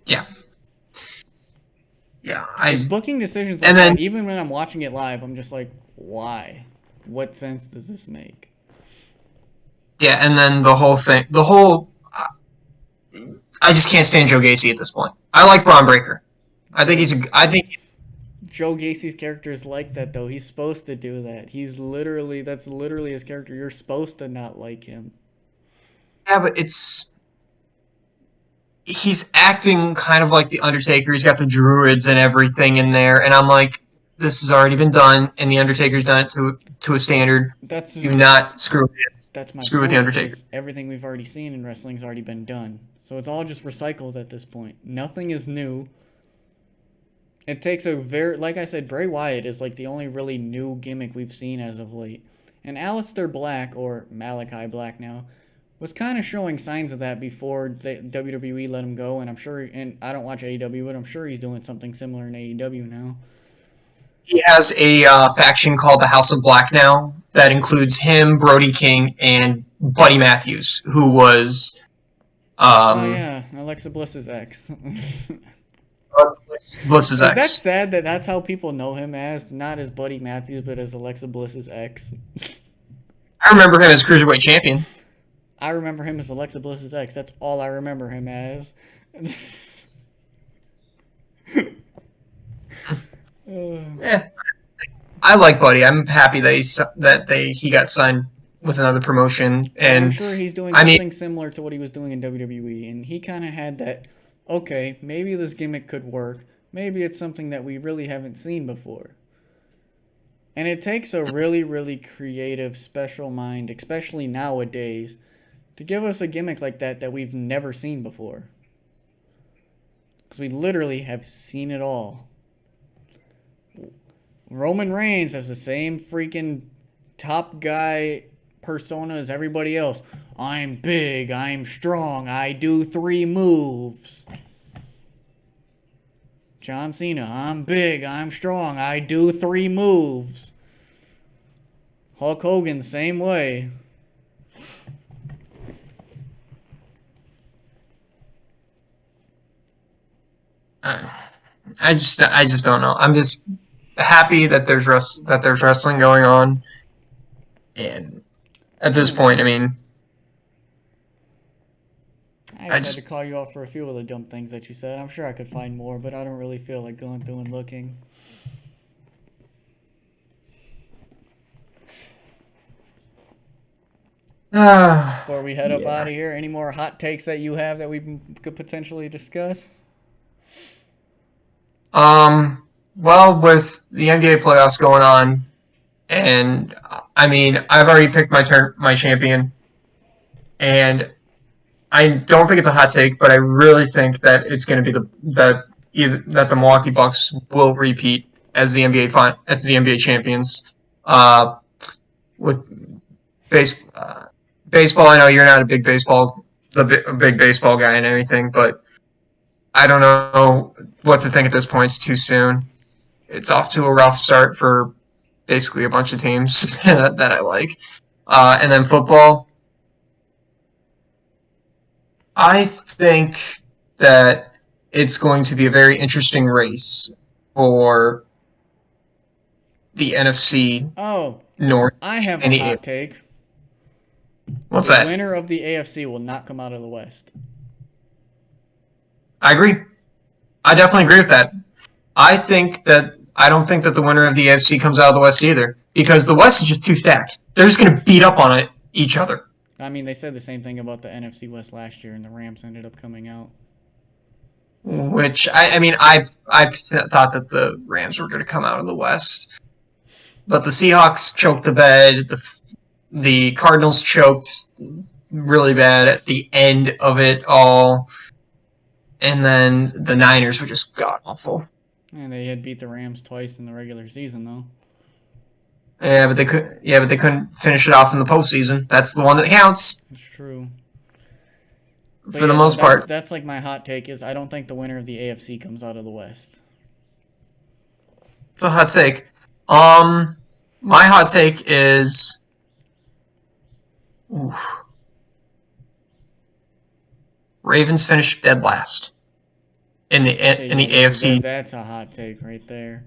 Yeah. Yeah. It's booking decisions like that. Even when I'm watching it live, I'm just like, why? What sense does this make? Yeah, and then I just can't stand Joe Gacy at this point. I like Braun Breaker. I think Joe Gacy's character is like that, though. He's supposed to do that. That's literally his character. You're supposed to not like him. Yeah, but he's acting kind of like the Undertaker. He's got the druids and everything in there, and I'm like, this has already been done, and the Undertaker's done it to a standard. Do not screw with it. That's my screw with the Undertaker. Everything we've already seen in wrestling's already been done, so it's all just recycled at this point. Nothing is new. It takes like I said, Bray Wyatt is like the only really new gimmick we've seen as of late, and Aleister Black, or Malachi Black now, was kind of showing signs of that before WWE let him go, and I'm sure, and I don't watch AEW, but I'm sure he's doing something similar in AEW now. He has a faction called the House of Black now that includes him, Brody King, and Buddy Matthews, who was... oh yeah, Alexa Bliss's ex. Bliss's ex. Is that sad that that's how people know him as? Not as Buddy Matthews, but as Alexa Bliss's ex? I remember him as Cruiserweight Champion. I remember him as Alexa Bliss's ex. That's all I remember him as. Yeah, I like Buddy. I'm happy that he got signed with another promotion, and I'm sure he's doing something similar to what he was doing in WWE, and he kind of had that. Okay, maybe this gimmick could work. Maybe it's something that we really haven't seen before. And it takes a really, really creative, special mind, especially nowadays, to give us a gimmick like that we've never seen before. Because we literally have seen it all. Roman Reigns has the same freaking top guy persona as everybody else. I'm big, I'm strong, I do 3 moves. John Cena, I'm big, I'm strong, I do 3 moves. Hulk Hogan, same way. I just don't know. I'm just happy that there's wrestling going on, and at this point, I mean, I just had to call you out for a few of the dumb things that you said. I'm sure I could find more, but I don't really feel like going through and looking. Before we head up out of here, any more hot takes that you have that we could potentially discuss? Well, with the NBA playoffs going on, and I mean, I've already picked my champion, and I don't think it's a hot take, but I really think that it's going to be that the Milwaukee Bucks will repeat as the NBA champions. With baseball, I know you're not a big baseball guy and everything, but I don't know what to think at this point. It's too soon. It's off to a rough start for basically a bunch of teams that I like. And then football, I think that it's going to be a very interesting race for the NFC North. I have a hot take. What's The that? winner of the AFC will not come out of the West. I agree. I definitely agree with that. I don't think that the winner of the AFC comes out of the West either, because the West is just too stacked. They're just going to beat up on each other. I mean, they said the same thing about the NFC West last year, and the Rams ended up coming out. Which I mean, I thought that the Rams were going to come out of the West, but the Seahawks choked the bed. The Cardinals choked really bad at the end of it all, and then the Niners were just god awful. And they had beat the Rams twice in the regular season, though. Yeah, but they could. Yeah, but they couldn't finish it off in the postseason. That's the one that counts It's true. But for the yeah, no, most part. that's like my hot take is I don't think the winner of the AFC comes out of the West. It's a hot take. My hot take is, oof, Ravens finished dead last in the AFC. That's a hot take right there.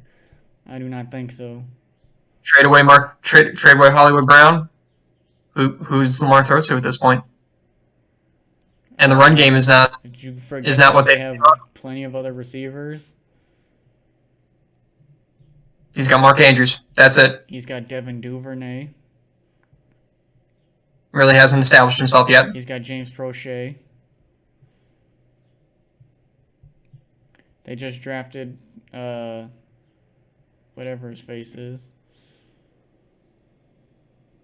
I do not think so. Trade away Hollywood Brown, who's Lamar throw to at this point, and the run game is not Did you forget what they they have plenty of other receivers? He's got Mark Andrews. That's it. He's got Devin Duvernay. Really hasn't established himself yet. He's got James Prochet. They just drafted whatever his face is.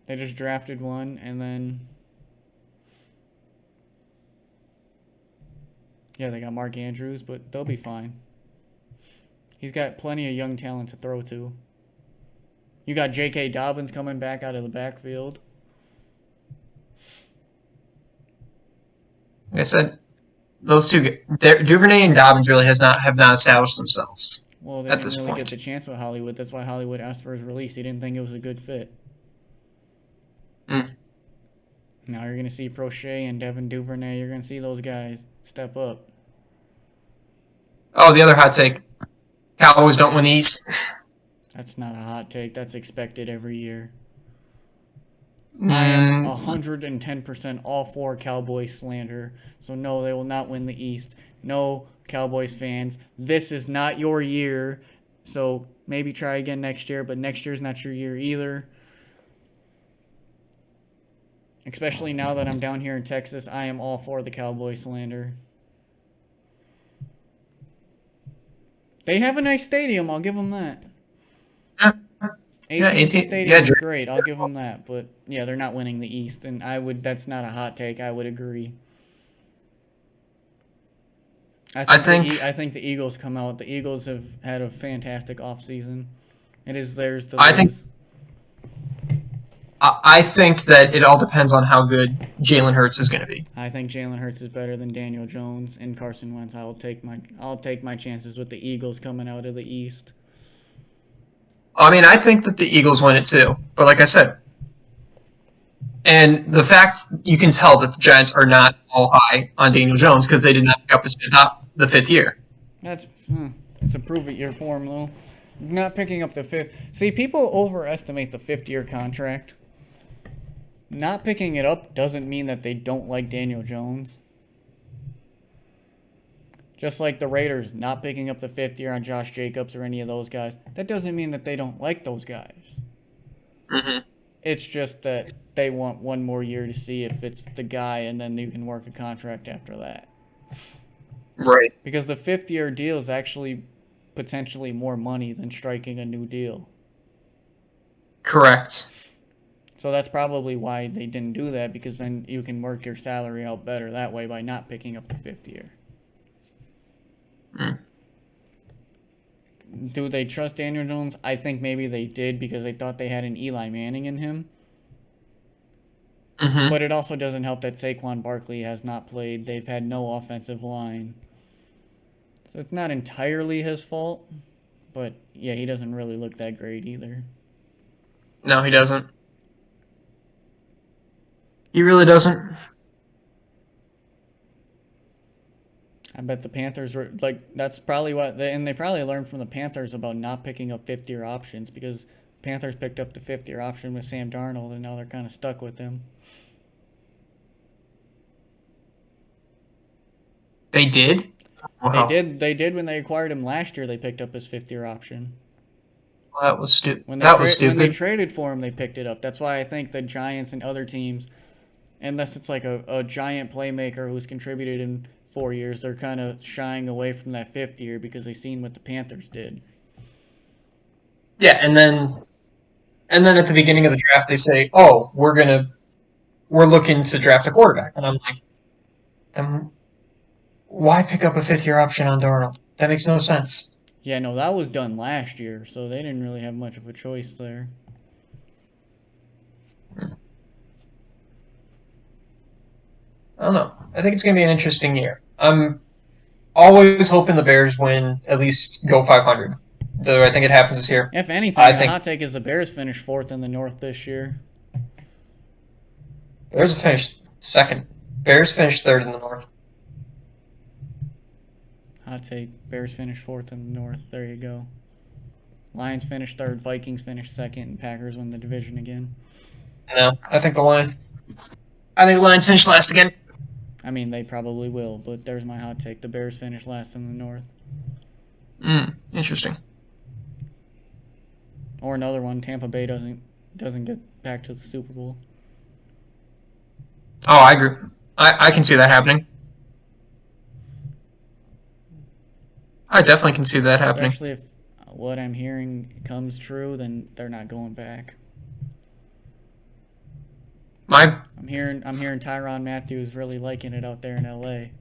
They just drafted one, and then yeah, they got Mark Andrews, but they'll be fine. He's got plenty of young talent to throw to. You got J.K. Dobbins coming back out of the backfield. Like I said, those two, Duvernay and Dobbins, really have not established themselves. Well, they at didn't this really point. get the chance with Hollywood. That's why Hollywood asked for his release. He didn't think it was a good fit. Mm. Now you're going to see Prochet and Devin Duvernay. You're going to see those guys step up. Oh, the other hot take: Cowboys don't win the East. That's not a hot take. That's expected every year. I am 110% all for Cowboys slander. So no, they will not win the East. No, Cowboys fans, this is not your year. So maybe try again next year, but next year's not your year either. Especially now that I'm down here in Texas, I am all for the Cowboys slander. They have a nice stadium, I'll give them that. AT&T Stadium is great, I'll give them that. But yeah, they're not winning the East, and that's not a hot take. I would agree. I think the Eagles come out. The Eagles have had a fantastic offseason. It is theirs to lose. I think that it all depends on how good Jalen Hurts is going to be. I think Jalen Hurts is better than Daniel Jones and Carson Wentz. I'll take my chances with the Eagles coming out of the East. I mean, I think that the Eagles win it too. But like I said, and the fact you can tell that the Giants are not all high on Daniel Jones because they did not pick up the fifth year. It's a prove-it-year form, though. Not picking up the fifth. See, people overestimate the fifth-year contract. Not picking it up doesn't mean that they don't like Daniel Jones. Just like the Raiders not picking up the fifth year on Josh Jacobs or any of those guys. That doesn't mean that they don't like those guys. Mm-hmm. It's just that they want one more year to see if it's the guy, and then you can work a contract after that. Right. Because the fifth-year deal is actually potentially more money than striking a new deal. Correct. So that's probably why they didn't do that, because then you can work your salary out better that way by not picking up the fifth year. Mm. Do they trust Daniel Jones? I think maybe they did because they thought they had an Eli Manning in him. Mm-hmm. But it also doesn't help that Saquon Barkley has not played. They've had no offensive line. So it's not entirely his fault. But, yeah, he doesn't really look that great either. No, he doesn't. He really doesn't. I bet the Panthers were, that's probably what, they probably learned from the Panthers about not picking up fifth-year options, because Panthers picked up the fifth-year option with Sam Darnold, and now they're kind of stuck with him. They did. They Wow, did. They did when they acquired him last year. They picked up his fifth-year option. well, that was stupid. When That was when they stupid. traded for him, they picked it up. That's why I think the Giants and other teams, unless it's like a giant playmaker who's contributed in 4 years, they're kind of shying away from that fifth year because they've seen what the Panthers did. Yeah, and then at the beginning of the draft they say, "Oh, we're looking to draft a quarterback," and I'm like, then why pick up a fifth-year option on Darnold? That makes no sense. Yeah, no, that was done last year, so they didn't really have much of a choice there. I don't know. I think it's gonna be an interesting year. I'm always hoping the Bears win, at least go 500. Do I think it happens this year? If anything, I the think hot take is the Bears finished fourth in the North this year. Bears finished second. Bears finished third in the North. Hot take: Bears finished fourth in the North. There you go. Lions finished third, Vikings finished second, and Packers win the division again. No, I think the Lions. I think the Lions finished last again. I mean, they probably will, but there's my hot take: the Bears finished last in the North. Interesting. Or another one: Tampa Bay doesn't get back to the Super Bowl. Oh, I agree. I can see that happening. I definitely can see that happening. Especially if what I'm hearing comes true, then they're not going back. My I'm hearing Tyrann Mathieu is really liking it out there in LA.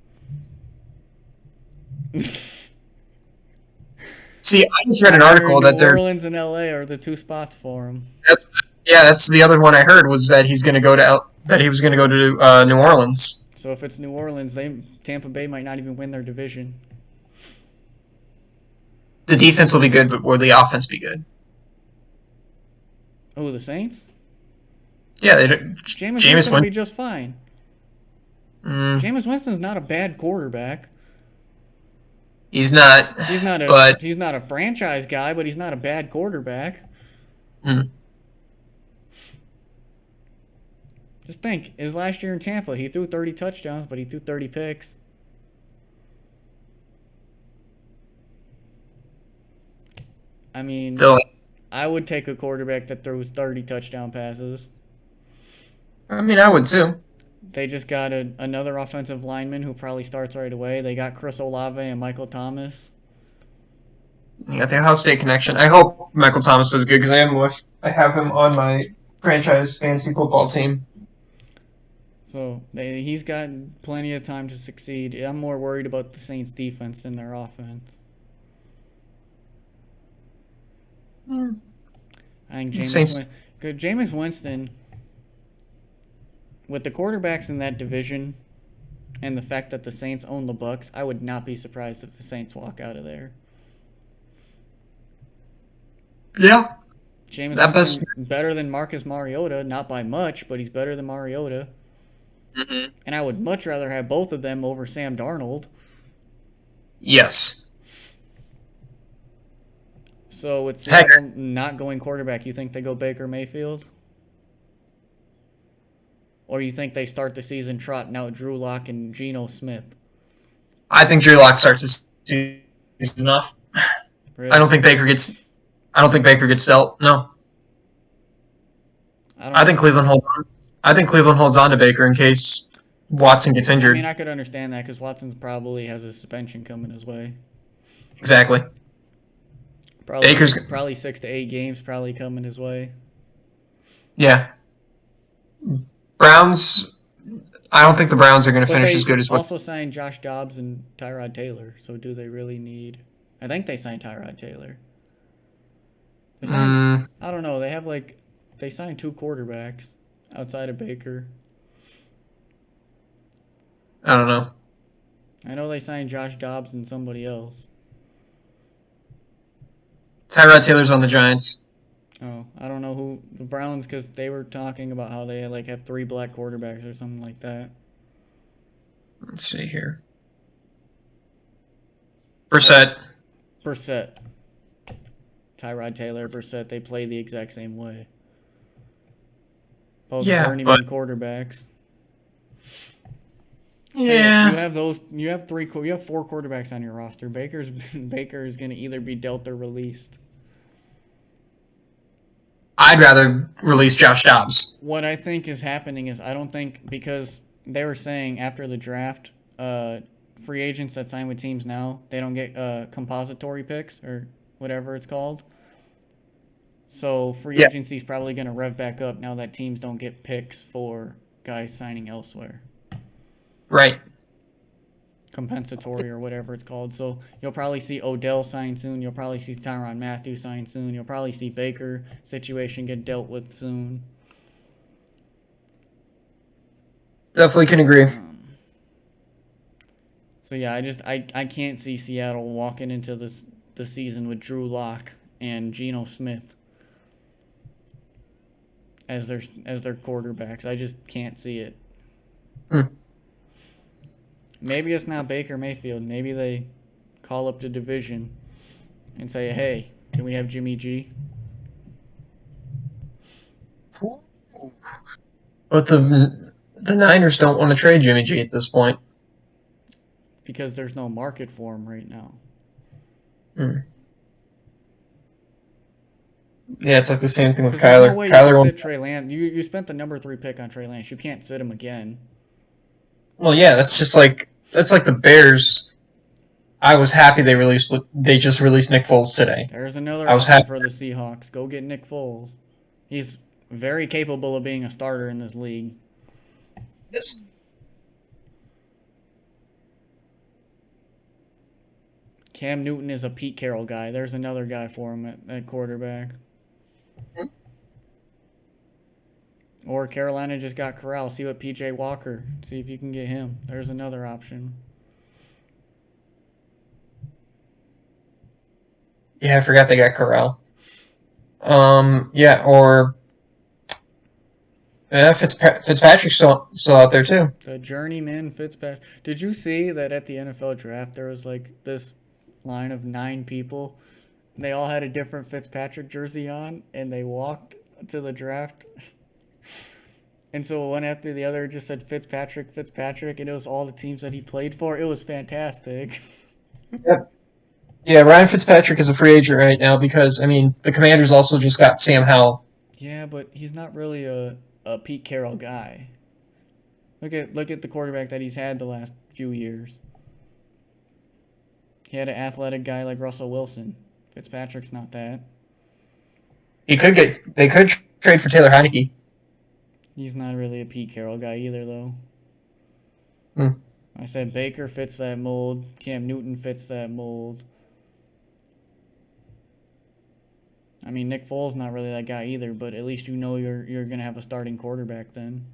See, I just read I'm an hearing article New that they're. Orleans and LA are the two spots for him. Yeah, that's the other one I heard was that he's going to go to that he was going to go to New Orleans. So if it's New Orleans, Tampa Bay might not even win their division. The defense will be good, but will the offense be good? Oh, the Saints? Yeah, Jameis Jameis Winston will be win. just fine. Mm, Jameis Winston's not a bad quarterback. he's not, He's not a but he's not a franchise guy, but he's not a bad quarterback. mm, Just think, his last year in Tampa, he threw 30 touchdowns, but he threw 30 picks. I mean, still, I would take a quarterback that throws 30 touchdown passes. I mean, I would too. They just got another offensive lineman who probably starts right away. They got Chris Olave and Michael Thomas. You got the Ohio State connection. I hope Michael Thomas does good because I have him on my franchise fantasy football team. So he's got plenty of time to succeed. I'm more worried about the Saints' defense than their offense. Mm. I think Saints. Jameis Winston, with the quarterbacks in that division and the fact that the Saints own the Bucks, I would not be surprised if the Saints walk out of there. Yeah, Jameis that best. Winston better than Marcus Mariota, not by much, but he's better than Mariota. Mm-hmm. And I would much rather have both of them over Sam Darnold. Yes. So with Heck, Seattle not going quarterback, you think they go Baker Mayfield? Or you think they start the season trotting out Drew Lock and Geno Smith? I think Drew Lock starts this season off. I don't Really? think Baker gets. I don't think Baker gets dealt. No, I don't I know. think Cleveland holds on. I think Cleveland holds on to Baker in case Watson gets I mean, injured. I could understand that because Watson probably has a suspension coming his way. Exactly. Probably Baker's. probably 6 to 8 games probably coming his way. Yeah. Browns. I don't think the Browns are going to But finish they as good as what. also signed Josh Dobbs and Tyrod Taylor. So do they really need? I think they signed Tyrod Taylor. They signed. Mm, I don't know. They signed 2 quarterbacks outside of Baker. I don't know. I know they signed Josh Dobbs and somebody else. Tyrod Taylor's on the Giants. Oh, I don't know who the Browns because they were talking about how they like have 3 black quarterbacks or something like that. Let's see here. Or Brissett. Brissett, Tyrod Taylor, Brissett. They play the exact same way. Both Yeah, journeyman but quarterbacks. So yeah, you Yeah, have those. You have you have four quarterbacks on your roster. Baker is going to either be dealt or released. I'd rather release Josh Dobbs. What I think is happening is I don't think because they were saying after the draft, free agents that sign with teams now they don't get compository picks or whatever it's called. So free Yeah, agency is probably going to rev back up now that teams don't get picks for guys signing elsewhere. right. Compensatory or whatever it's called. So you'll probably see Odell sign soon. You'll probably see Tyrann Matthew sign soon. You'll probably see Baker situation get dealt with soon. Definitely can agree. So yeah, I can't see Seattle walking into the season with Drew Lock and Geno Smith as their quarterbacks. I just can't see it. Hmm. Maybe it's not Baker Mayfield. Maybe they call up the division and say, "Hey, can we have Jimmy G?" But the Niners don't want to trade Jimmy G at this point. Because there's no market for him right now. Hmm. Yeah, it's like the same thing with Because there's no Kyler. way you can Kyler won't. sit Trey Lance. You spent the number 3 pick on Trey Lance. You can't sit him again. Well, yeah, that's like the Bears. I was happy they just released Nick Foles today. There's another I was option happy. for the Seahawks. Go get Nick Foles. He's very capable of being a starter in this league. Yes. Cam Newton is a Pete Carroll guy. There's another guy for him at quarterback. Or Carolina just got Corral. See what PJ Walker. See if you can get him. There's another option. Yeah, I forgot they got Corral. Yeah, or yeah, Fitzpatrick's still out there too. The journeyman Fitzpatrick. Did you see that at the NFL draft there was like this line of 9 people? They all had a different Fitzpatrick jersey on, and they walked to the draft. And so one after the other just said Fitzpatrick, Fitzpatrick, and it was all the teams that he played for. It was fantastic. Yep. Yeah, Ryan Fitzpatrick is a free agent right now because I mean the Commanders also just got Sam Howell. Yeah, but he's not really a Pete Carroll guy. Look at the quarterback that he's had the last few years. He had an athletic guy like Russell Wilson. Fitzpatrick's not that. They could trade for Taylor Heineke. He's not really a Pete Carroll guy either, though. Hmm. I said Baker fits that mold. Cam Newton fits that mold. I mean, Nick Foles not really that guy either, but at least you know you're gonna have a starting quarterback then.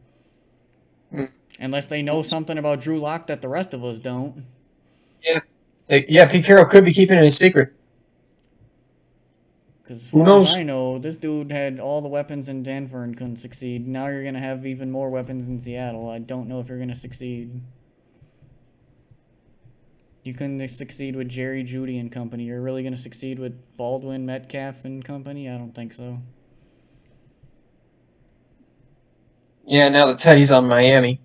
Hmm. Unless they know something about Drew Lock that the rest of us don't. Yeah, yeah. Pete Carroll could be keeping it a secret. Because as Who far as knows? I know, this dude had all the weapons in Denver and couldn't succeed. Now you're gonna have even more weapons in Seattle. I don't know if you're gonna succeed. You couldn't succeed with Jerry Jeudy and company. You're really gonna succeed with Baldwin, Metcalf and company? I don't think so. Yeah, now that Teddy's on Miami,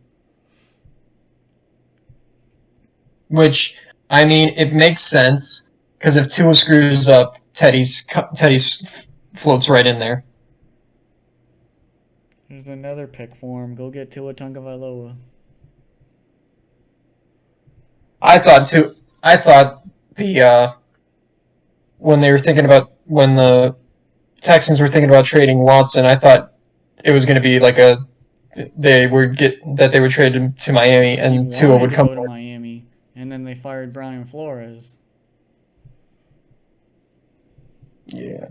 which I mean it makes sense because if Tua screws up, Teddy's floats right in there. There's another pick for him. Go get Tua Tagovailoa. I thought the when they were thinking about when the Texans were thinking about trading Watson, I thought it was going to be like they would trade him to Miami He and Tua wanted would to come. go to Miami, and then they fired Brian Flores. Yeah.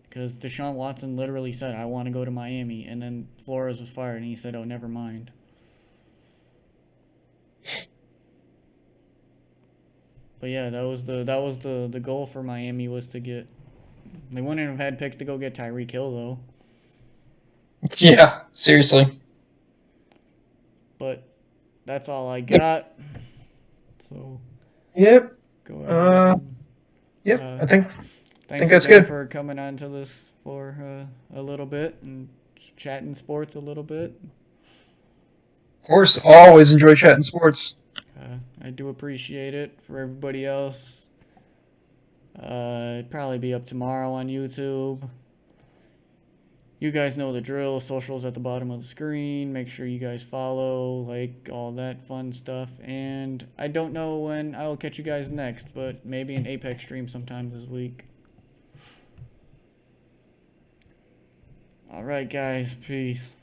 Because Deshaun Watson literally said, I want to go to Miami. And then Flores was fired, and he said, oh, never mind. But yeah, that was the goal for Miami was to get. They wouldn't have had picks to go get Tyreek Hill, though. Yeah, seriously. But that's all I got. So Yep. go ahead. Yep. Uh, I think Thanks that's again good. for coming on to this for a little bit and chatting sports a little bit. Of course, always enjoy chatting sports. I do appreciate it. For everybody else, it'd probably be up tomorrow on YouTube. You guys know the drill. Socials at the bottom of the screen. Make sure you guys follow, like, all that fun stuff. And I don't know when I will catch you guys next, but maybe an Apex stream sometime this week. Alright, guys. Peace.